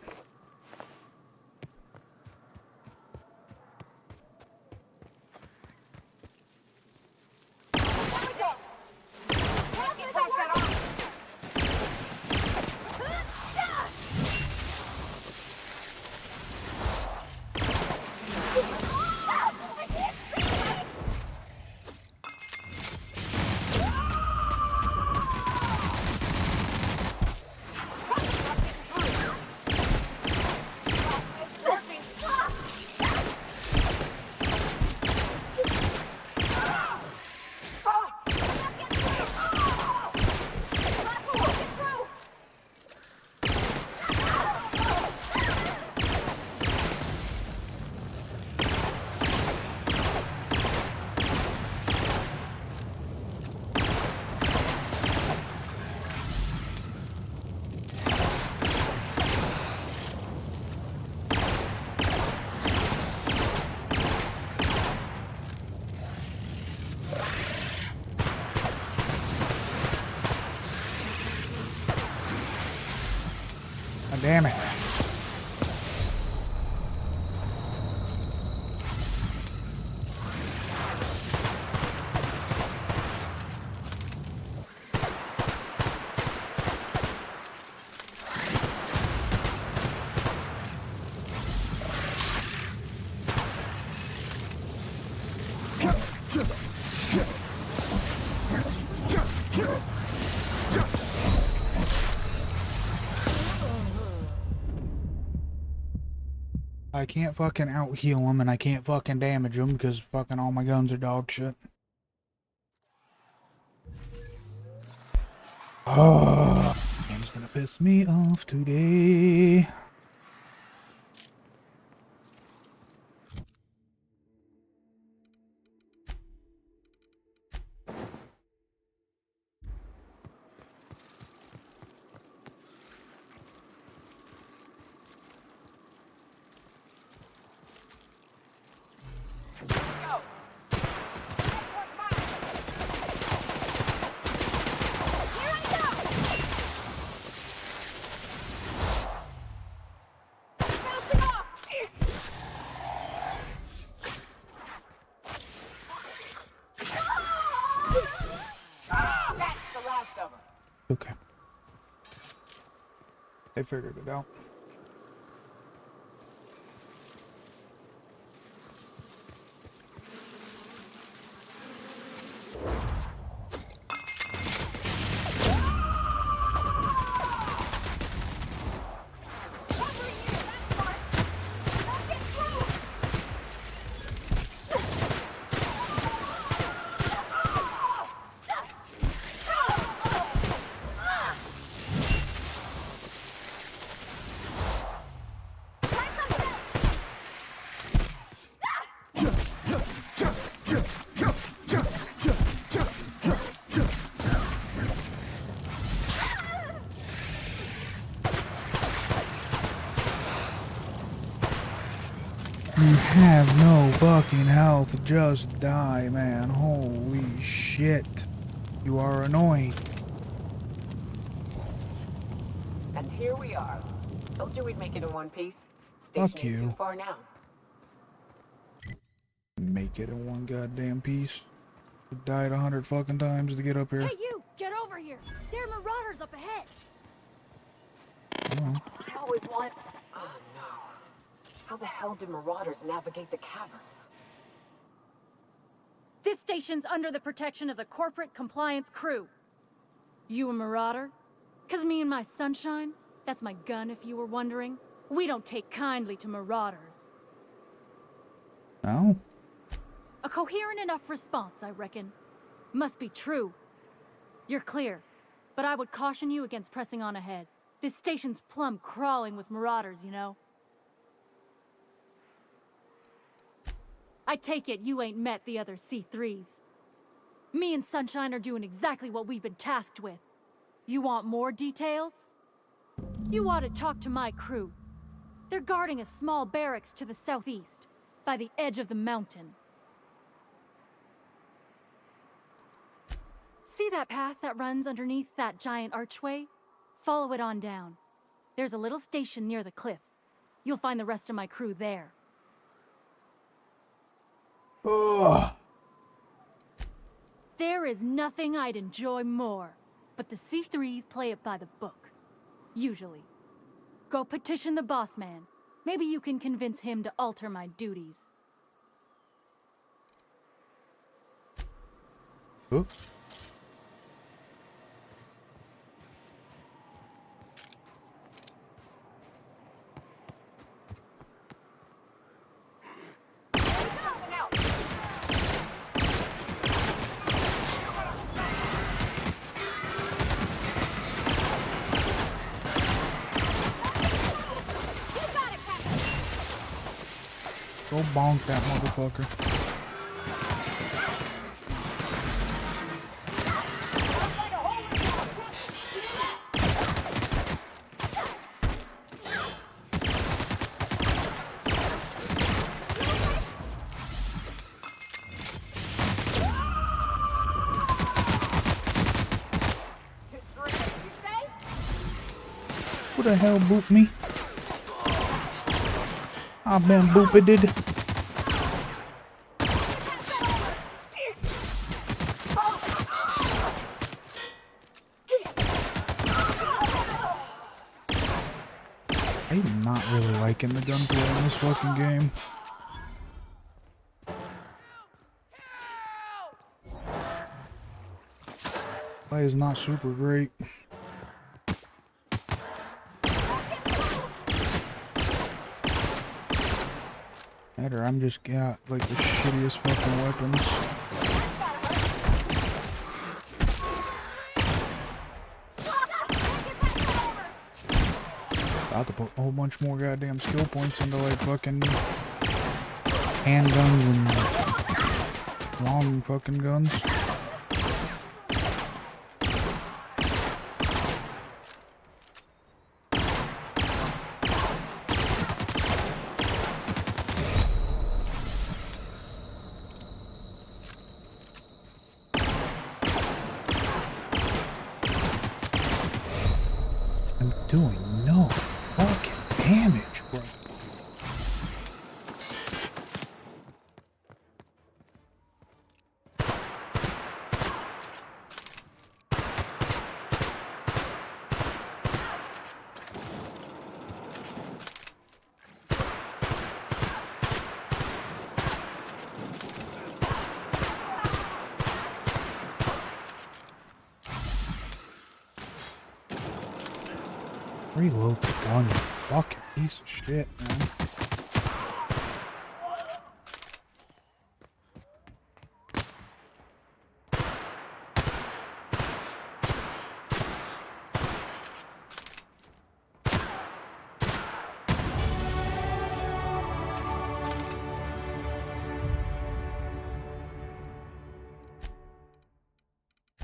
Damn it. I can't fucking out heal him and I can't fucking damage him because fucking all my guns are dog shit. Oh, game's gonna piss me off today. Okay. They figured it out. fucking health. Just die, man. Holy shit. You are annoying. And here we are. Told you we'd make it in one piece. Fuck Station ain't you. too far now. Make it in one goddamn piece. You died 100 fucking times to get up here. Hey, you! Get over here! There are marauders up ahead! Come on. I always want... Oh no. How the hell do marauders navigate the caverns? This station's under the protection of the Corporate Compliance Crew. You a marauder? 'Cause me and my sunshine, that's my gun if you were wondering, we don't take kindly to marauders. No? A coherent enough response, I reckon. Must be true. You're clear, but I would caution you against pressing on ahead. This station's plumb crawling with marauders, you know. I take it you ain't met the other C3s. Me and Sunshine are doing exactly what we've been tasked with. You want more details? You ought to talk to my crew. They're guarding a small barracks to the southeast, by the edge of the mountain. See that path that runs underneath that giant archway? Follow it on down. There's a little station near the cliff. You'll find the rest of my crew there. Ugh. There is nothing I'd enjoy more, but the C3s play it by the book. Usually. Go petition the boss man. Maybe you can convince him to alter my duties. Oops. Go bonk that motherfucker. Who the hell booped me? I've been booped. I'm not really liking the gunplay in this fucking game. Play is not super great. Or I'm just got like the shittiest fucking weapons. About to put a whole bunch more goddamn skill points into like fucking handguns and long fucking guns. Doing no fucking damage, bro. Reload the gun, you fucking piece of shit, man.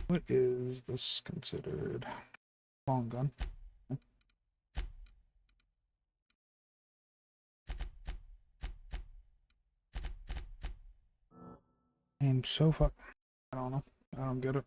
What is this considered? Long gun. I'm so fuck. I don't know. I don't get it.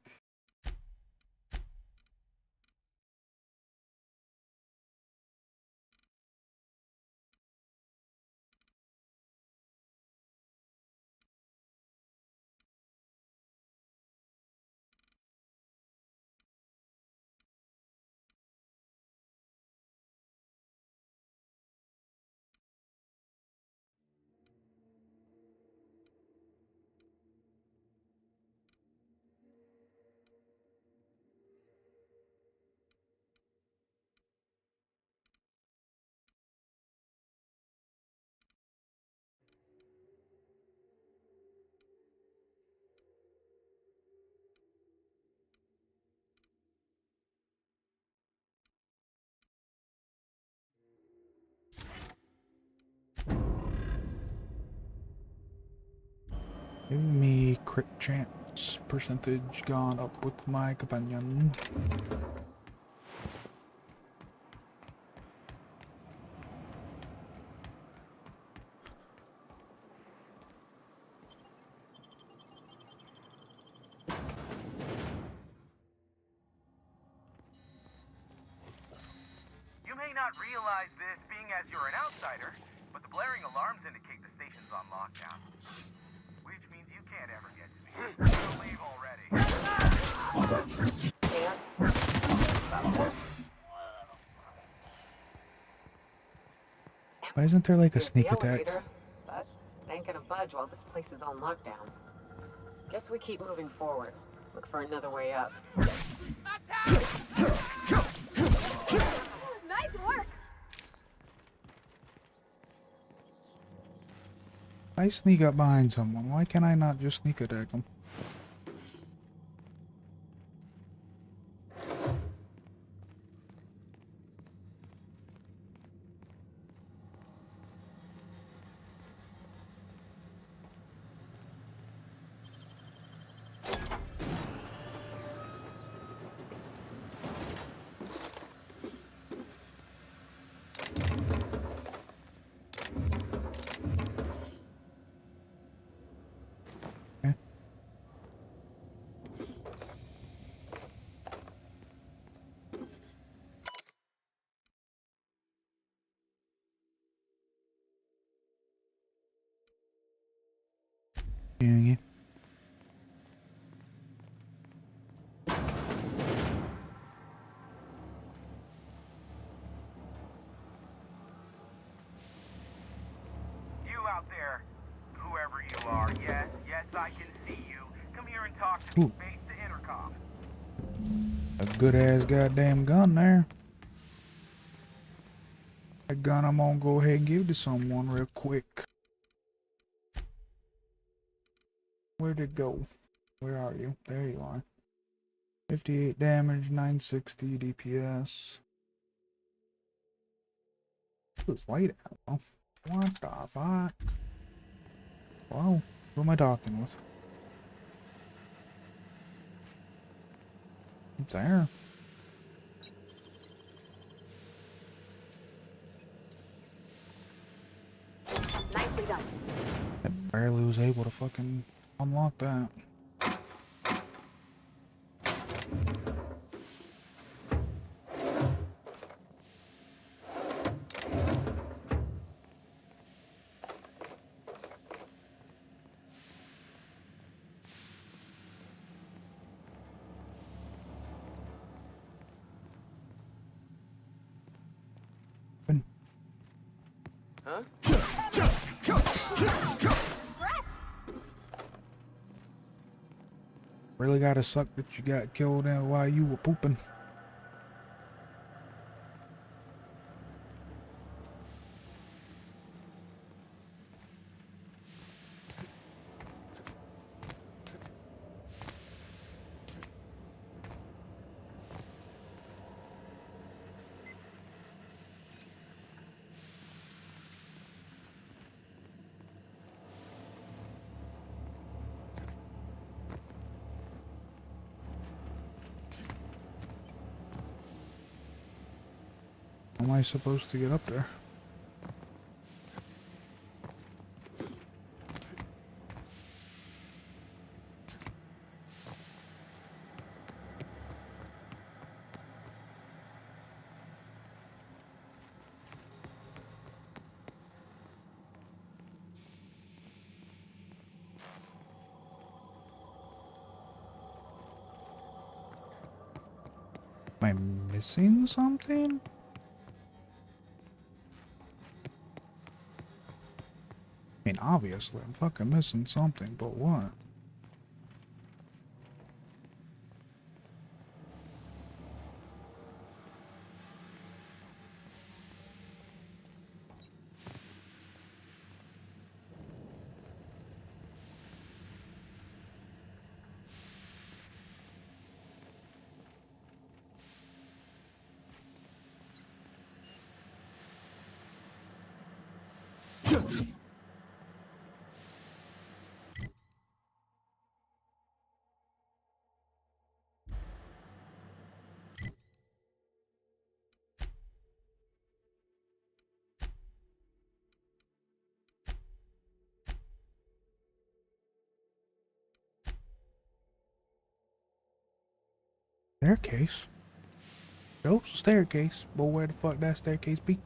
Give me crit chance percentage gone up with my companion. You may not realize this being as you're an outsider, but the blaring alarms indicate the station's on lockdown. Which means you can't ever get to me. So leave already. Why isn't there like a Here's sneak the attack? elevator, but it ain't gonna budge while this place is on lockdown. Guess we keep moving forward. Look for another way up. Nice work! I sneak up behind someone. Why can I not just sneak attack them? Yeah. You out there, whoever you are, yes, I can see you. Come here and talk to me. Face the intercom. A good ass goddamn gun there. That gun I'm gonna go ahead and give to someone real quick. Where'd it go? Where are you? There you are. 58 damage, 960 DPS. This light ammo. What the fuck? Whoa, who am I talking with? Up there. Nicely done. I barely was able to fucking unlock that. Huh? Really gotta suck that you got killed in while you were pooping. How am I supposed to get up there? Am I missing something? I mean, obviously, I'm fucking missing something, but what? Staircase? There's a staircase, but where the fuck that staircase be?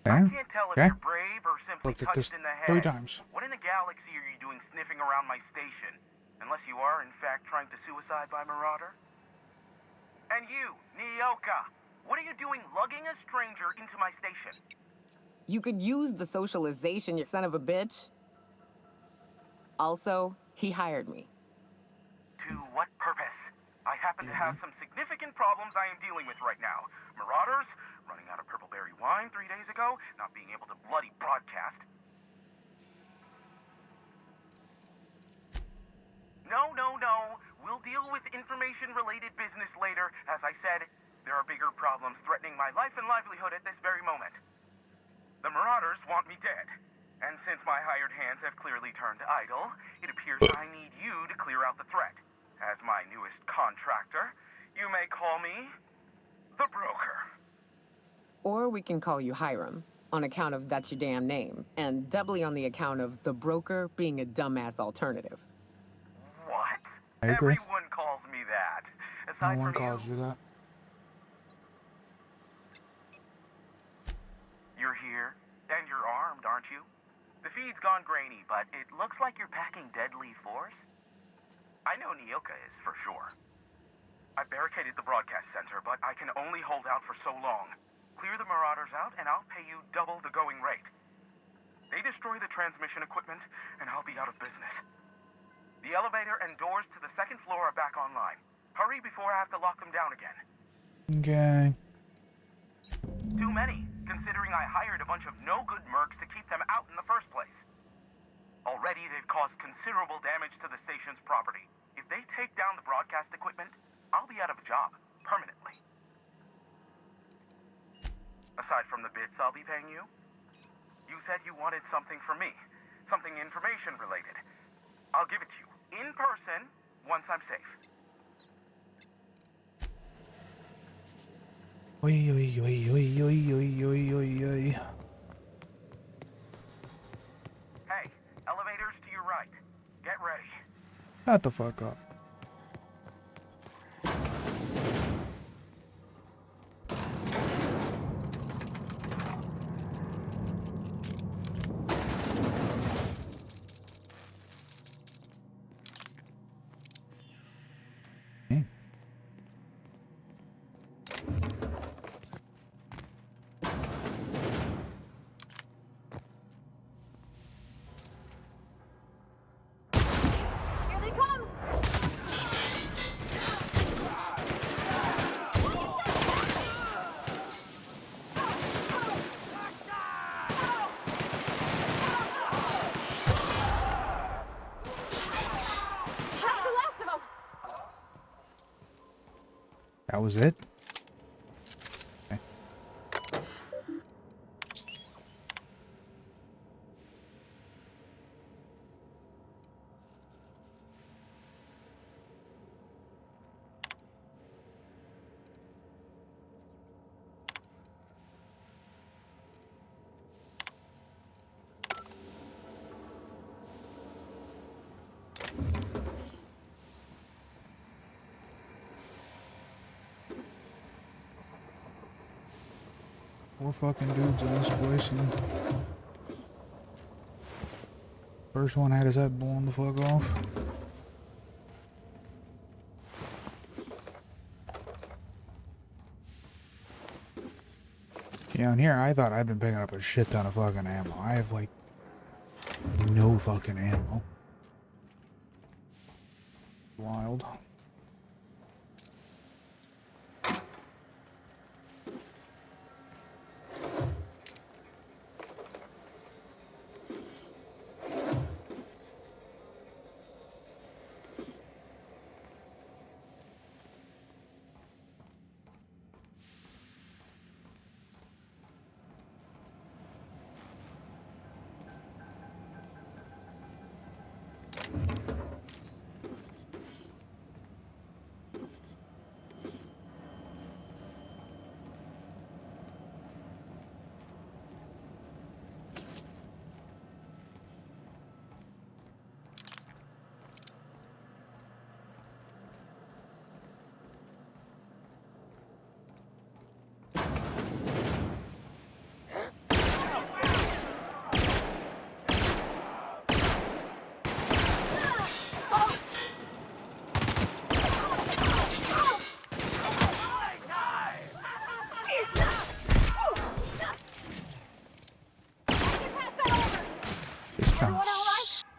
I can't tell if Okay. you're brave or simply Looked at this touched in the head. 3 times. What in the galaxy are you doing sniffing around my station? Unless you are, in fact, trying to suicide by Marauder? And you, Nyoka, what are you doing lugging a stranger into my station? You could use the socialization, you son of a bitch. Also, he hired me. To what purpose? I happen to have some significant problems I am dealing with right now. Marauders, running out of purple berry wine 3 days ago, not being able to bloody broadcast. No. We'll deal with information-related business later. As I said, there are bigger problems threatening my life and livelihood at this very moment. The Marauders want me dead. And since my hired hands have clearly turned idle, it appears I need you to clear out the threat. As my newest contractor, you may call me the Broker. Or we can call you Hiram, on account of that's your damn name, and doubly on the account of the Broker being a dumbass alternative. What? I agree. Everyone calls me that. No Aside one from calls you that. You're here, and you're armed, aren't you? The feed's gone grainy, but it looks like you're packing deadly force. I know Nyoka is, for sure. I barricaded the broadcast center, but I can only hold out for so long. Clear the Marauders out, and I'll pay you double the going rate. They destroy the transmission equipment, and I'll be out of business. The elevator and doors to the second floor are back online. Hurry before I have to lock them down again. Okay. Too many, considering I hired a bunch of no-good mercs to keep them out in the first place. Already, they've caused considerable damage to the station's property. If they take down the broadcast equipment, I'll be out of a job, permanently. Aside from the bits I'll be paying you, you said you wanted something from me. Something information-related. I'll give it to you, in person, once I'm safe. Oi, oi, oi, oi, oi, oi, oi, oi, oi. Hey, elevators to your right. Get ready. Shut the fuck up. Here they come! That was it? Okay. Four fucking dudes in this place, and first one had his head blown the fuck off. Yeah, in here I thought I'd been picking up a shit ton of fucking ammo. I have like no fucking ammo. Wild.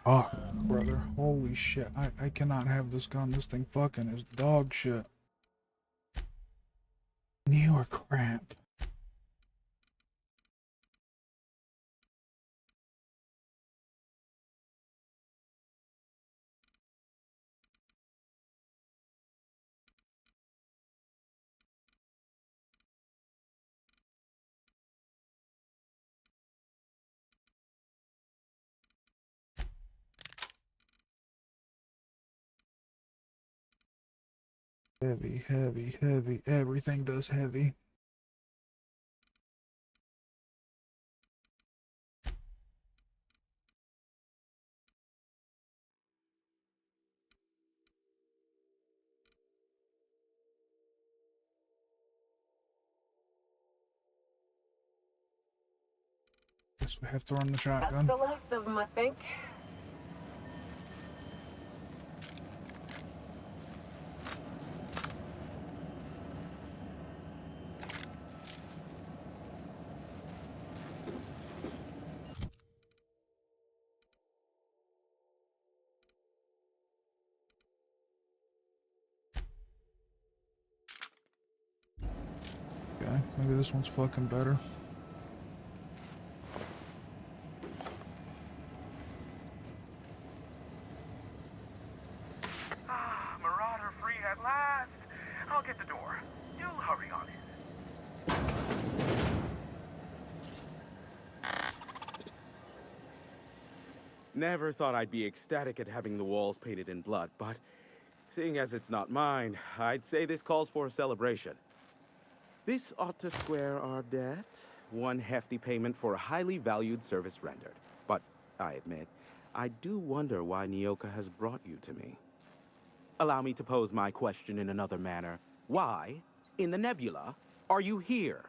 Fuck, brother. Holy shit. I cannot have this gun. This thing fucking is dog shit. You are crap. Heavy, heavy, heavy. Everything does heavy. Guess we have to run the shotgun. That's the last of them, I think. Okay, maybe this one's fucking better. Marauder free at last. I'll get the door. You hurry on in. Never thought I'd be ecstatic at having the walls painted in blood, but seeing as it's not mine, I'd say this calls for a celebration. This ought to square our debt. One hefty payment for a highly valued service rendered. But I admit, I do wonder why Nyoka has brought you to me. Allow me to pose my question in another manner. Why, in the nebula, are you here?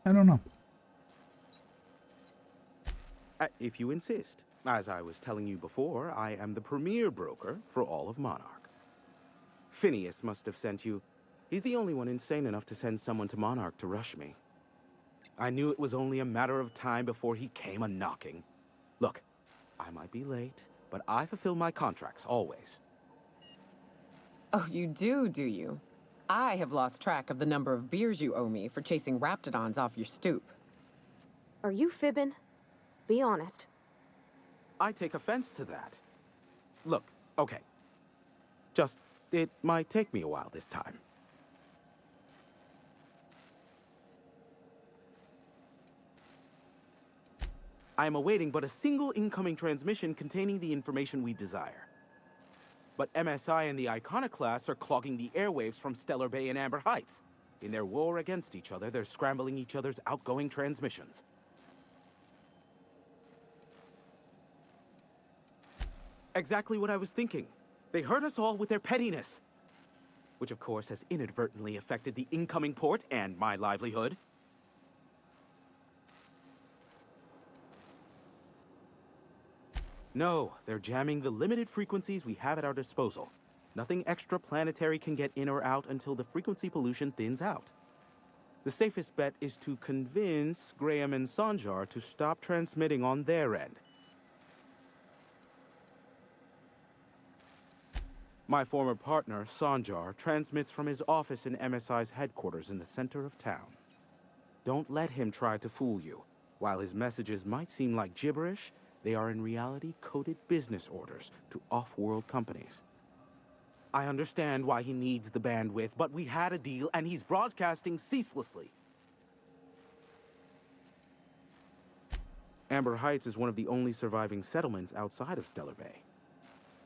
I don't know. If you insist. As I was telling you before, I am the premier broker for all of Monarch. Phineas must have sent you. He's the only one insane enough to send someone to Monarch to rush me. I knew it was only a matter of time before he came a-knocking. Look, I might be late, but I fulfill my contracts, always. Oh, you do you? I have lost track of the number of beers you owe me for chasing raptidons off your stoop. Are you fibbing? Be honest. I take offense to that. Look, okay. It might take me a while this time. I am awaiting but a single incoming transmission containing the information we desire. But MSI and the Iconoclasts are clogging the airwaves from Stellar Bay and Amber Heights. In their war against each other, they're scrambling each other's outgoing transmissions. Exactly what I was thinking. They hurt us all with their pettiness. Which of course has inadvertently affected the incoming port and my livelihood. No, they're jamming the limited frequencies we have at our disposal. Nothing extraplanetary can get in or out until the frequency pollution thins out. The safest bet is to convince Graham and Sanjar to stop transmitting on their end. My former partner, Sanjar, transmits from his office in MSI's headquarters in the center of town. Don't let him try to fool you. While his messages might seem like gibberish, they are in reality coded business orders to off-world companies. I understand why he needs the bandwidth, but we had a deal and he's broadcasting ceaselessly. Amber Heights is one of the only surviving settlements outside of Stellar Bay.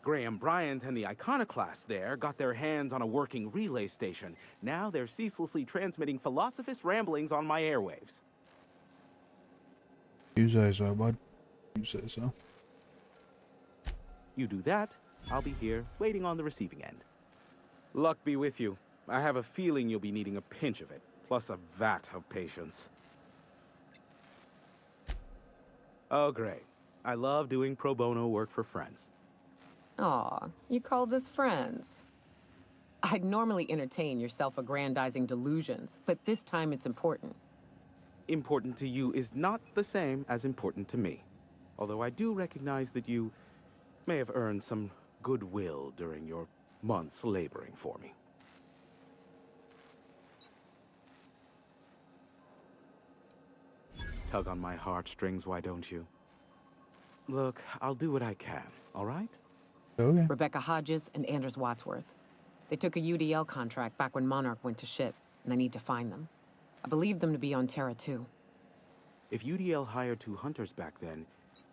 Graham Bryant and the Iconoclasts there got their hands on a working relay station. Now they're ceaselessly transmitting Philosophist ramblings on my airwaves. You say so, bud. You say so. You do that, I'll be here, waiting on the receiving end. Luck be with you. I have a feeling you'll be needing a pinch of it, plus a vat of patience. Oh, great. I love doing pro bono work for friends. Aw, you called us friends. I'd normally entertain your self-aggrandizing delusions, but this time it's important. Important to you is not the same as important to me. Although I do recognize that you may have earned some goodwill during your months laboring for me. Tug on my heartstrings, why don't you? Look, I'll do what I can, all right? Okay. Rebecca Hodges and Anders Wadsworth. They took a UDL contract back when Monarch went to shit, and I need to find them. I believe them to be on Terra 2. If UDL hired 2 hunters back then,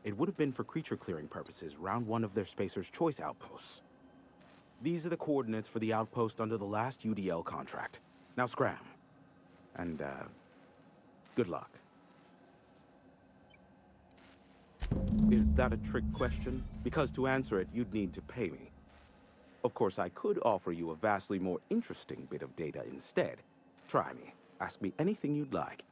it would have been for creature clearing purposes, round one of their Spacer's Choice outposts. These are the coordinates for the outpost under the last UDL contract. Now scram. And, good luck. Is that a trick question? Because to answer it, you'd need to pay me. Of course, I could offer you a vastly more interesting bit of data instead. Try me. Ask me anything you'd like.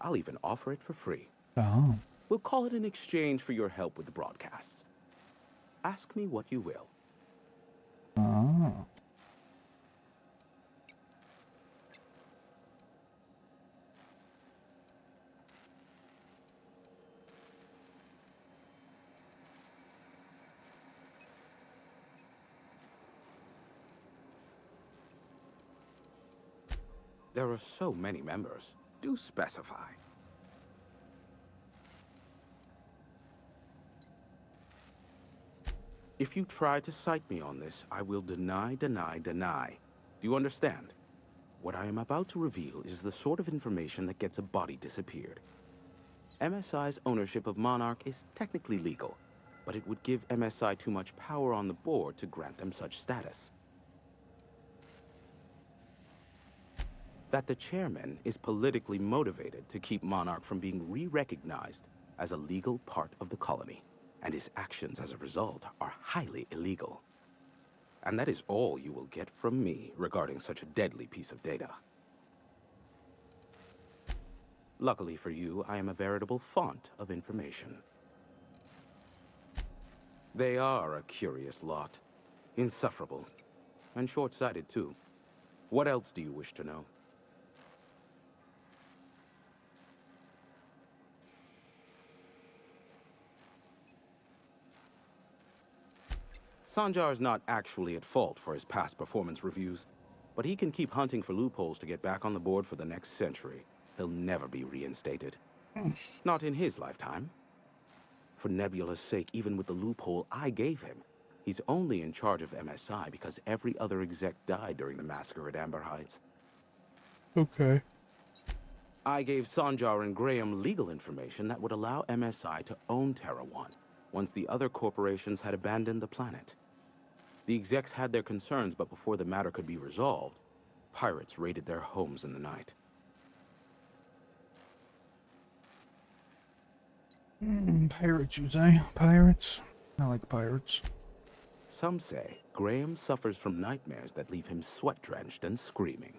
I'll even offer it for free. Oh. We'll call it an exchange for your help with the broadcasts. Ask me what you will. Oh. There are so many members. Do specify. If you try to cite me on this, I will deny, deny, deny. Do you understand? What I am about to reveal is the sort of information that gets a body disappeared. MSI's ownership of Monarch is technically legal, but it would give MSI too much power on the board to grant them such status. That the chairman is politically motivated to keep Monarch from being re-recognized as a legal part of the colony, and his actions as a result are highly illegal. And that is all you will get from me regarding such a deadly piece of data. Luckily for you, I am a veritable font of information. They are a curious lot. Insufferable. And short-sighted, too. What else do you wish to know? Sanjar's not actually at fault for his past performance reviews, but he can keep hunting for loopholes to get back on the board for the next century. He'll never be reinstated. Not in his lifetime. For Nebula's sake, even with the loophole I gave him, he's only in charge of MSI because every other exec died during the massacre at Amber Heights. Okay. I gave Sanjar and Graham legal information that would allow MSI to own Terra One once the other corporations had abandoned the planet. The execs had their concerns, but before the matter could be resolved, pirates raided their homes in the night. Pirates, you say? Pirates? I like pirates. Some say Graham suffers from nightmares that leave him sweat-drenched and screaming.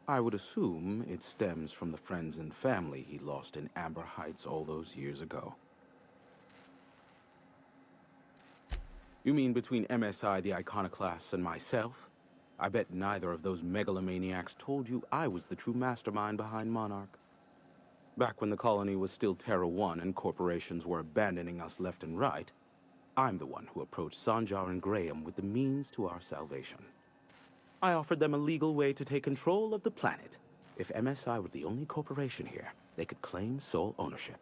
I would assume it stems from the friends and family he lost in Amber Heights all those years ago. You mean between MSI, the Iconoclasts, and myself? I bet neither of those megalomaniacs told you I was the true mastermind behind Monarch. Back when the colony was still Terra One and corporations were abandoning us left and right, I'm the one who approached Sanjar and Graham with the means to our salvation. I offered them a legal way to take control of the planet. If MSI were the only corporation here, they could claim sole ownership.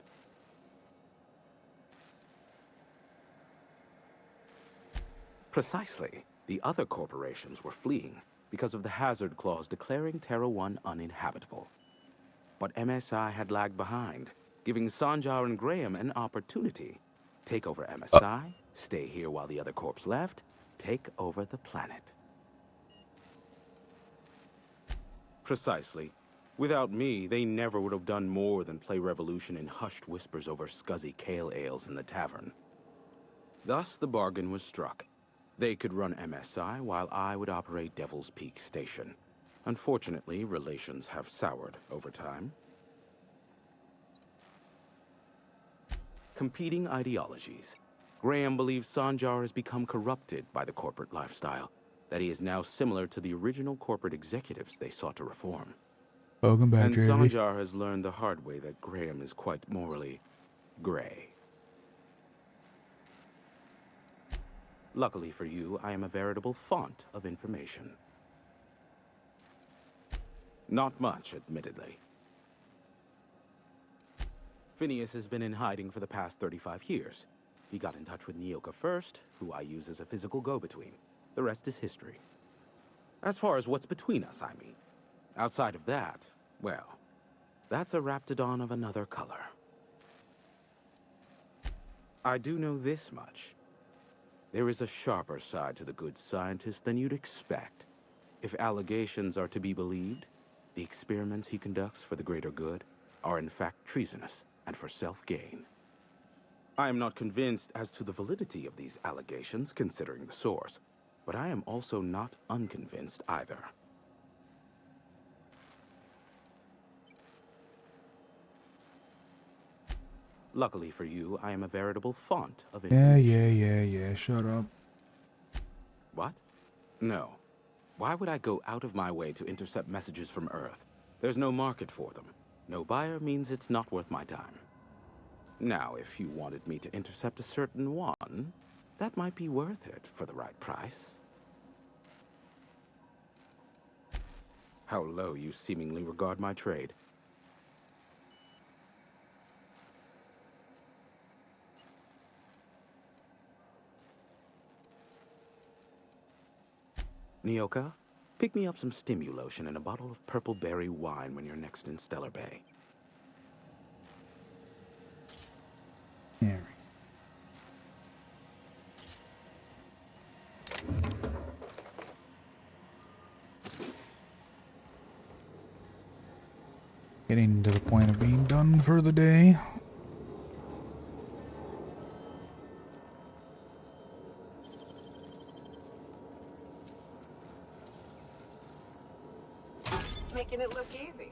Precisely. The other corporations were fleeing because of the hazard clause declaring Terra One uninhabitable. But MSI had lagged behind, giving Sanjar and Graham an opportunity. Take over MSI, stay here while the other corps left, take over the planet. Precisely. Without me, they never would have done more than play Revolution in hushed whispers over scuzzy kale ales in the tavern. Thus, the bargain was struck. They could run MSI while I would operate Devil's Peak Station. Unfortunately, relations have soured over time. Competing ideologies. Graham believes Sanjar has become corrupted by the corporate lifestyle, that he is now similar to the original corporate executives they sought to reform. Welcome back, And JV. Sanjar has learned the hard way that Graham is quite morally gray. Luckily for you, I am a veritable font of information. Not much, admittedly. Phineas has been in hiding for the past 35 years. He got in touch with Nyoka first, who I use as a physical go-between. The rest is history. As far as what's between us, I mean. Outside of that, well, that's a Raptidon of another color. I do know this much. There is a sharper side to the good scientist than you'd expect. If allegations are to be believed, the experiments he conducts for the greater good are in fact treasonous and for self-gain. I am not convinced as to the validity of these allegations, considering the source, but I am also not unconvinced either. Luckily for you, I am a veritable font of information. Yeah. Shut up. What? No. Why would I go out of my way to intercept messages from Earth? There's no market for them. No buyer means it's not worth my time. Now, if you wanted me to intercept a certain one, that might be worth it for the right price. How low you seemingly regard my trade. Nyoka, pick me up some Stimulotion and a bottle of purple berry wine when you're next in Stellar Bay. Here. Getting to the point of being done for the day. Making it look easy.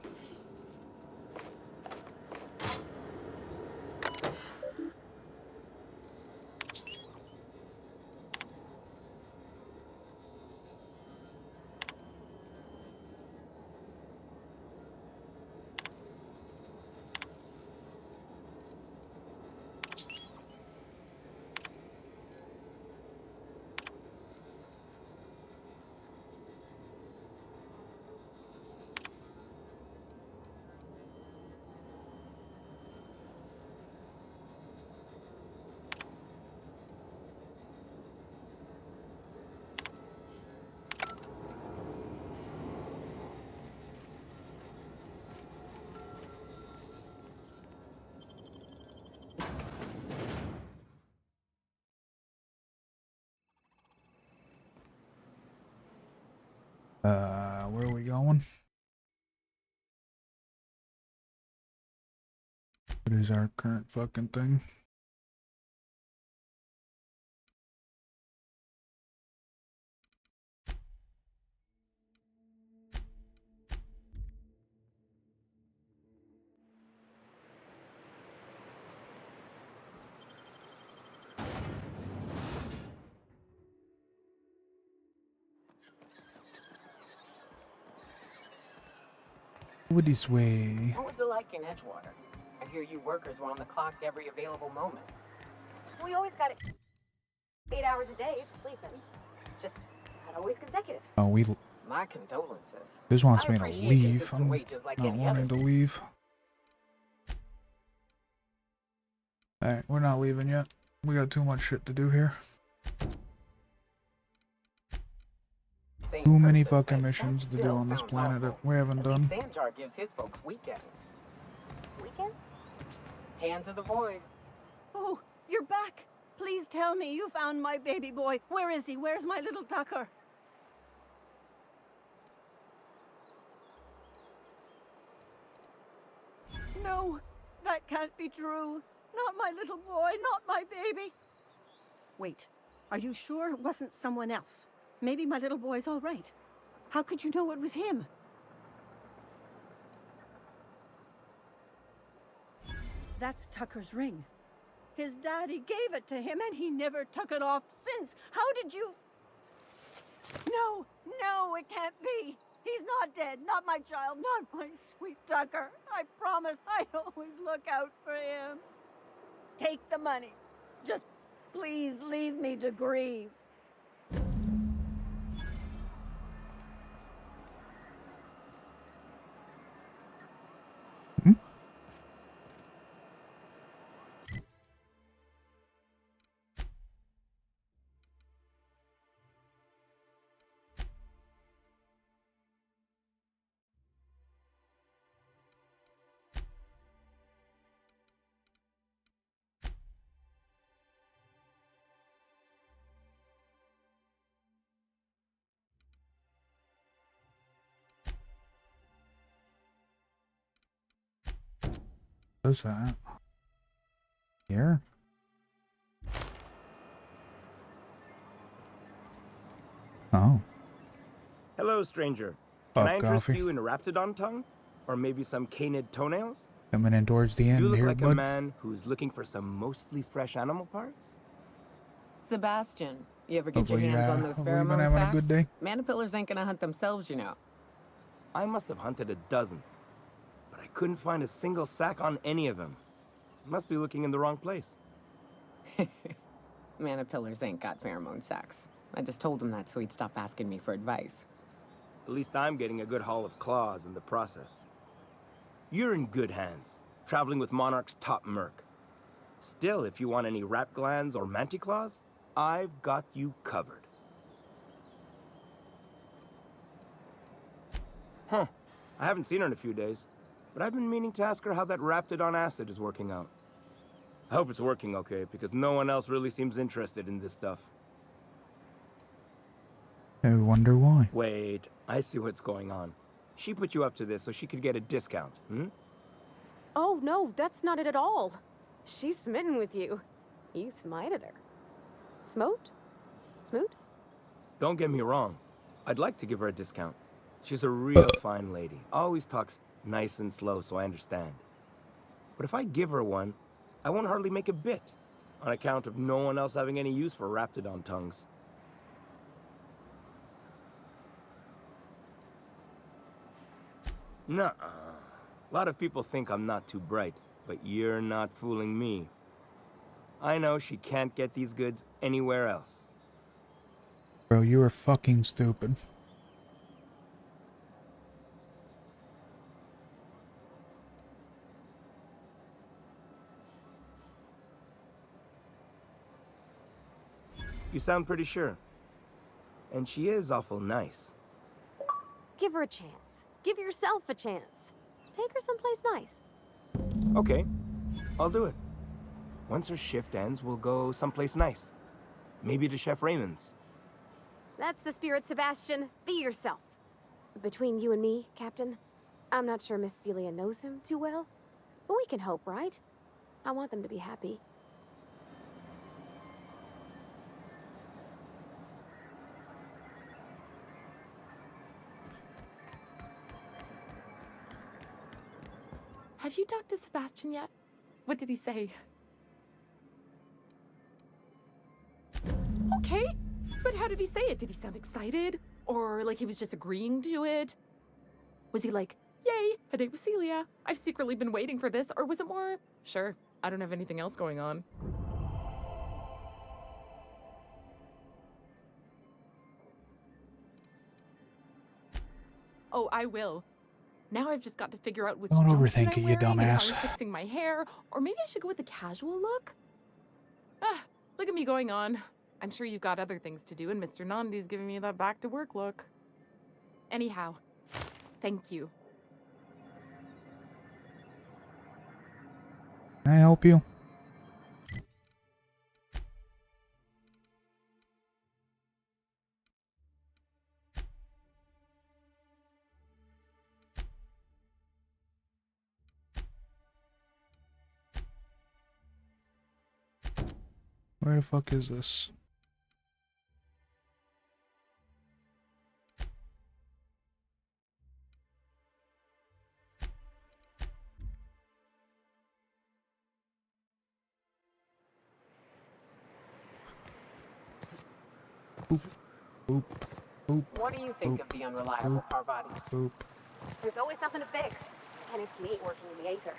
Where are we going? What is our current fucking thing? Over this way. What was it like in Edgewater? I hear you workers were on the clock every available moment. We always got it 8 hours a day for sleeping. Just not always consecutive. Oh, My condolences. This wants I me to appreciate leave. consistent I'm wages like not any wanting other. to leave. Alright, we're not leaving yet. We got too much shit to do here. Too many fucking missions to do on this planet that we haven't done. Sanjar gives his folks weekends. Weekends? Hand to the void. Oh, you're back. Please tell me you found my baby boy. Where is he? Where's my little Tucker? No, that can't be true. Not my little boy, not my baby. Wait, are you sure it wasn't someone else? Maybe my little boy's all right. How could you know it was him? That's Tucker's ring. His daddy gave it to him and he never took it off since. How did you... No, no, it can't be. He's not dead. Not my child. Not my sweet Tucker. I promise I'd always look out for him. Take the money. Just please leave me to grieve. What's that? Here? Oh. Hello, stranger. Can I interest coffee. you in a Raptidon tongue? Or maybe some canid toenails? Coming in towards the end You look here, like a bud. man who's looking for some mostly fresh animal parts? Sebastian, you ever get your Hopefully, hands on those hopefully you've pheromone been having a sacks? good day. Manipillars ain't gonna hunt themselves, you know. I must have hunted a dozen, but I couldn't find a single sack on any of them. Must be looking in the wrong place. Manipillars ain't got pheromone sacks. I just told him that so he'd stop asking me for advice. At least I'm getting a good haul of claws in the process. You're in good hands, traveling with Monarch's top merc. Still, if you want any rat glands or manticlaws, I've got you covered. Huh. I haven't seen her in a few days, but I've been meaning to ask her how that Raptidon acid is working out. I hope it's working okay, because no one else really seems interested in this stuff. I wonder why. Wait, I see what's going on. She put you up to this so she could get a discount, hmm? Oh, no, that's not it at all. She's smitten with you. You smited her. Smote? Smoot? Don't get me wrong. I'd like to give her a discount. She's a real fine lady. Always talks nice and slow, so I understand. But if I give her one, I won't hardly make a bit, on account of no one else having any use for Raptidon tongues. Nuh-uh. A lot of people think I'm not too bright, but you're not fooling me. I know she can't get these goods anywhere else. Bro, you are fucking stupid. You sound pretty sure. And she is awful nice. Give her a chance. Give yourself a chance. Take her someplace nice. Okay, I'll do it. Once her shift ends, we'll go someplace nice. Maybe to Chef Raymond's. That's the spirit, Sebastian. Be yourself. Between you and me, Captain, I'm not sure Miss Celia knows him too well, but we can hope, right? I want them to be happy. Have you talked to Sebastian yet? What did he say? Okay, but how did he say it? Did he sound excited? Or like he was just agreeing to it? Was he like, yay, a date with Celia. I've secretly been waiting for this. Or was it more, sure, I don't have anything else going on. Oh, I will. Now I've just got to figure out which Don't jumpsuit overthink I'm it, you wearing and how dumbass. I'm fixing my hair, or maybe I should go with a casual look. Ah, look at me going on. I'm sure you've got other things to do, and Mr. Nandi's giving me that back-to-work look. Anyhow, thank you. Can I help you? Where the fuck is this? Boop, boop, boop. What do you think of the unreliable Parvati? Boop. There's always something to fix, and it's neat working in the Aether.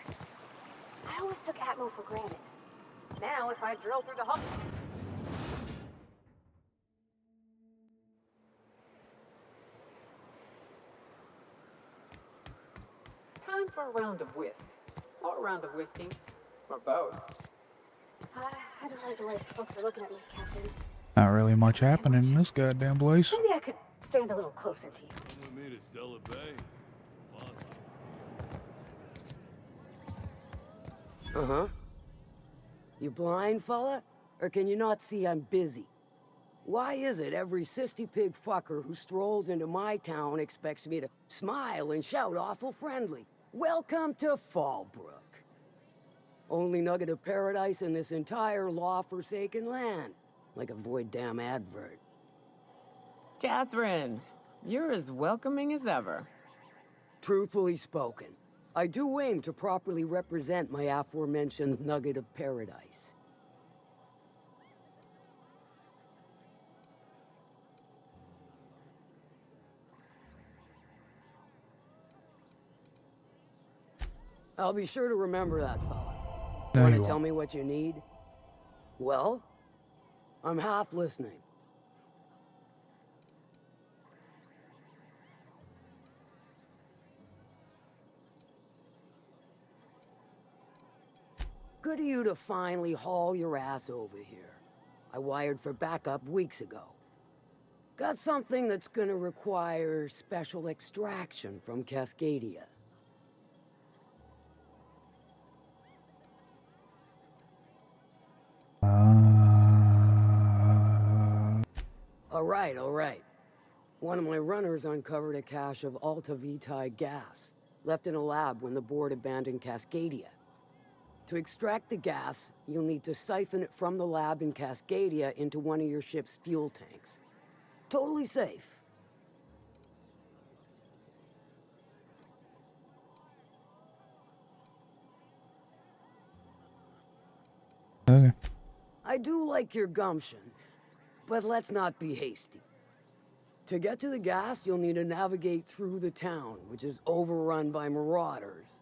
I always took Atmo for granted. Now, if I drill through the hull... Time for a round of whist. Or a round of whiskey. Or both. I don't like the way folks are looking at me, Captain. Not really much happening in this goddamn place. Maybe I could stand a little closer to you. Me to Stella Bay. Uh-huh. You blind, fella? Or can you not see I'm busy? Why is it every sissy pig fucker who strolls into my town expects me to smile and shout awful friendly? Welcome to Fallbrook. Only nugget of paradise in this entire law-forsaken land. Like a void damn advert. Catherine, you're as welcoming as ever. Truthfully spoken, I do aim to properly represent my aforementioned nugget of paradise. I'll be sure to remember that, fella. No, Want you to tell won't. me what you need? Well, I'm half listening. Good of you to finally haul your ass over here. I wired for backup weeks ago. Got something that's gonna require special extraction from Cascadia. All right. One of my runners uncovered a cache of Alta Vitae gas, left in a lab when the board abandoned Cascadia. To extract the gas, you'll need to siphon it from the lab in Cascadia into one of your ship's fuel tanks. Totally safe. Okay. I do like your gumption, but let's not be hasty. To get to the gas, you'll need to navigate through the town, which is overrun by marauders.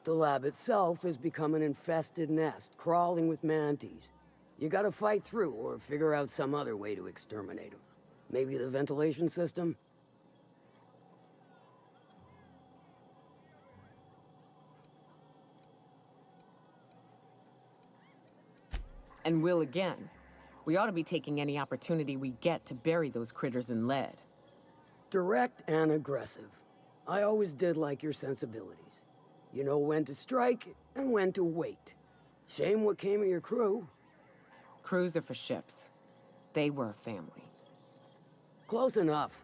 The lab itself has become an infested nest, crawling with manties. You gotta fight through, or figure out some other way to exterminate them. Maybe the ventilation system? And will again. We ought to be taking any opportunity we get to bury those critters in lead. Direct and aggressive. I always did like your sensibilities. You know when to strike and when to wait. Shame what came of your crew. Crews are for ships. They were a family. Close enough.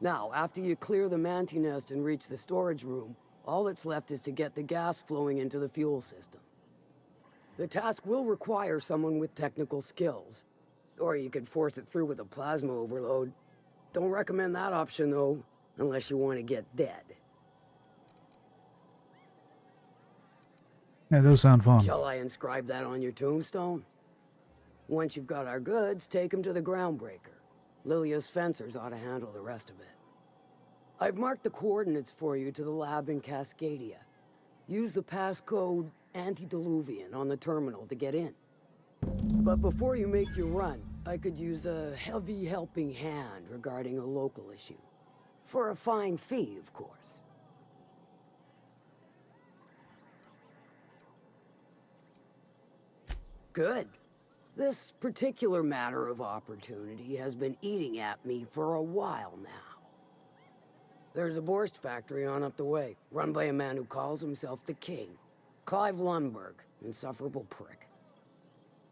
Now, after you clear the Manti nest and reach the storage room, all that's left is to get the gas flowing into the fuel system. The task will require someone with technical skills. Or you could force it through with a plasma overload. Don't recommend that option, though, unless you want to get dead. That does sound fun. Shall I inscribe that on your tombstone? Once you've got our goods, take them to the groundbreaker. Lilia's fencers ought to handle the rest of it. I've marked the coordinates for you to the lab in Cascadia. Use the passcode Antediluvian on the terminal to get in. But before you make your run, I could use a heavy helping hand regarding a local issue. For a fine fee, of course. Good. This particular matter of opportunity has been eating at me for a while now. There's a Borst factory on up the way, run by a man who calls himself the King. Clive Lundberg, insufferable prick.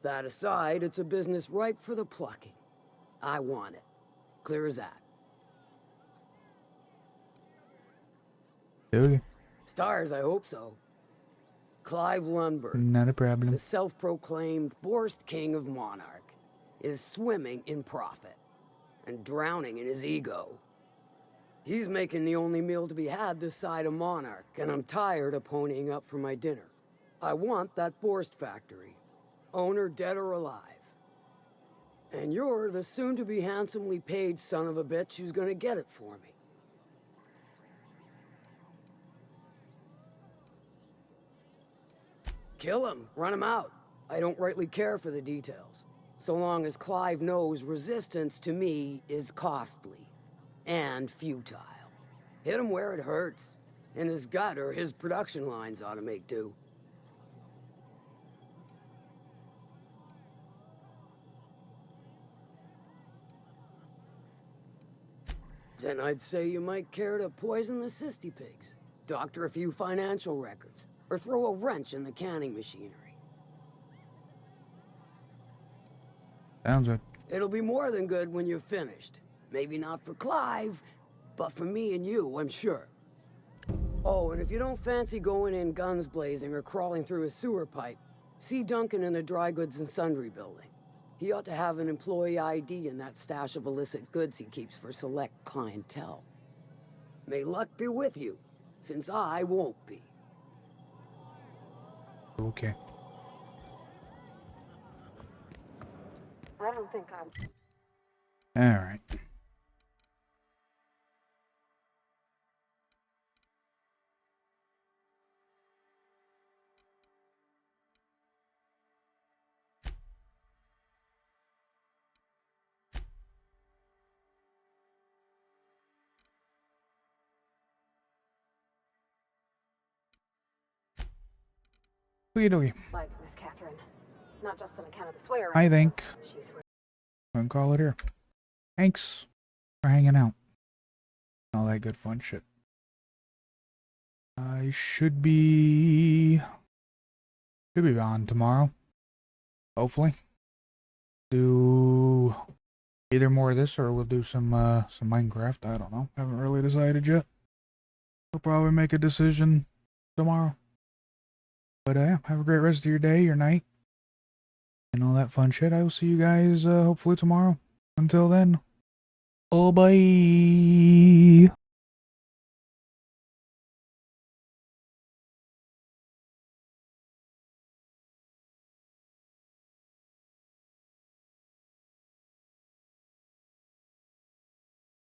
That aside, it's a business ripe for the plucking. I want it. Clear as that. Do you? Stars, I hope so. Clive Lundberg, Not a problem. the self-proclaimed Borst King of Monarch, is swimming in profit and drowning in his ego. He's making the only meal to be had this side of Monarch, and I'm tired of ponying up for my dinner. I want that Borst factory, owner dead or alive. And you're the soon-to-be handsomely paid son of a bitch who's gonna get it for me. Kill him, run him out. I don't rightly care for the details, so long as Clive knows resistance to me is costly and futile. Hit him where it hurts. In his gut, or his production lines ought to make do. Then I'd say you might care to poison the cysty pigs, doctor a few financial records, or throw a wrench in the canning machinery. Sounds good. It'll be more than good when you're finished. Maybe not for Clive, but for me and you, I'm sure. Oh, and if you don't fancy going in guns blazing or crawling through a sewer pipe, see Duncan in the Dry Goods and Sundry building. He ought to have an employee ID in that stash of illicit goods he keeps for select clientele. May luck be with you, since I won't be. Okay. I don't think I'm... Alright. Okie dokie. Like Miss Catherine. Not just on account of the swearing. I think She's I'm gonna call it here. Thanks for hanging out. All that good fun shit. I should be on tomorrow. Hopefully. Do either more of this or we'll do some Minecraft. I don't know. Haven't really decided yet. We'll probably make a decision tomorrow. But yeah, have a great rest of your day, your night, and all that fun shit. I will see you guys hopefully tomorrow. Until then, oh bye.